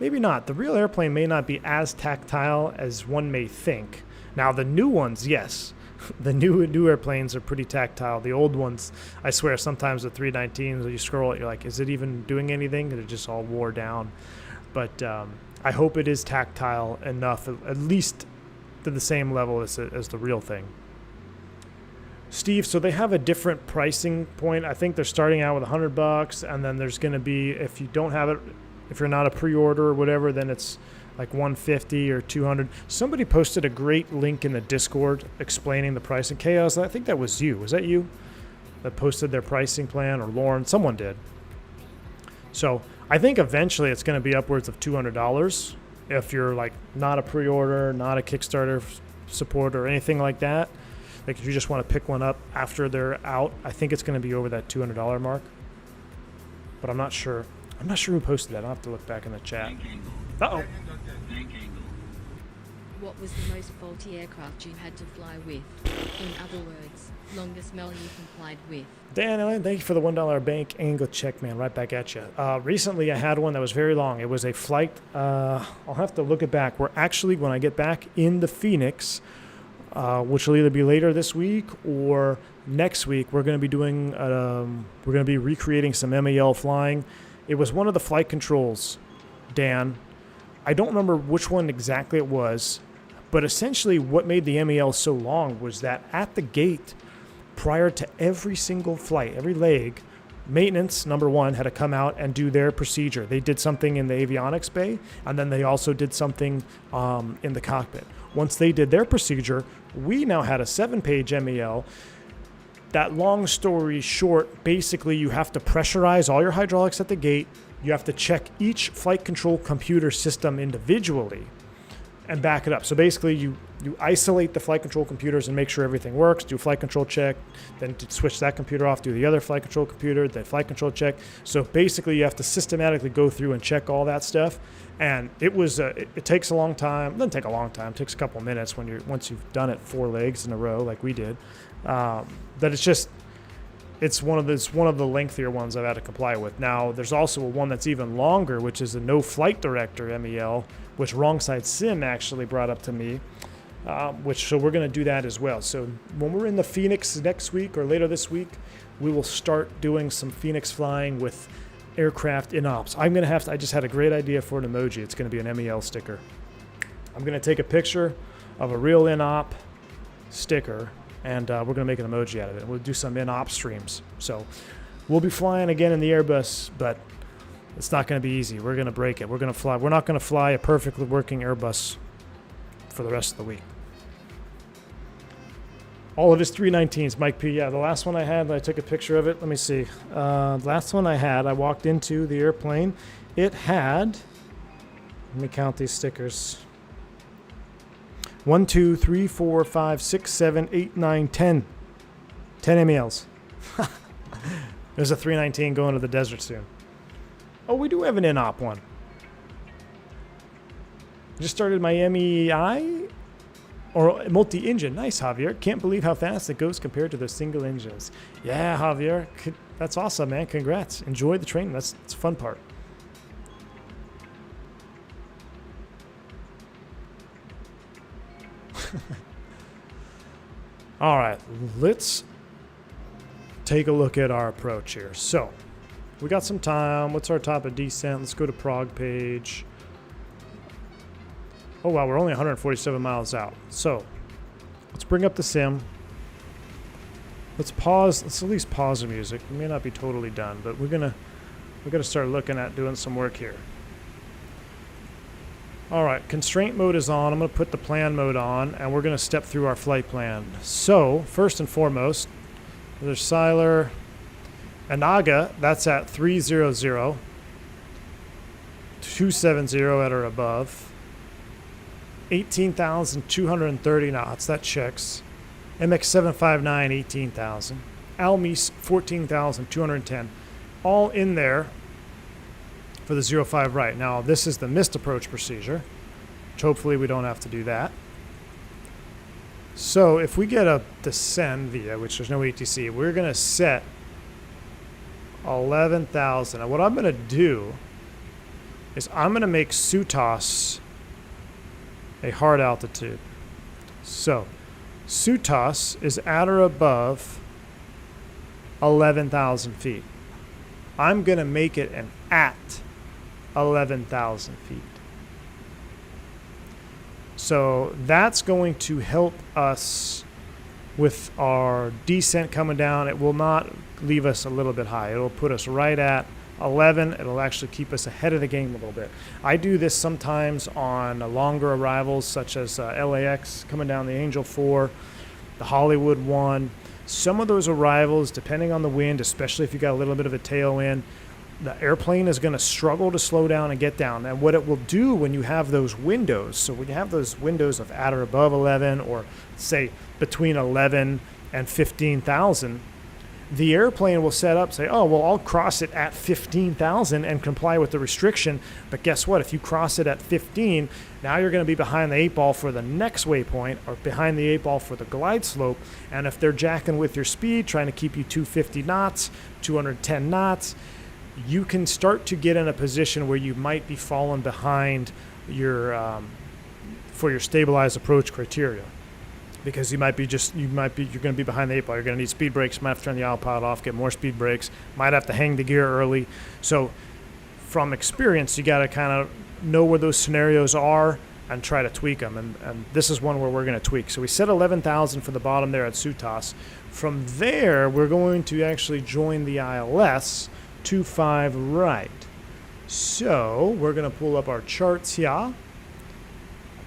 maybe not. The real airplane may not be as tactile as one may think. Now, the new ones, yes. The new airplanes are pretty tactile. The old ones, I swear, sometimes the 319s, you scroll it, you're like, is it even doing anything? It just all wore down. But I hope it is tactile enough, at least to the same level as the real thing. Steve, so they have a different pricing point. I think they're starting out with $100, and then there's going to be, if you don't have it, if you're not a pre-order or whatever, then it's like $150 or $200. Somebody posted a great link in the Discord explaining the pricing. Chaos, I think that was you. Was that you that posted their pricing plan, or Lauren? Someone did. So I think eventually it's going to be upwards of $200 if you're like not a pre-order, not a Kickstarter support or anything like that. Like if you just want to pick one up after they're out, I think it's going to be over that $200 mark. But I'm not sure. I'm not sure who posted that. I'll have to look back in the chat. Uh-oh. What was the most faulty aircraft you had to fly with? In other words, longest mile you complied with. Dan Allen, thank you for the $1 bank angle check, man. Right back at you. Recently, I had one that was very long. It was a flight. I'll have to look it back. We're actually, when I get back in the Phoenix, which will either be later this week or next week, we're going to be doing. We're going to be recreating some MEL flying. It was one of the flight controls, Dan. I don't remember which one exactly it was, but essentially what made the MEL so long was that at the gate, prior to every single flight, every leg, maintenance, number one, had to come out and do their procedure. They did something in the avionics bay, and then they also did something in the cockpit. Once they did their procedure, we now had a 7-page MEL. That long story short, basically you have to pressurize all your hydraulics at the gate. You have to check each flight control computer system individually and back it up. So basically you isolate the flight control computers and make sure everything works, do a flight control check, then to switch that computer off, do the other flight control computer, then flight control check. So basically you have to systematically go through and check all that stuff. And it was it takes a long time. It doesn't take a long time. It takes a couple minutes once you've done it 4 legs in a row like we did. That it's one of the lengthier ones I've had to comply with. Now, there's also one that's even longer, which is a no flight director MEL, which Wrong Side Sim actually brought up to me, so we're going to do that as well. So when we're in the Phoenix next week or later this week, we will start doing some Phoenix flying with aircraft in ops. I just had a great idea for an emoji. It's going to be an MEL sticker. I'm going to take a picture of a real in-op sticker, and we're going to make an emoji out of it. We'll do some in-op streams. So we'll be flying again in the Airbus, but it's not going to be easy. We're going to break it. We're going to fly. We're not going to fly a perfectly working Airbus for the rest of the week. All of his 319s, Mike P. Yeah, the last one I had, I took a picture of it. Let me see. The last one I had, I walked into the airplane. It had, let me count these stickers. 1, 2, 3, 4, 5, 6, 7, 8, 9, 10. 10 MELs. There's a 319 going to the desert soon. Oh, we do have an in-op one. Just started my MEI or multi-engine. Nice, Javier. Can't believe how fast it goes compared to those single engines. Yeah, Javier. That's awesome, man. Congrats. Enjoy the training. That's the fun part. All right, let's take a look at our approach here. So we got some time. What's our top of descent? Let's go to prog page. Oh wow, we're only 147 miles out. So let's bring up the sim. Let's pause. Let's at least pause the music. We may not be totally done, but we're gonna start looking at doing some work here. All right, constraint mode is on. I'm going to put the plan mode on, and we're going to step through our flight plan. So, first and foremost, there's Siler. Anaga, that's at 300, 270 at or above. 18,230 knots, that checks. MX759, 18,000. Almis, 14,210. All in there for the 05 right. Now, this is the missed approach procedure, which hopefully we don't have to do that. So if we get a descend via, which there's no ATC, we're going to set 11,000. Now, what I'm going to do is I'm going to make Sutas a hard altitude. So Sutas is at or above 11,000 feet. I'm going to make it an at 11,000 feet. So that's going to help us with our descent coming down. It will not leave us a little bit high. It'll put us right at 11. It'll actually keep us ahead of the game a little bit. I do this sometimes on longer arrivals, such as LAX coming down the Angel 4, the Hollywood 1. Some of those arrivals, depending on the wind, especially if you got a little bit of a tailwind, the airplane is going to struggle to slow down and get down. And what it will do when you have those windows, so when you have those windows of at or above 11, or say between 11 and 15,000, the airplane will set up, say, oh, well, I'll cross it at 15,000 and comply with the restriction. But guess what? If you cross it at 15, now you're going to be behind the 8 ball for the next waypoint, or behind the 8 ball for the glide slope. And if they're jacking with your speed, trying to keep you 250 knots, 210 knots, you can start to get in a position where you might be falling behind your for your stabilized approach criteria, because you're going to be behind the 8 ball. You're going to need speed brakes. Might have to turn the autopilot off, get more speed brakes. Might have to hang the gear early. So, from experience, you got to kind of know where those scenarios are and try to tweak them. And this is one where we're going to tweak. So we set 11,000 for the bottom there at Sutas. From there, we're going to actually join the ILS 25 right. So we're going to pull up our charts here,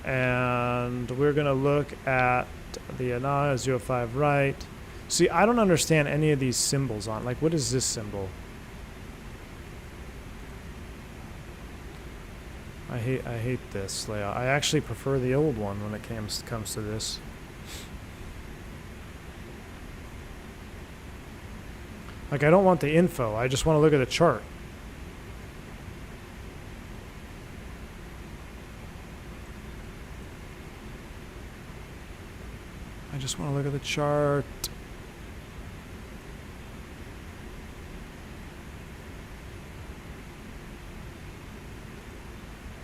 and we're going to look at the ANA 05 right. See, I don't understand any of these symbols on. Like, what is this symbol? I hate this layout. I actually prefer the old one when it comes to this. Like, I don't want the info. I just want to look at the chart. I just want to look at the chart.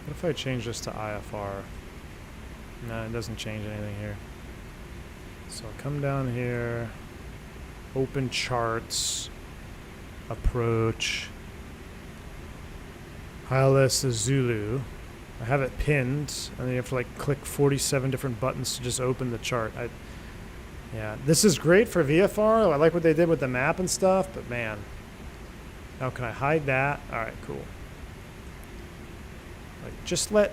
What if I change this to IFR? No, it doesn't change anything here. So come down here, open charts, approach, ILS is Zulu. I have it pinned, and then you have to like click 47 different buttons to just open the chart. Yeah, this is great for VFR. I like what they did with the map and stuff, but man. Now can I hide that? All right, cool. Like, just let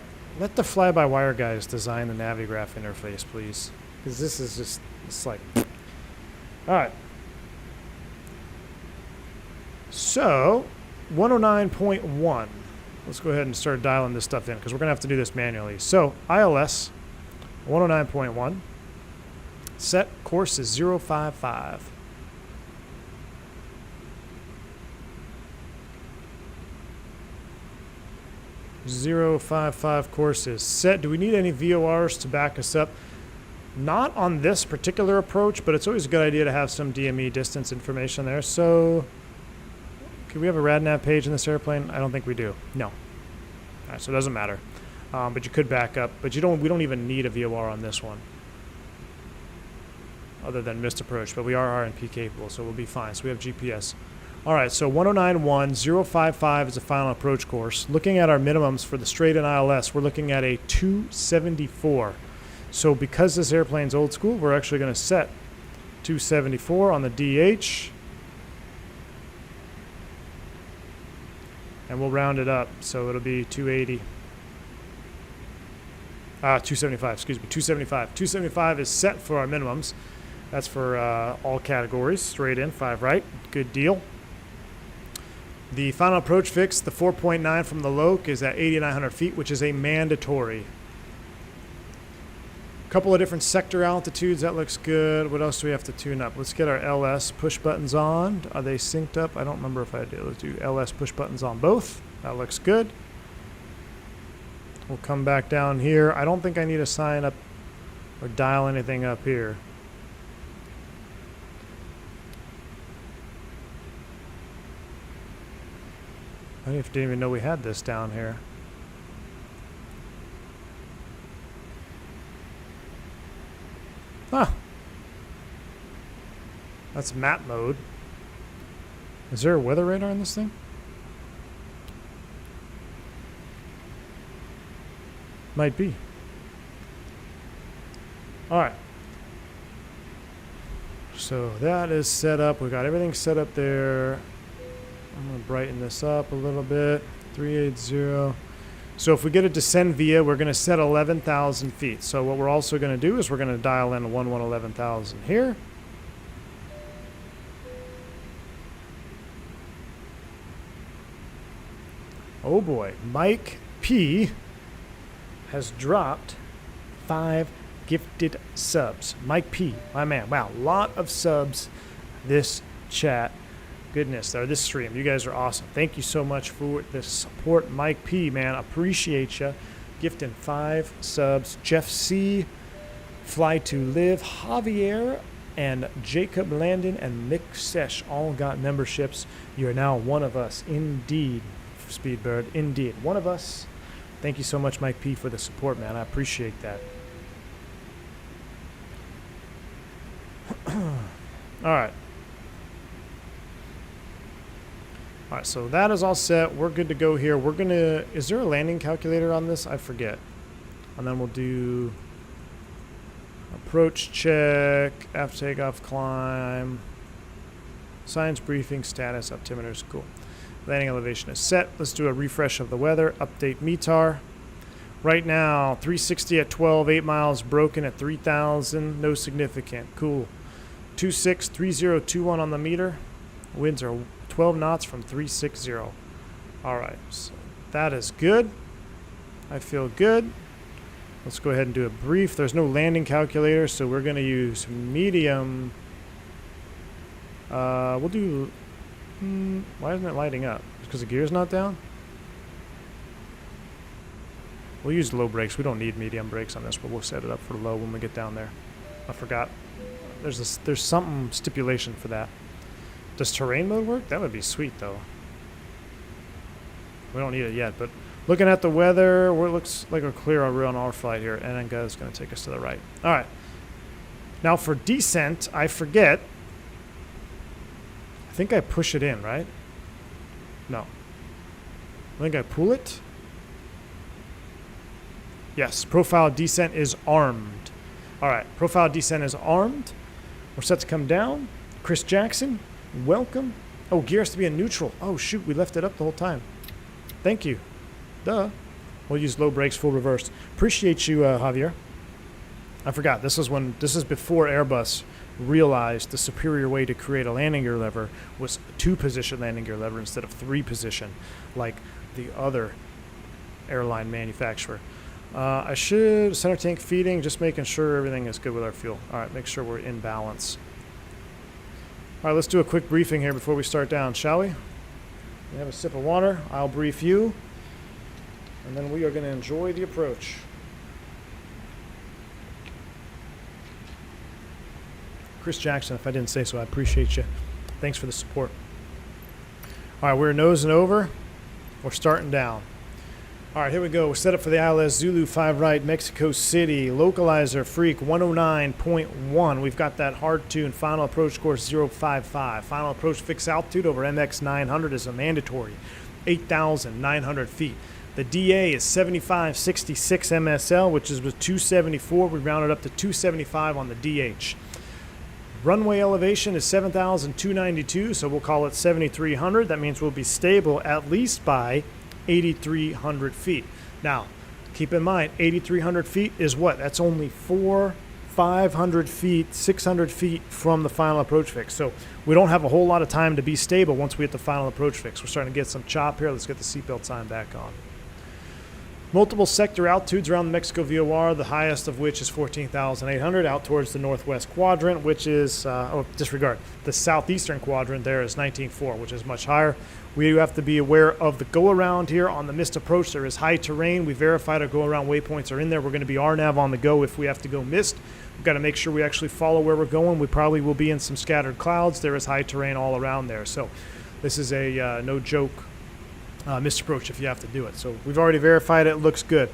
the fly-by-wire guys design the Navigraph interface, please. Because this is just, it's like, all right. So, 109.1. Let's go ahead and start dialing this stuff in, because we're going to have to do this manually. So, ILS, 109.1. Set course is 055. .055 course is set. Do we need any VORs to back us up? Not on this particular approach, but it's always a good idea to have some DME distance information there. So, can we have a RadNav page in this airplane? I don't think we do. No. All right, so it doesn't matter. But you could back up. But we don't even need a VOR on this one, other than missed approach. But we are RNP capable, so we'll be fine. So we have GPS. All right, so 109.1, 055 is the final approach course. Looking at our minimums for the straight and ILS, we're looking at a 274. So because this airplane's old school, we're actually going to set 274 on the DH. And we'll round it up, so it'll be 280. 275, excuse me, 275. 275 is set for our minimums. That's for all categories, straight in, 5 right, good deal. The final approach fix, the 4.9 from the Loke is at 8,900 feet, which is a mandatory. Couple of different sector altitudes, that looks good. What else do we have to tune up? Let's get our LS push buttons on. Are they synced up? I don't remember if I did. Let's do LS push buttons on both. That looks good. We'll come back down here. I don't think I need to sign up or dial anything up here. I didn't even know we had this down here. Huh. That's map mode. Is there a weather radar in this thing? Might be. Alright. So that is set up. We got everything set up there. I'm going to brighten this up a little bit. 380. So if we get a descend via, we're going to set 11,000 feet. So what we're also going to do is we're going to dial in 11,000 here. Oh boy, Mike P has dropped 5 gifted subs. Mike P, my man. Wow, a lot of subs this chat. Goodness, or this stream. You guys are awesome. Thank you so much for the support, Mike P, man. Appreciate you. Gifting 5 subs. Jeff C, Fly to Live, Javier, and Jacob Landon and Mick Sesh all got memberships. You are now one of us. Indeed, Speedbird. Indeed. One of us. Thank you so much, Mike P, for the support, man. I appreciate that. All right. All right, so that is all set. We're good to go here. We're going to... Is there a landing calculator on this? I forget. And then we'll do... Approach check, after takeoff climb, science briefing, status, altimeters, cool. Landing elevation is set. Let's do a refresh of the weather. Update METAR. Right now, 360 at 12, 8 miles, broken at 3,000, no significant. Cool. 263021 on the meter. Winds are 12 knots from 360. All right, so that is good. I feel good. Let's go ahead and do a brief. There's no landing calculator, so we're going to use medium. We'll do... why isn't it lighting up? Because the gear's not down? We'll use low brakes. We don't need medium brakes on this, but we'll set it up for low when we get down there. I forgot. There's something stipulation for that. Does terrain mode work? That would be sweet, though. We don't need it yet, but looking at the weather, it looks like we're clear on our flight here, and then guys going to take us to the right. All right. Now for descent, I forget. I think I push it in, right? No. I think I pull it. Yes, profile descent is armed. All right, profile descent is armed. We're set to come down. Chris Jackson, welcome. Oh, gear has to be in neutral. Oh, shoot, we left it up the whole time. Thank you. Duh. We'll use low brakes, full reverse. Appreciate you, Javier. I forgot. This is before Airbus realized the superior way to create a landing gear lever was 2-position landing gear lever instead of 3-position, like the other airline manufacturer. I should center tank feeding, just making sure everything is good with our fuel. All right, make sure we're in balance. All right, let's do a quick briefing here before we start down, shall we? We have a sip of water. I'll brief you, and then we are going to enjoy the approach. Chris Jackson, if I didn't say so, I appreciate you. Thanks for the support. All right, we're nosing over. We're starting down. All right, here we go. We're set up for the ILS Zulu 5 right, Mexico City. Localizer Freak 109.1. We've got that hard tune. Final approach course 055. Final approach fixed altitude over MX 900 is a mandatory 8,900 feet. The DA is 7566 MSL, which is with 274. We rounded up to 275 on the DH. Runway elevation is 7,292, so we'll call it 7,300. That means we'll be stable at least by 8,300 feet. Now, Keep in mind, 8,300 feet is what? That's only 500 feet, 600 feet from the final approach fix. So we don't have a whole lot of time to be stable once we hit the final approach fix. We're starting to get some chop here. Let's get the seatbelt sign back on. Multiple sector altitudes around the Mexico VOR, the highest of which is 14,800 out towards the northwest quadrant, which is, disregard, the southeastern quadrant there is 19.4, which is much higher. We have to be aware of the go-around here on the missed approach. There is high terrain. We verified our go-around waypoints are in there. We're going to be RNAV on the go if we have to go missed. We've got to make sure we actually follow where we're going. We probably will be in some scattered clouds. There is high terrain all around there. So this is a no joke missed approach if you have to do it. So we've already verified it. Looks good.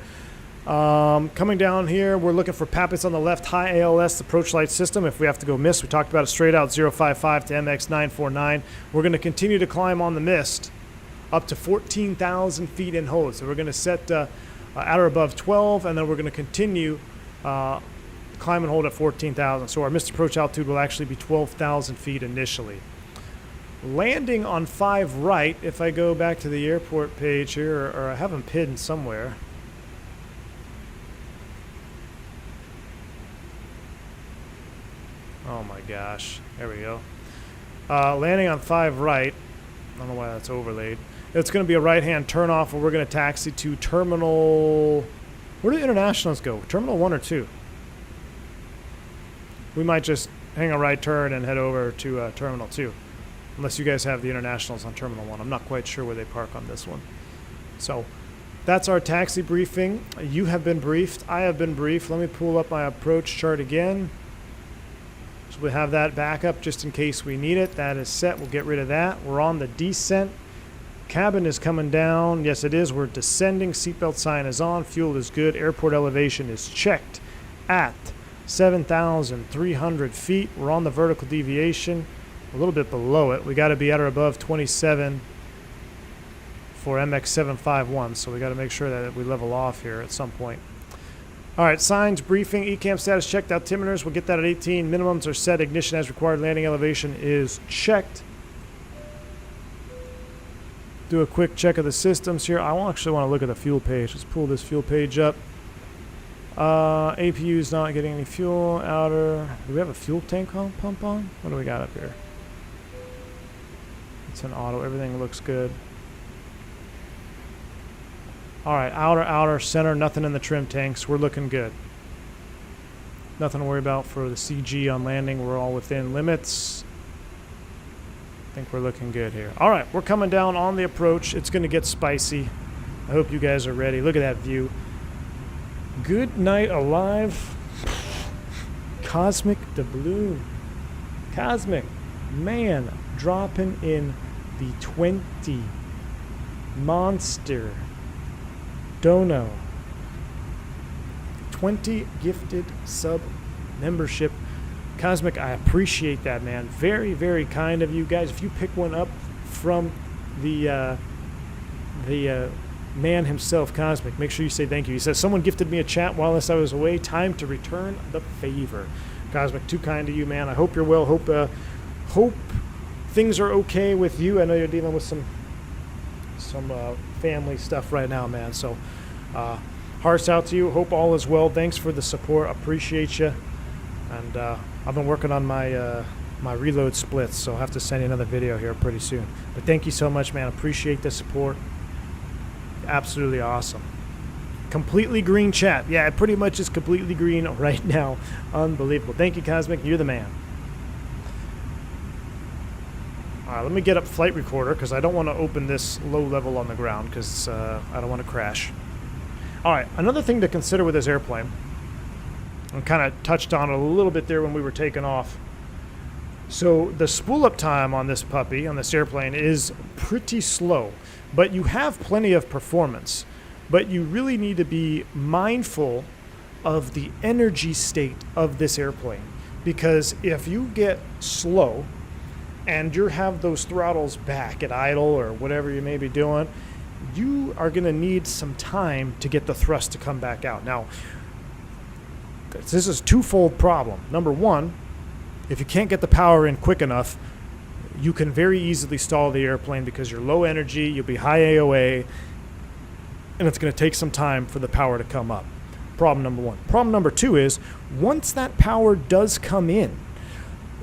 Coming down here, we're looking for Pappets on the left, high ALS approach light system. If we have to go mist, we talked about it straight out, 055 to MX 949. We're going to continue to climb on the mist up to 14,000 feet in hold. So we're going to set at or above 12, and then we're going to continue climb and hold at 14,000. So our mist approach altitude will actually be 12,000 feet initially. Landing on 5 right, if I go back to the airport page here, or I have them pinned somewhere. Oh my gosh, there we go. Landing on 5 right, I don't know why that's overlaid. It's going to be a right-hand turnoff where we're going to taxi to terminal, where do the internationals go? Terminal 1 or 2? We might just hang a right turn and head over to terminal 2. Unless you guys have the internationals on terminal 1. I'm not quite sure where they park on this one. So that's our taxi briefing. You have been briefed. I have been briefed. Let me pull up my approach chart again. So we have that backup just in case we need it. That is set. We'll get rid of that. We're on the descent. Cabin is coming down. Yes, it is. We're descending. Seatbelt sign is on. Fuel is good. Airport elevation is checked at 7,300 feet. We're on the vertical deviation. A little bit below it. We got to be at or above 27 for MX 751. So we got to make sure that we level off here at some point. All right, signs, briefing, ECAM status checked, altimeters, we'll get that at 18. Minimums are set, ignition as required, landing elevation is checked. Do a quick check of the systems here. I actually want to look at the fuel page. Let's pull this fuel page up. APU is not getting any fuel. Outer, do we have a fuel tank pump on? What do we got up here? It's an auto, everything looks good. All right, outer, center, nothing in the trim tanks. We're looking good. Nothing to worry about for the CG on landing. We're all within limits. I think we're looking good here. All right, we're coming down on the approach. It's going to get spicy. I hope you guys are ready. Look at that view. Good night alive. Cosmic doubloon. Cosmic. Man, dropping in the 20. Monster. Dono. 20 gifted sub membership. Cosmic, I appreciate that, man. Very, very kind of you guys. If you pick one up from the man himself, Cosmic, make sure you say thank you. He says, someone gifted me a chat whilst I was away. Time to return the favor. Cosmic, too kind to you, man. I hope you're well. Hope things are okay with you. I know you're dealing with some family stuff right now, man. So hearts out to you. Hope all is well. Thanks for the support. Appreciate you. And I've been working on my my reload splits, so I'll have to send you another video here pretty soon. But thank you so much, man. Appreciate the support. Absolutely awesome. Completely green chat. Yeah, it pretty much is completely green right now. Unbelievable. Thank you, Cosmic. You're the man. All right, let me get up flight recorder because I don't want to open this low level on the ground because I don't want to crash. All right, another thing to consider with this airplane, I kind of touched on it a little bit there when we were taking off. So the spool up time on this puppy, on this airplane, is pretty slow, but you have plenty of performance. But you really need to be mindful of the energy state of this airplane, because if you get slow and you have those throttles back at idle or whatever you may be doing, you are going to need some time to get the thrust to come back out. Now, this is a twofold problem. Number one, if you can't get the power in quick enough, you can very easily stall the airplane because you're low energy, you'll be high AOA, and it's going to take some time for the power to come up. Problem number one. Problem number two is once that power does come in,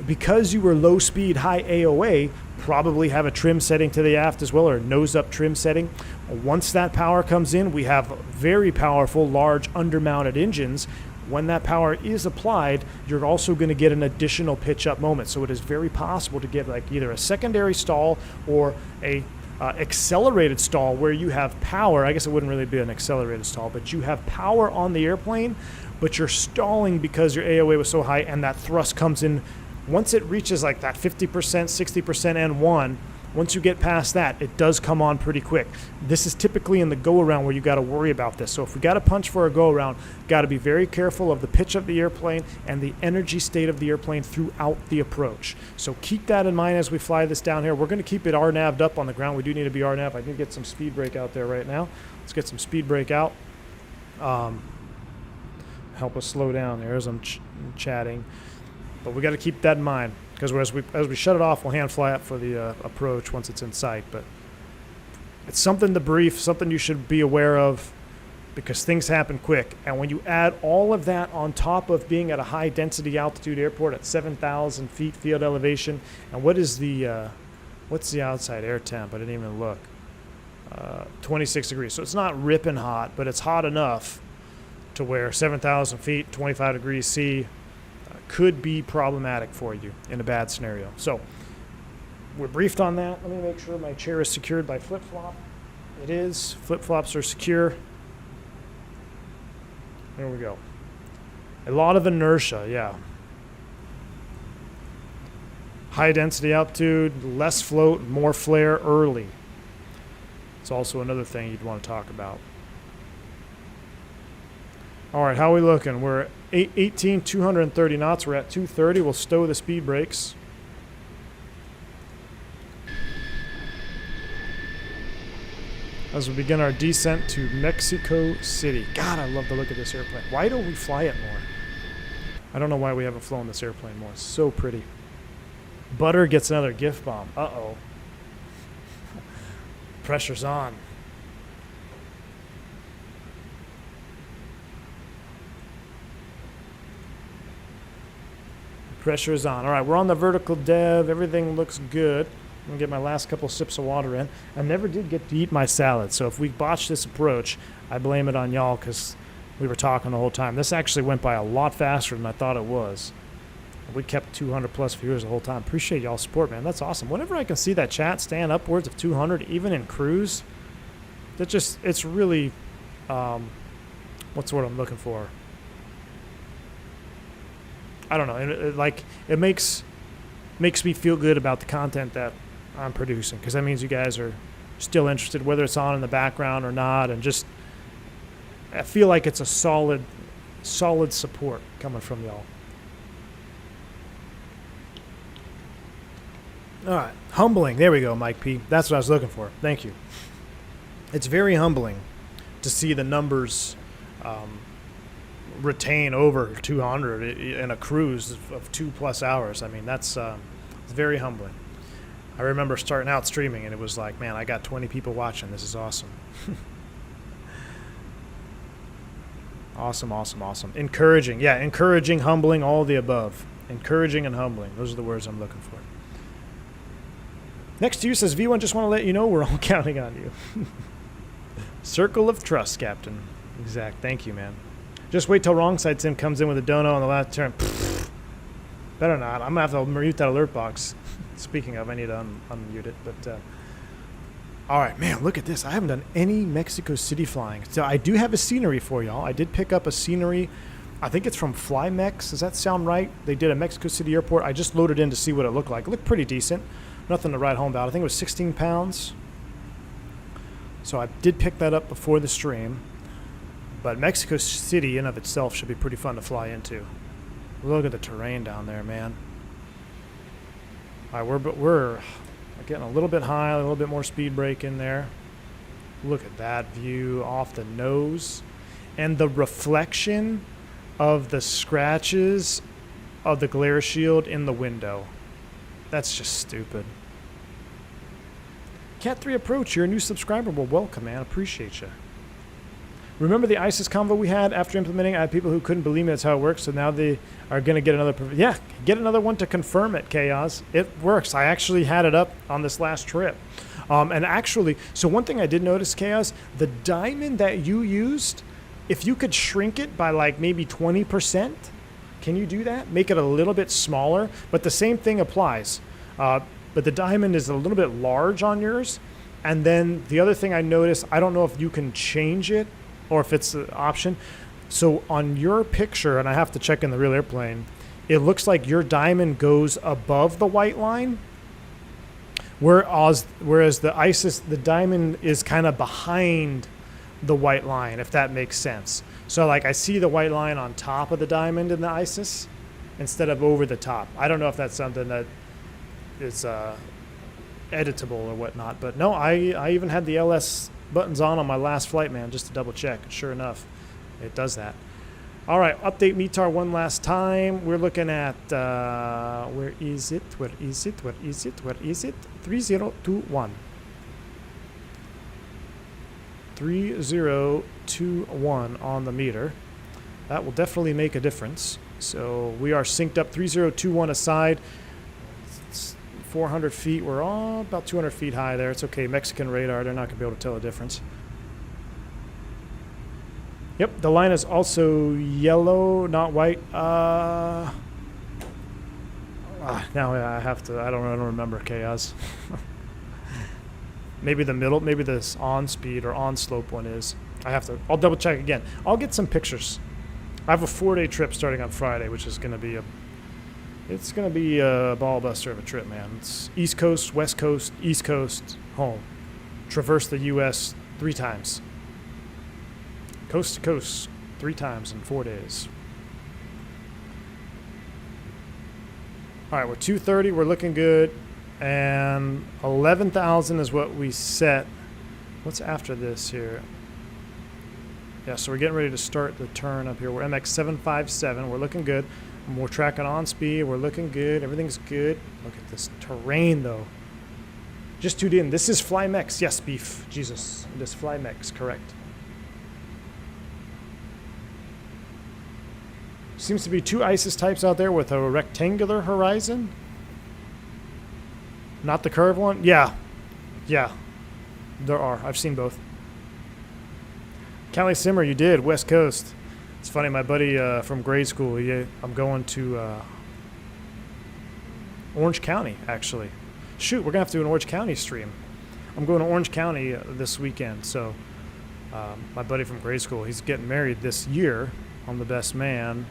because you were low speed, high AOA, probably have a trim setting to the aft as well, or a nose up trim setting. Once that power comes in, we have very powerful, large undermounted engines. When that power is applied, you're also going to get an additional pitch up moment. So it is very possible to get like either a secondary stall or a accelerated stall where you have power. I guess it wouldn't really be an accelerated stall, but you have power on the airplane, but you're stalling because your AOA was so high, and that thrust comes in. Once it reaches like that 50%, 60% N1, once you get past that, it does come on pretty quick. This is typically in the go-around where you got to worry about this. So if we got to punch for a go-around, got to be very careful of the pitch of the airplane and the energy state of the airplane throughout the approach. So keep that in mind as we fly this down here. We're going to keep it RNAV'd up on the ground. We do need to be RNAV. I need to get some speed brake out there right now. Let's get some speed brake out. Help us slow down there as I'm chatting. But we got to keep that in mind, because as we shut it off, we'll hand fly up for the approach once it's in sight. But it's something to brief, something you should be aware of, because things happen quick. And when you add all of that on top of being at a high density altitude airport at 7,000 feet field elevation, and what's the outside air temp? I didn't even look. 26 degrees. So it's not ripping hot, but it's hot enough to where 7,000 feet, 25 degrees C, could be problematic for you in a bad scenario. So we're briefed on that. Let me make sure my chair is secured by flip-flop. It is. Flip-flops are secure. There we go. A lot of inertia, yeah. High density altitude, less float, more flare early. It's also another thing you'd want to talk about. All right, how are we looking? We're 230 knots. We're at 230. We'll stow the speed brakes. As we begin our descent to Mexico City. God, I love the look of this airplane. Why don't we fly it more? I don't know why we haven't flown this airplane more. It's so pretty. Butter gets another gift bomb. Uh-oh. Pressure's on. Pressure is on. All right, we're on the vertical dev. Everything looks good. I'm going to get my last couple sips of water in. I never did get to eat my salad, so if we botch this approach, I blame it on y'all because we were talking the whole time. This actually went by a lot faster than I thought it was. We kept 200 plus viewers the whole time. Appreciate y'all's support, man. That's awesome. Whenever I can see that chat stand upwards of 200, even in cruise, it's really, what's the word I'm looking for? I don't know. It makes me feel good about the content that I'm producing, because that means you guys are still interested, whether it's on in the background or not, and just I feel like it's a solid support coming from y'all. All right, humbling. There we go, Mike P. That's what I was looking for. Thank you. It's very humbling to see the numbers retain over 200 in a cruise of 2+ hours. I mean, that's it's very humbling. I remember starting out streaming and it was like, man, I got 20 people watching. This is awesome. Awesome. Encouraging. Yeah, encouraging, humbling, all the above. Encouraging and humbling. Those are the words I'm looking for. Next to you says, V1, just want to let you know we're all counting on you. Circle of trust, Captain. Exact. Thank you, man. Just wait till wrong side sim comes in with a dono on the last turn. Better not. I'm going to have to mute that alert box. Speaking of, I need to unmute it. But all right, man, look at this. I haven't done any Mexico City flying. So I do have a scenery for y'all. I did pick up a scenery. I think it's from FlyMex. Does that sound right? They did a Mexico City airport. I just loaded in to see what it looked like. It looked pretty decent. Nothing to write home about. I think it was 16 pounds. So I did pick that up before the stream. But Mexico City in of itself should be pretty fun to fly into. Look at the terrain down there, man. All right, we're getting a little bit high, a little bit more speed brake in there. Look at that view off the nose. And the reflection of the scratches of the glare shield in the window. That's just stupid. Cat 3 Approach, you're a new subscriber. Well, welcome, man. Appreciate you. Remember the ISIS convo we had after implementing? I had people who couldn't believe me that's how it works, so now they are going to get another... Yeah, get another one to confirm it, Chaos. It works. I actually had it up on this last trip. And actually, so one thing I did notice, Chaos, the diamond that you used, if you could shrink it by like maybe 20%, can you do that? Make it a little bit smaller, but the same thing applies. But the diamond is a little bit large on yours. And then the other thing I noticed, I don't know if you can change it or if it's an option. So on your picture, and I have to check in the real airplane, it looks like your diamond goes above the white line, whereas the ISIS, the diamond is kind of behind the white line, if that makes sense. So like I see the white line on top of the diamond in the ISIS instead of over the top. I don't know if that's something that is editable or whatnot, but no, I even had the LS buttons on my last flight, man, just to double check. Sure enough, it does that. All right, update METAR one last time. We're looking at, where is it? 3021. 3021 on the meter. That will definitely make a difference. So we are synced up 3021 aside. It's 400 feet. We're all about 200 feet high there. It's okay. Mexican radar, they're not going to be able to tell the difference. Yep, the line is also yellow, not white. Now I have to, I don't remember, Chaos. Maybe the middle, maybe this on speed or on slope one is. I'll double check again. I'll get some pictures. I have a 4-day trip starting on Friday, which is going to be it's going to be a ball buster of a trip, man. It's East Coast, West Coast, East Coast, home. Traverse the U.S. 3 times. Coast to coast 3 times in 4 days. All right, we're 230. We're looking good. And 11,000 is what we set. What's after this here? Yeah, so we're getting ready to start the turn up here. We're MX 757. We're looking good. We're tracking on speed. We're looking good. Everything's good. Look at this terrain, though. Just tuned in. This is FlyMex. Yes, Beef. Jesus. This FlyMex, correct. Seems to be 2 ISIS types out there with a rectangular horizon. Not the curved one? Yeah. Yeah. There are. I've seen both. Cali Simmer, you did. West Coast. It's funny, my buddy from grade school, I'm going to Orange County, actually. Shoot, we're going to have to do an Orange County stream. I'm going to Orange County this weekend. So my buddy from grade school, he's getting married this year. I'm the best man.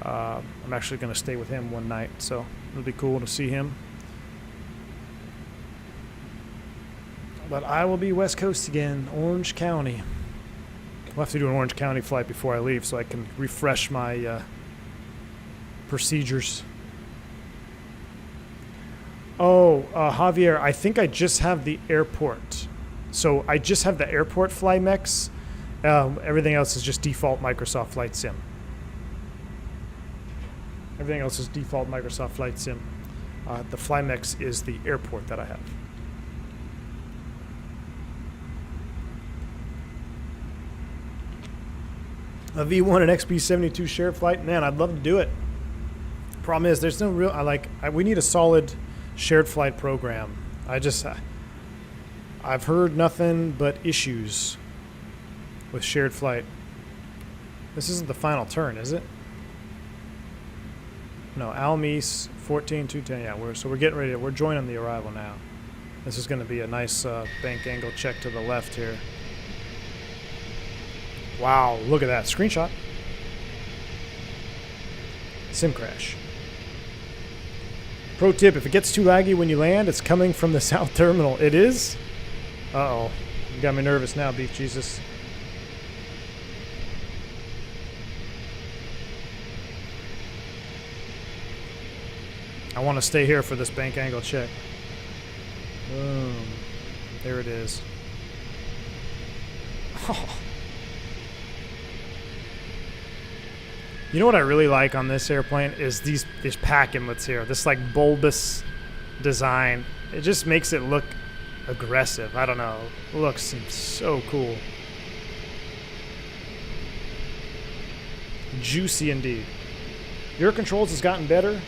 I'm actually going to stay with him one night, so it'll be cool to see him. But I will be West Coast again, Orange County. We'll have to do an Orange County flight before I leave so I can refresh my procedures. Oh, Javier, I think I just have the airport. So I just have the airport FlyMex. Everything else is just default Microsoft Flight Sim. Everything else is default Microsoft Flight Sim. The FlyMex is the airport that I have. A V1 and XB72 shared flight, man, I'd love to do it. Problem is, there's no real. We need a solid shared flight program. I've heard nothing but issues with shared flight. This isn't the final turn, is it? No, Almis 14210. Yeah, we're getting ready. We're joining the arrival now. This is going to be a nice bank angle check to the left here. Wow, look at that. Screenshot. Sim crash. Pro tip, if it gets too laggy when you land, it's coming from the south terminal. It is? Uh-oh. You got me nervous now, Beef Jesus. I want to stay here for this bank angle check. Boom. There it is. Oh. You know what I really like on this airplane is these pack inlets here. This like bulbous design. It just makes it look aggressive. I don't know. It looks so cool. Juicy indeed. Your controls has gotten better.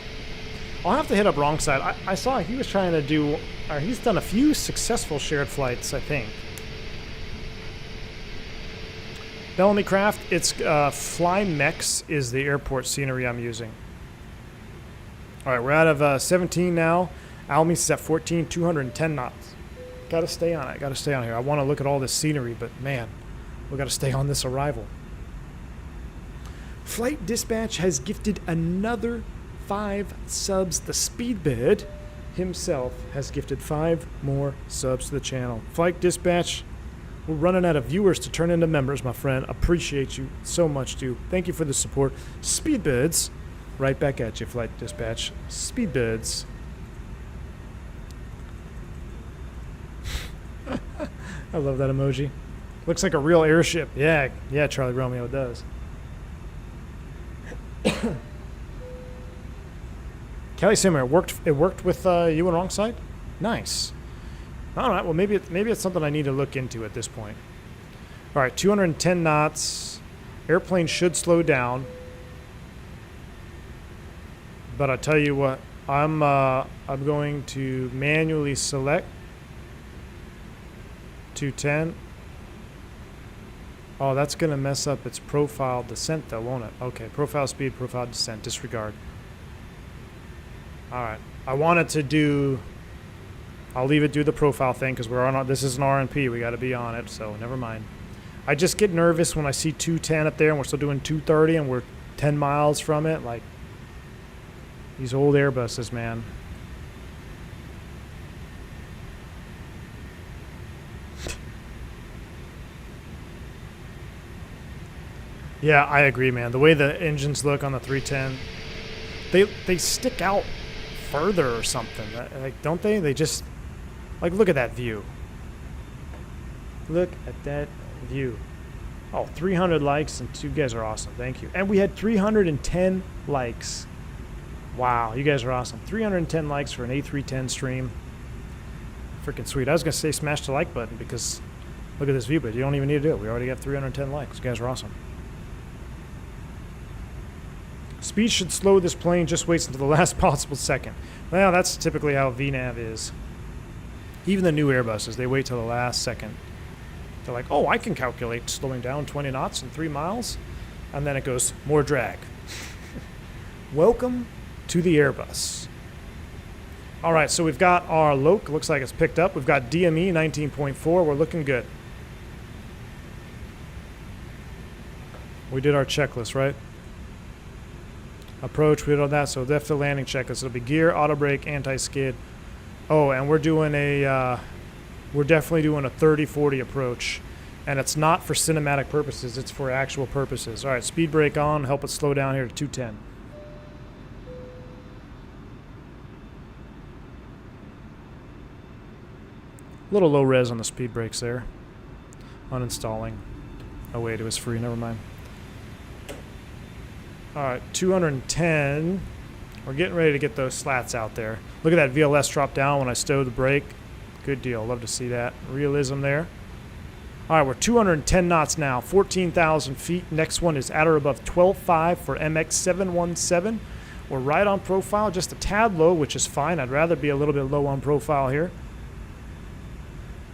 I'll have to hit up wrong side. I saw he was trying to do, or he's done a few successful shared flights, I think. Bellamy Craft, it's Flymex is the airport scenery I'm using. All right, we're out of 17 now. Almies is at 14, 210 knots. Got to stay on it. Got to stay on here. I want to look at all this scenery, but man, we got to stay on this arrival. Flight Dispatch has gifted another 5 subs. The Speedbird himself has gifted 5 more subs to the channel. Flight Dispatch, we're running out of viewers to turn into members, my friend. Appreciate you so much, dude. Thank you for the support. Speedbirds, right back at you, Flight Dispatch. Speedbirds. I love that emoji. Looks like a real airship. Yeah, Charlie Romeo, it does. Kelly Simmer, it worked with you on wrong side? Nice. All right, well, maybe it's something I need to look into at this point. All right, 210 knots. Airplane should slow down. But I tell you what, I'm going to manually select 210. Oh, that's going to mess up its profile descent though, won't it? Okay, profile speed, profile descent, disregard. All right, I wanted to do, I'll leave it do the profile thing because we're on, this is an RNP, we got to be on it, so never mind. I just get nervous when I see 210 up there and we're still doing 230 and we're 10 miles from it, like these old Airbuses, man. Yeah, I agree, man. The way the engines look on the 310, they stick out further or something. Like, don't they? They just, like, look at that view. Look at that view. Oh, 300 likes, and you guys are awesome. Thank you. And we had 310 likes. Wow, you guys are awesome. 310 likes for an A310 stream. Freaking sweet. I was going to say smash the like button because look at this view, but you don't even need to do it. We already got 310 likes. You guys are awesome. Speed should slow this plane, just waits until the last possible second. Well, that's typically how VNAV is. Even the new Airbuses, they wait till the last second. They're like, oh, I can calculate slowing down 20 knots in 3 miles. And then it goes, more drag. Welcome to the Airbus. All right, so we've got our LOC. Looks like it's picked up. We've got DME 19.4. We're looking good. We did our checklist, right? Approach, we did all that, so that's the landing checklist. It'll be gear, auto brake, anti-skid. Oh, and we're doing we're definitely doing a 30-40 approach. And it's not for cinematic purposes, it's for actual purposes. All right, speed brake on, help it slow down here to 210. A little low res on the speed brakes there. Uninstalling. Oh wait, it was free, never mind. Alright, 210. We're getting ready to get those slats out there. Look at that VLS drop down when I stowed the brake. Good deal. Love to see that. Realism there. Alright, we're 210 knots now. 14,000 feet. Next one is at or above 12.5 for MX717. We're right on profile. Just a tad low, which is fine. I'd rather be a little bit low on profile here.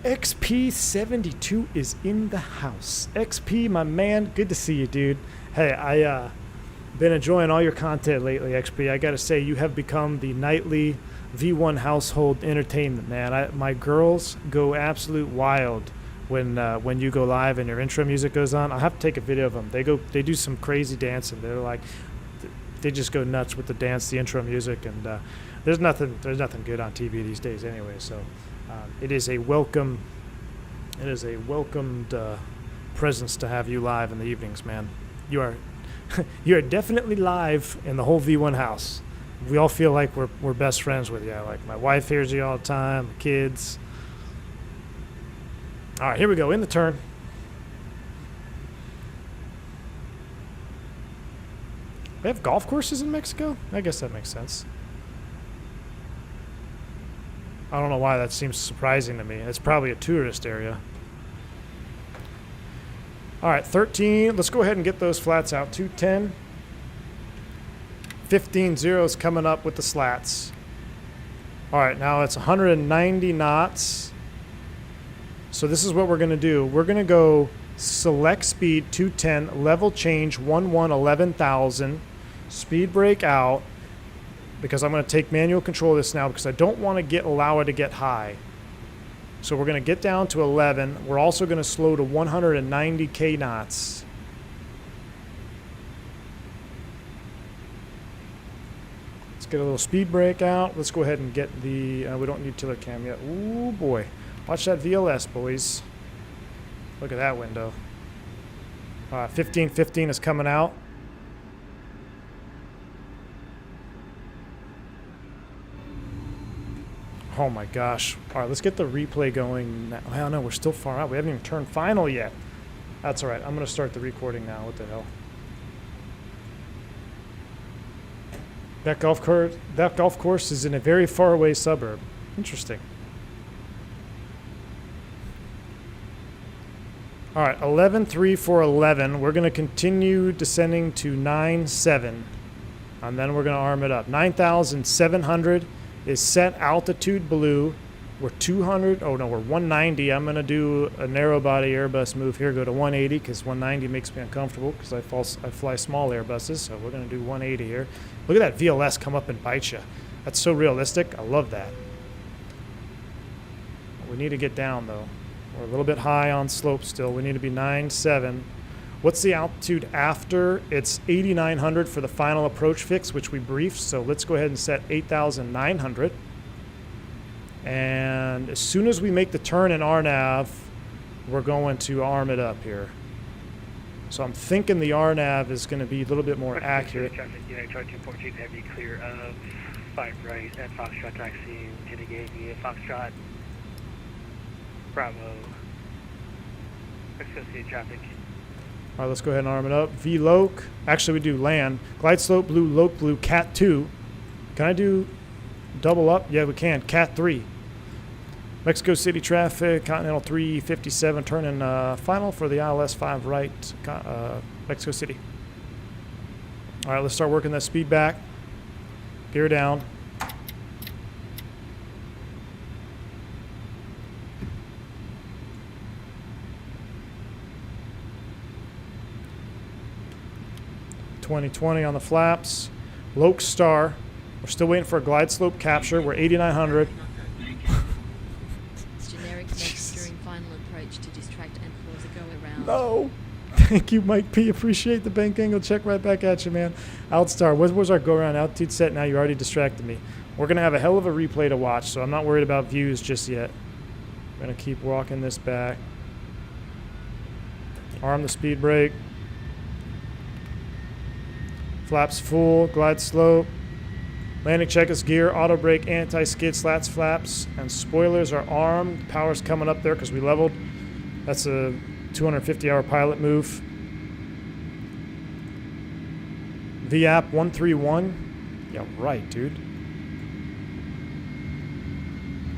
XP72 is in the house. XP, my man. Good to see you, dude. Hey, I been enjoying all your content lately, XP. I gotta say, you have become the nightly V1 household entertainment, man. My girls go absolute wild when you go live and your intro music goes on. I'll have to take a video of them. They do some crazy dancing. They're like, they just go nuts with the dance, the intro music, and there's nothing good on TV these days anyway. So it is a welcomed presence to have you live in the evenings, man. You are definitely live in the whole V1 house. We all feel like we're best friends with you. Like my wife hears you all the time, the kids. All right, here we go, in the turn. They have golf courses in Mexico? I guess that makes sense. I don't know why that seems surprising to me. It's probably a tourist area. All right, 13. Let's go ahead and get those flats out. 210. 15 zeros coming up with the slats. All right, now it's 190 knots. So this is what we're going to do. We're going to go select speed 210, level change 11,000, speed brake out, because I'm going to take manual control of this now because I don't want to allow it to get high. So we're going to get down to 11. We're also going to slow to 190 K knots. Let's get a little speed brake out. Let's go ahead and get the, we don't need tiller cam yet. Ooh boy. Watch that VLS, boys. Look at that window. 1515 is coming out. Oh my gosh. All right, let's get the replay going now. Oh no, we're still far out. We haven't even turned final yet. That's all right. I'm going to start the recording now. What the hell? That golf course is in a very far away suburb. Interesting. All right, 11.3 for 11. We're going to continue descending to 9.7. And then we're going to arm it up. 9,700 is set altitude blue. We're 200. Oh, no, we're 190. I'm going to do a narrow body Airbus move here. Go to 180 because 190 makes me uncomfortable because I fly small Airbuses. So we're going to do 180 here. Look at that VLS come up and bite you. That's so realistic. I love that. We need to get down, though. We're a little bit high on slope still. We need to be 9.7. What's the altitude after? It's 8,900 for the final approach fix, which we briefed. So let's go ahead and set 8,900. And as soon as we make the turn in RNAV, we're going to arm it up here. So I'm thinking the RNAV is going to be a little bit more accurate. Traffic, United Charlie 214 Heavy, clear of 5 right at Foxtrot taxi to negate via Foxtrot. Bravo. Associated traffic. All right, let's go ahead and arm it up. V-Loc. Actually, we do land. Glide slope blue, Loc blue, Cat 2. Can I do double up? Yeah, we can. Cat 3. Mexico City traffic, Continental 357, turning final for the ILS 5 right, Mexico City. All right, let's start working that speed back. Gear down. .20 on the flaps. Loc Star. We're still waiting for a glide slope capture. We're 8,900. Generic next during final approach to distract and cause a go around. No. Thank you, Mike P. Appreciate the bank angle. Check right back at you, man. Outstar. What was our go around altitude set? Now you already distracted me. We're going to have a hell of a replay to watch, so I'm not worried about views just yet. We're going to keep walking this back. Arm the speed brake. Flaps full, glide slope. Landing check is gear, auto brake, anti-skid, slats, flaps, and spoilers are armed. Power's coming up there because we leveled. That's a 250-hour pilot move. VAP 131. Yeah, right, dude.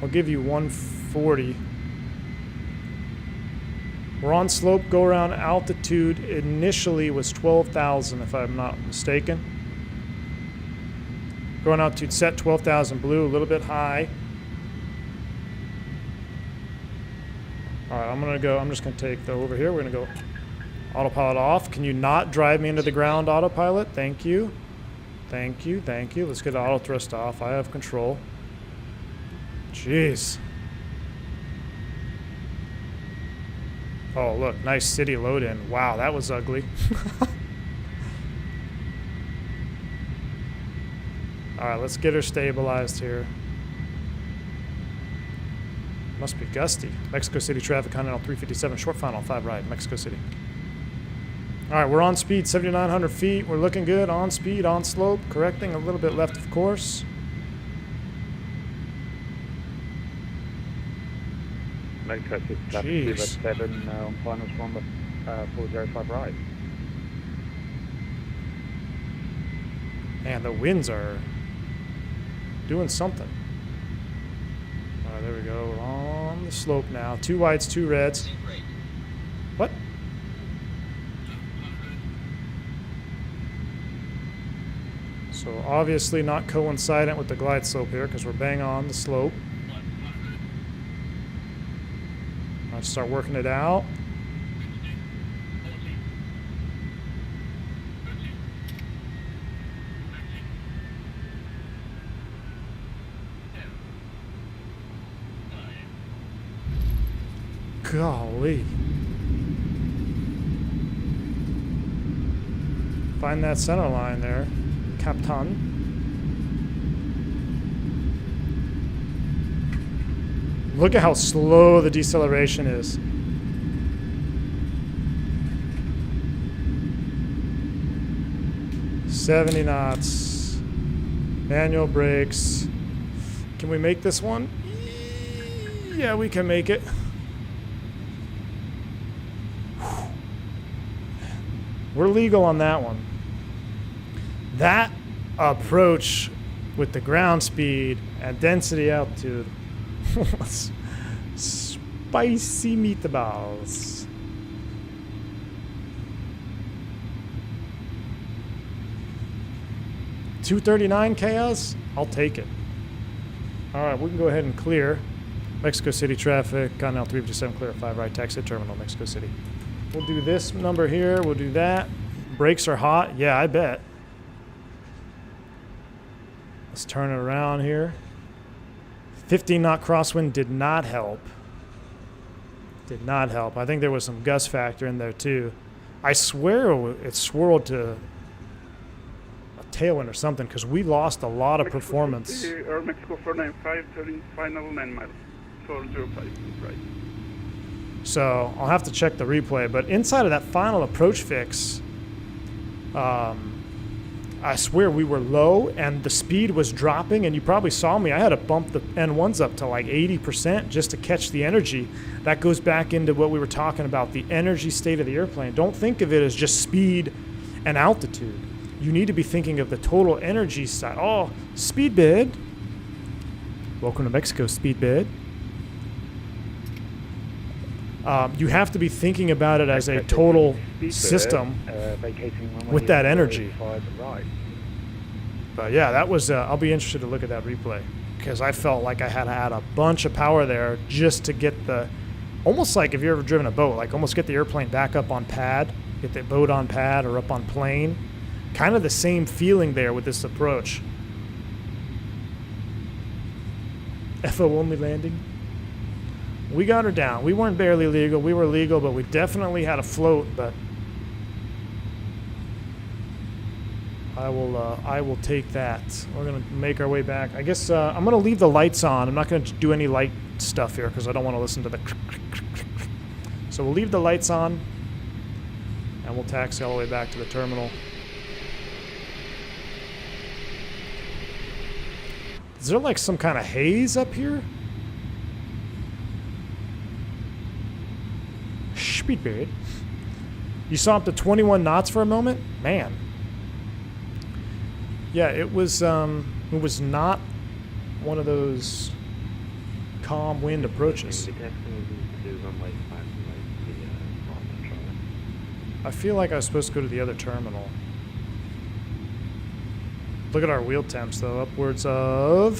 I'll give you 140. We're on slope, go around altitude initially was 12,000 if I'm not mistaken. Going altitude set 12,000 blue, a little bit high. All right, I'm just gonna take the over here. We're gonna go autopilot off. Can you not drive me into the ground, autopilot? Thank you. Thank you, thank you. Let's get auto thrust off. I have control. Jeez. Oh, look, nice city load in. Wow, that was ugly. All right, let's get her stabilized here. Must be gusty. Mexico City traffic, Continental 357, short final, 5 right, Mexico City. All right, we're on speed, 7,900 feet. We're looking good, on speed, on slope, correcting a little bit left of course. Mexico City traffic, 7 on finals from 405 right. Man, the winds are doing something. All right, there we go. We're on the slope now. 2 whites, 2 reds. What? So obviously not coincident with the glide slope here because we're bang on the slope. Let's start working it out. Golly. Find that center line there, Captain. Look at how slow the deceleration is. $70 knots. Manual brakes. Can we make this one? Yeah, we can make it. We're legal on that one. That approach with the ground speed and density altitude was spicy meatballs. $239 chaos? I'll take it. All right, we can go ahead and clear. Mexico City traffic, Continental 357 clear 5 right, taxi terminal, Mexico City. We'll do this number here. We'll do that. Brakes are hot. Yeah, I bet. Let's turn it around here. 15 knot crosswind did not help. Did not help. I think there was some gust factor in there too. I swear it swirled to a tailwind or something because we lost a lot of performance. Mexico 495 turning final 9 miles. 405 right. So I'll have to check the replay, but inside of that final approach fix, I swear we were low and the speed was dropping, and you probably saw me. I had to bump the N1s up to like 80% just to catch the energy. That goes back into what we were talking about, the energy state of the airplane. Don't think of it as just speed and altitude. You need to be thinking of the total energy side. Oh, speed bid. Welcome to Mexico, speed bid. You have to be thinking about it as a total system with that energy. But yeah, that was, I'll be interested to look at that replay because I felt like I had to add a bunch of power there just to get the, almost like if you've ever driven a boat, like almost get the airplane back up on pad, get the boat on pad or up on plane. Kind of the same feeling there with this approach. FO only landing. We got her down. We weren't barely legal. We were legal, but we definitely had a float. But I will take that. We're gonna make our way back. I guess I'm gonna leave the lights on. I'm not gonna do any light stuff here because I don't want to listen to the. So we'll leave the lights on, and we'll taxi all the way back to the terminal. Is there like some kind of haze up here? Speedbird. You saw up to 21 knots for a moment? Man. Yeah, it was not one of those calm wind approaches. I feel like I was supposed to go to the other terminal. Look at our wheel temps though, upwards of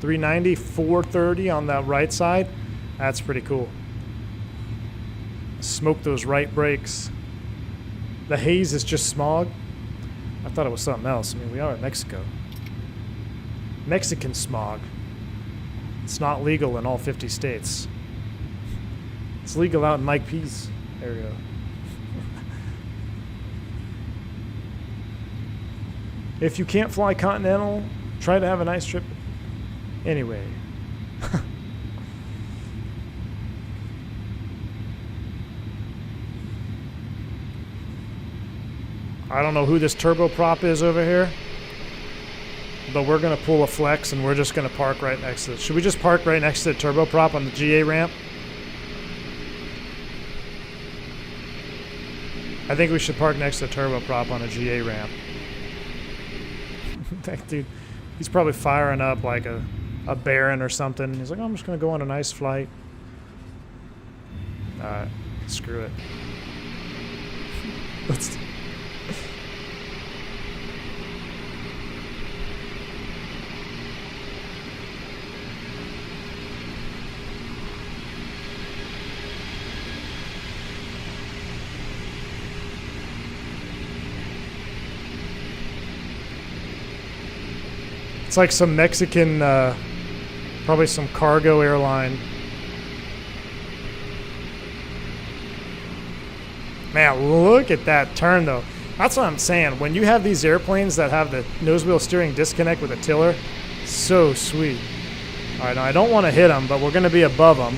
390, 430 on that right side. That's pretty cool. Smoke those right brakes. The haze is just smog. I thought it was something else. I mean, we are in Mexico. Mexican smog. It's not legal in all 50 states. It's legal out in Mike P's area. If you can't fly Continental, try to have a nice trip. Anyway. I don't know who this turboprop is over here, but we're going to pull a flex and we're just going to park right next to it. Should we just park right next to the turboprop on the GA ramp? I think we should park next to the turboprop on a GA ramp. That dude, he's probably firing up like a Baron or something. He's like, oh, I'm just going to go on a nice flight. Alright, screw it. It's like some Mexican, probably some cargo airline. Man, look at that turn, though. That's what I'm saying. When you have these airplanes that have the nose wheel steering disconnect with a tiller, so sweet. All right, now I don't want to hit them, but we're going to be above them.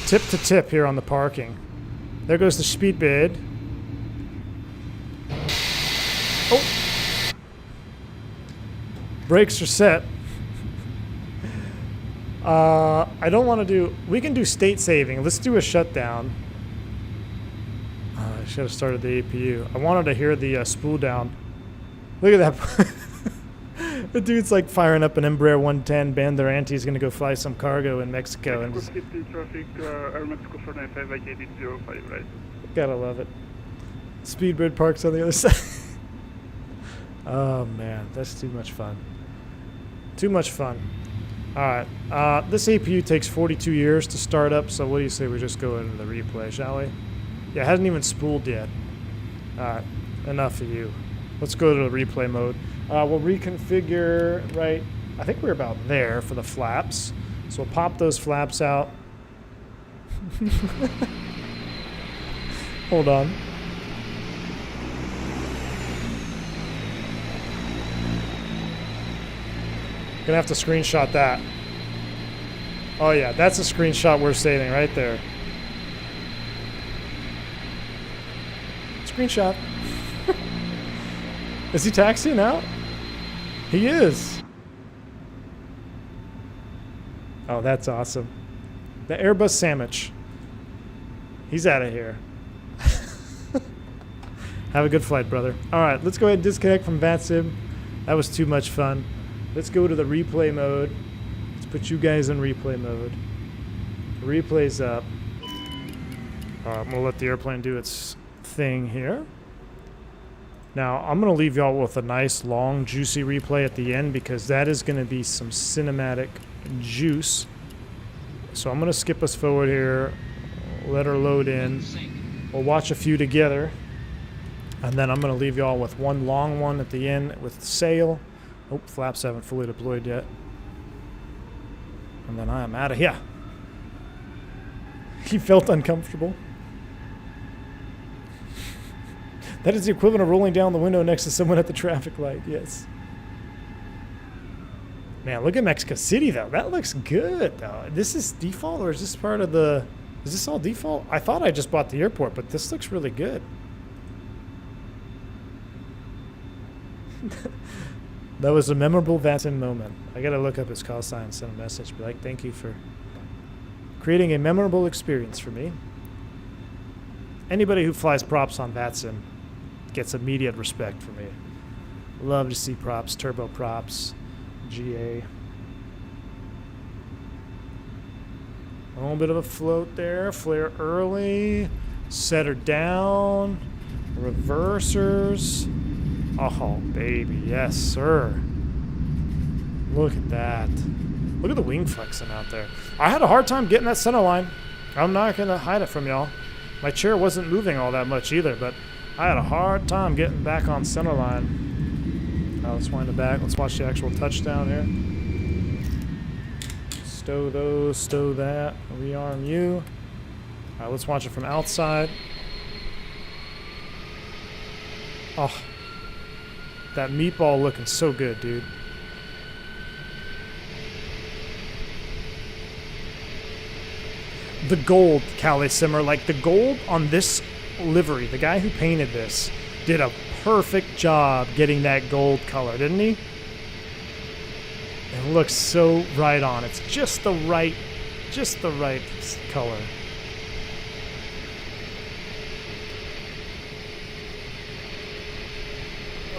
Tip to tip here on the parking. There goes the speed bid. Oh. Brakes are set. I don't want to do... We can do state saving. Let's do a shutdown. I should have started the APU. I wanted to hear the spool down. Look at that. The dude's like firing up an Embraer 110. Banderanti is going to go fly some cargo in Mexico. And just... traffic, Air Mexico 495, vacated 05, right? Gotta love it. Speedbird parks on the other side. Oh man, that's too much fun. Too much fun. Alright, this APU takes 42 years to start up, so what do you say we just go into the replay, shall we? Yeah, it hasn't even spooled yet. Alright, enough of you. Let's go to the replay mode. We'll reconfigure, right, I think we're about there for the flaps. So we'll pop those flaps out. Hold on. Gonna have to screenshot that. Oh yeah, that's a screenshot we're saving right there. Screenshot. Is he taxiing out? He is. Oh, that's awesome. The Airbus sandwich. He's out of here. Have a good flight, brother. All right, let's go ahead and disconnect from VATSIM. That was too much fun. Let's go to the replay mode. Let's put you guys in replay mode. The replay's up. All right, I'm gonna let the airplane do its thing here. Now, I'm gonna leave y'all with a nice, long, juicy replay at the end because that is gonna be some cinematic juice. So I'm gonna skip us forward here, let her load in. We'll watch a few together. And then I'm gonna leave y'all with one long one at the end with sail. Oh, flaps haven't fully deployed yet. And then I am out of here. He felt uncomfortable. That is the equivalent of rolling down the window next to someone at the traffic light, yes. Man, look at Mexico City, though. That looks good, though. This is default, or is this part of the... Is this all default? I thought I just bought the airport, but this looks really good. That was a memorable VATSIM moment. I gotta look up his call sign and send a message. Be like, thank you for creating a memorable experience for me. Anybody who flies props on VATSIM gets immediate respect from me. Love to see props, turbo props, GA. A little bit of a float there. Flare early. Set her down. Reversers. Oh, baby. Yes, sir. Look at that. Look at the wing flexing out there. I had a hard time getting that center line. I'm not going to hide it from y'all. My chair wasn't moving all that much either, but I had a hard time getting back on center line. Now let's wind it back. Let's watch the actual touchdown here. Stow those, stow that. Rearm you. All right, let's watch it from outside. Oh. That meatball looking so good, dude. The gold, Calais Simmer, like the gold on this livery, the guy who painted this did a perfect job getting that gold color, didn't he? It looks so right on. It's just the right color.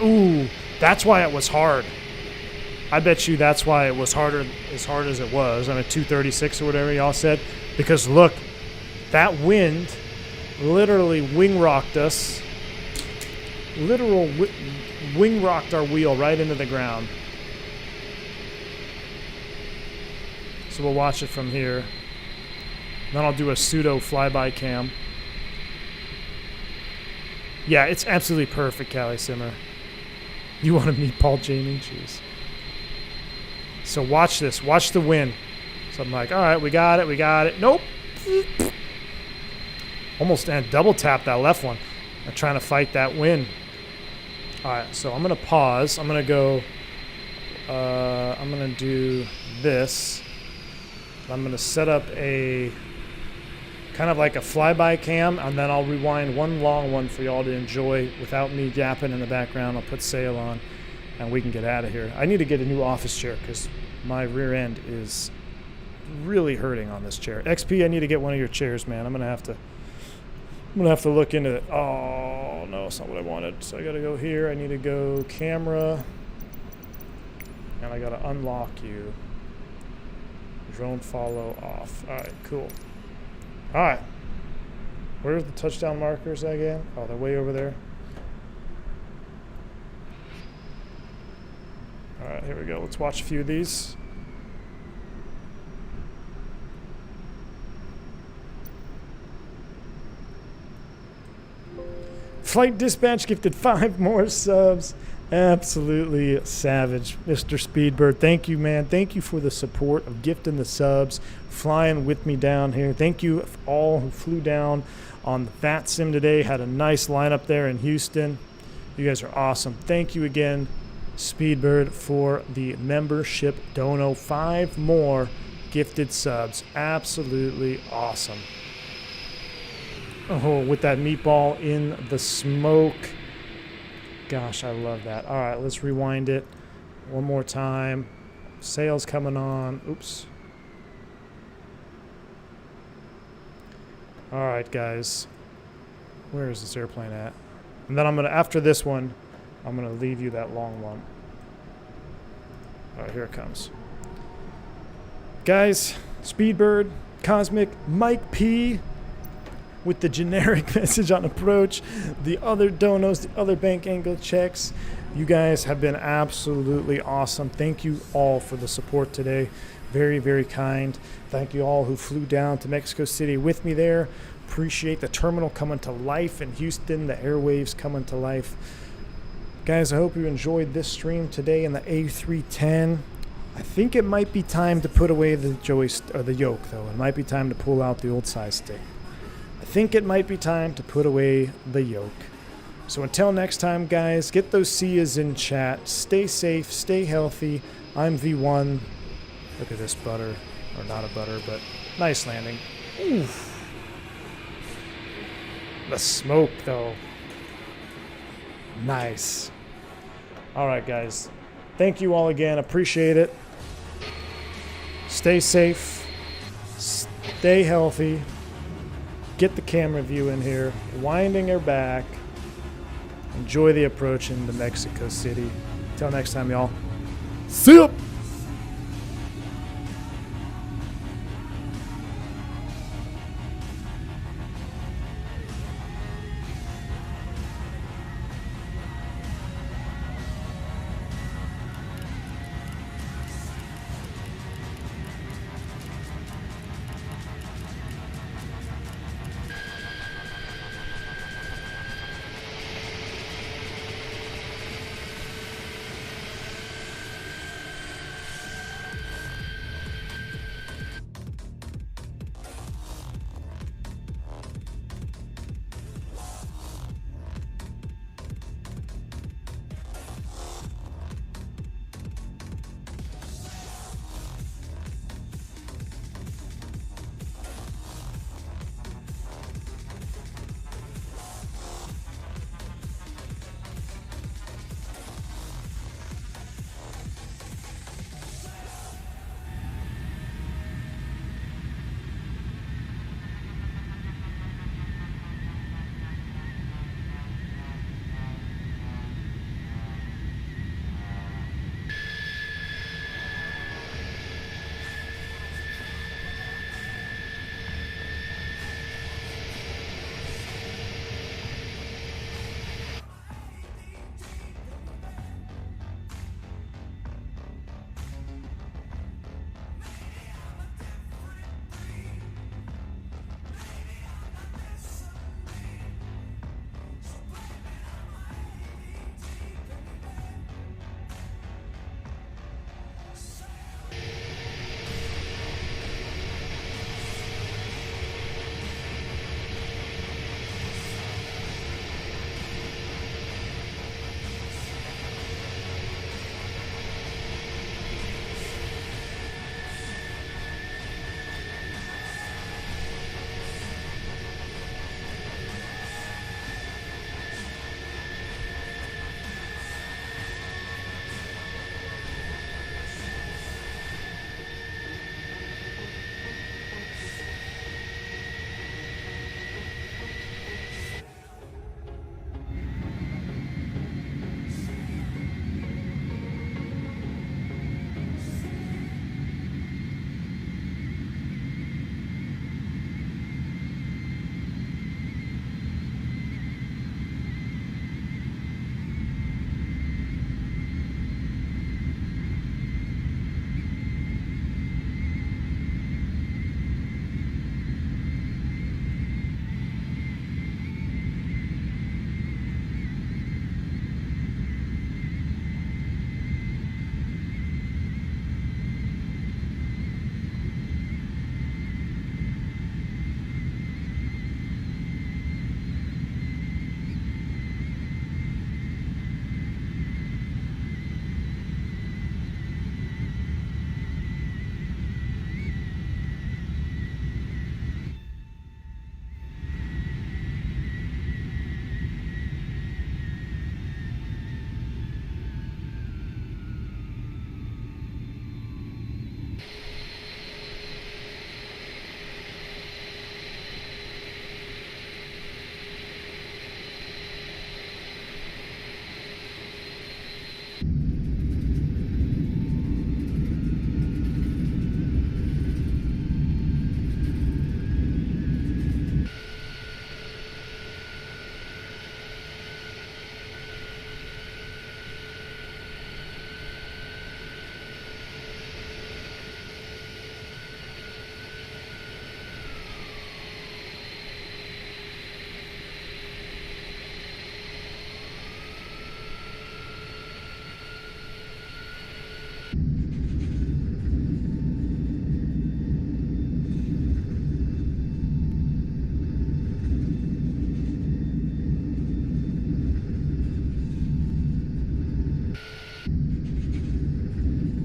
Ooh, that's why it was hard. I bet you that's why it was harder, as hard as it was on a 236 or whatever y'all said. Because look, that wind literally wing rocked us. Wing rocked our wheel right into the ground. So we'll watch it from here. Then I'll do a pseudo flyby cam. Yeah, it's absolutely perfect, Callie Simmer. You want to meet Paul Jamie? Jeez. So watch this. Watch the wind. So I'm like, all right, we got it. We got it. Nope. Almost double tap that left one. I'm trying to fight that wind. All right, so I'm going to pause. I'm going to go. I'm going to do this. I'm going to set up a kind of like a flyby cam, and then I'll rewind one long one for y'all to enjoy without me yapping in the background. I'll put sail on, and we can get out of here. I need to get a new office chair because my rear end is really hurting on this chair. XP, I need to get one of your chairs, man. I'm gonna have to look into it. Oh no, it's not what I wanted. So I gotta go here. I need to go camera, and I gotta unlock you. Drone follow off. All right, cool. All right. Where's the touchdown markers again? Oh, they're way over there. All right, here we go. Let's watch a few of these. Flight Dispatch gifted 5 more subs. Absolutely savage, Mr. Speedbird. Thank you, man. Thank you for the support of gifting the subs, flying with me down here. Thank you all who flew down on the Fat Sim today. Had a nice lineup there in Houston. You guys are awesome. Thank you again, Speedbird, for the membership dono. 5 more gifted subs. Absolutely awesome. Oh, with that meatball in the smoke. Gosh, I love that. All right, let's rewind it one more time. Sails coming on. Oops. All right, guys. Where is this airplane at? And then I'm going to, after this one, I'm going to leave you that long one. All right, here it comes. Guys, Speedbird, Cosmic, Mike P., with the generic message on approach, the other donos, the other bank angle checks. You guys have been absolutely awesome. Thank you all for the support today. Very, very kind. Thank you all who flew down to Mexico City with me there. Appreciate the terminal coming to life in Houston, the airwaves coming to life. Guys, I hope you enjoyed this stream today in the A310. I think it might be time to put away the yoke, though. It might be time to pull out the old size stick. I think it might be time to put away the yoke. So until next time, guys, get those Cias in chat. Stay safe, stay healthy. I'm V1. Look at this butter. Or not a butter, but nice landing. Oof. The smoke, though. Nice. All right, guys. Thank you all again. Appreciate it. Stay safe. Stay healthy. Get the camera view in here, winding her back. Enjoy the approach into Mexico City. Till next time, y'all. See ya!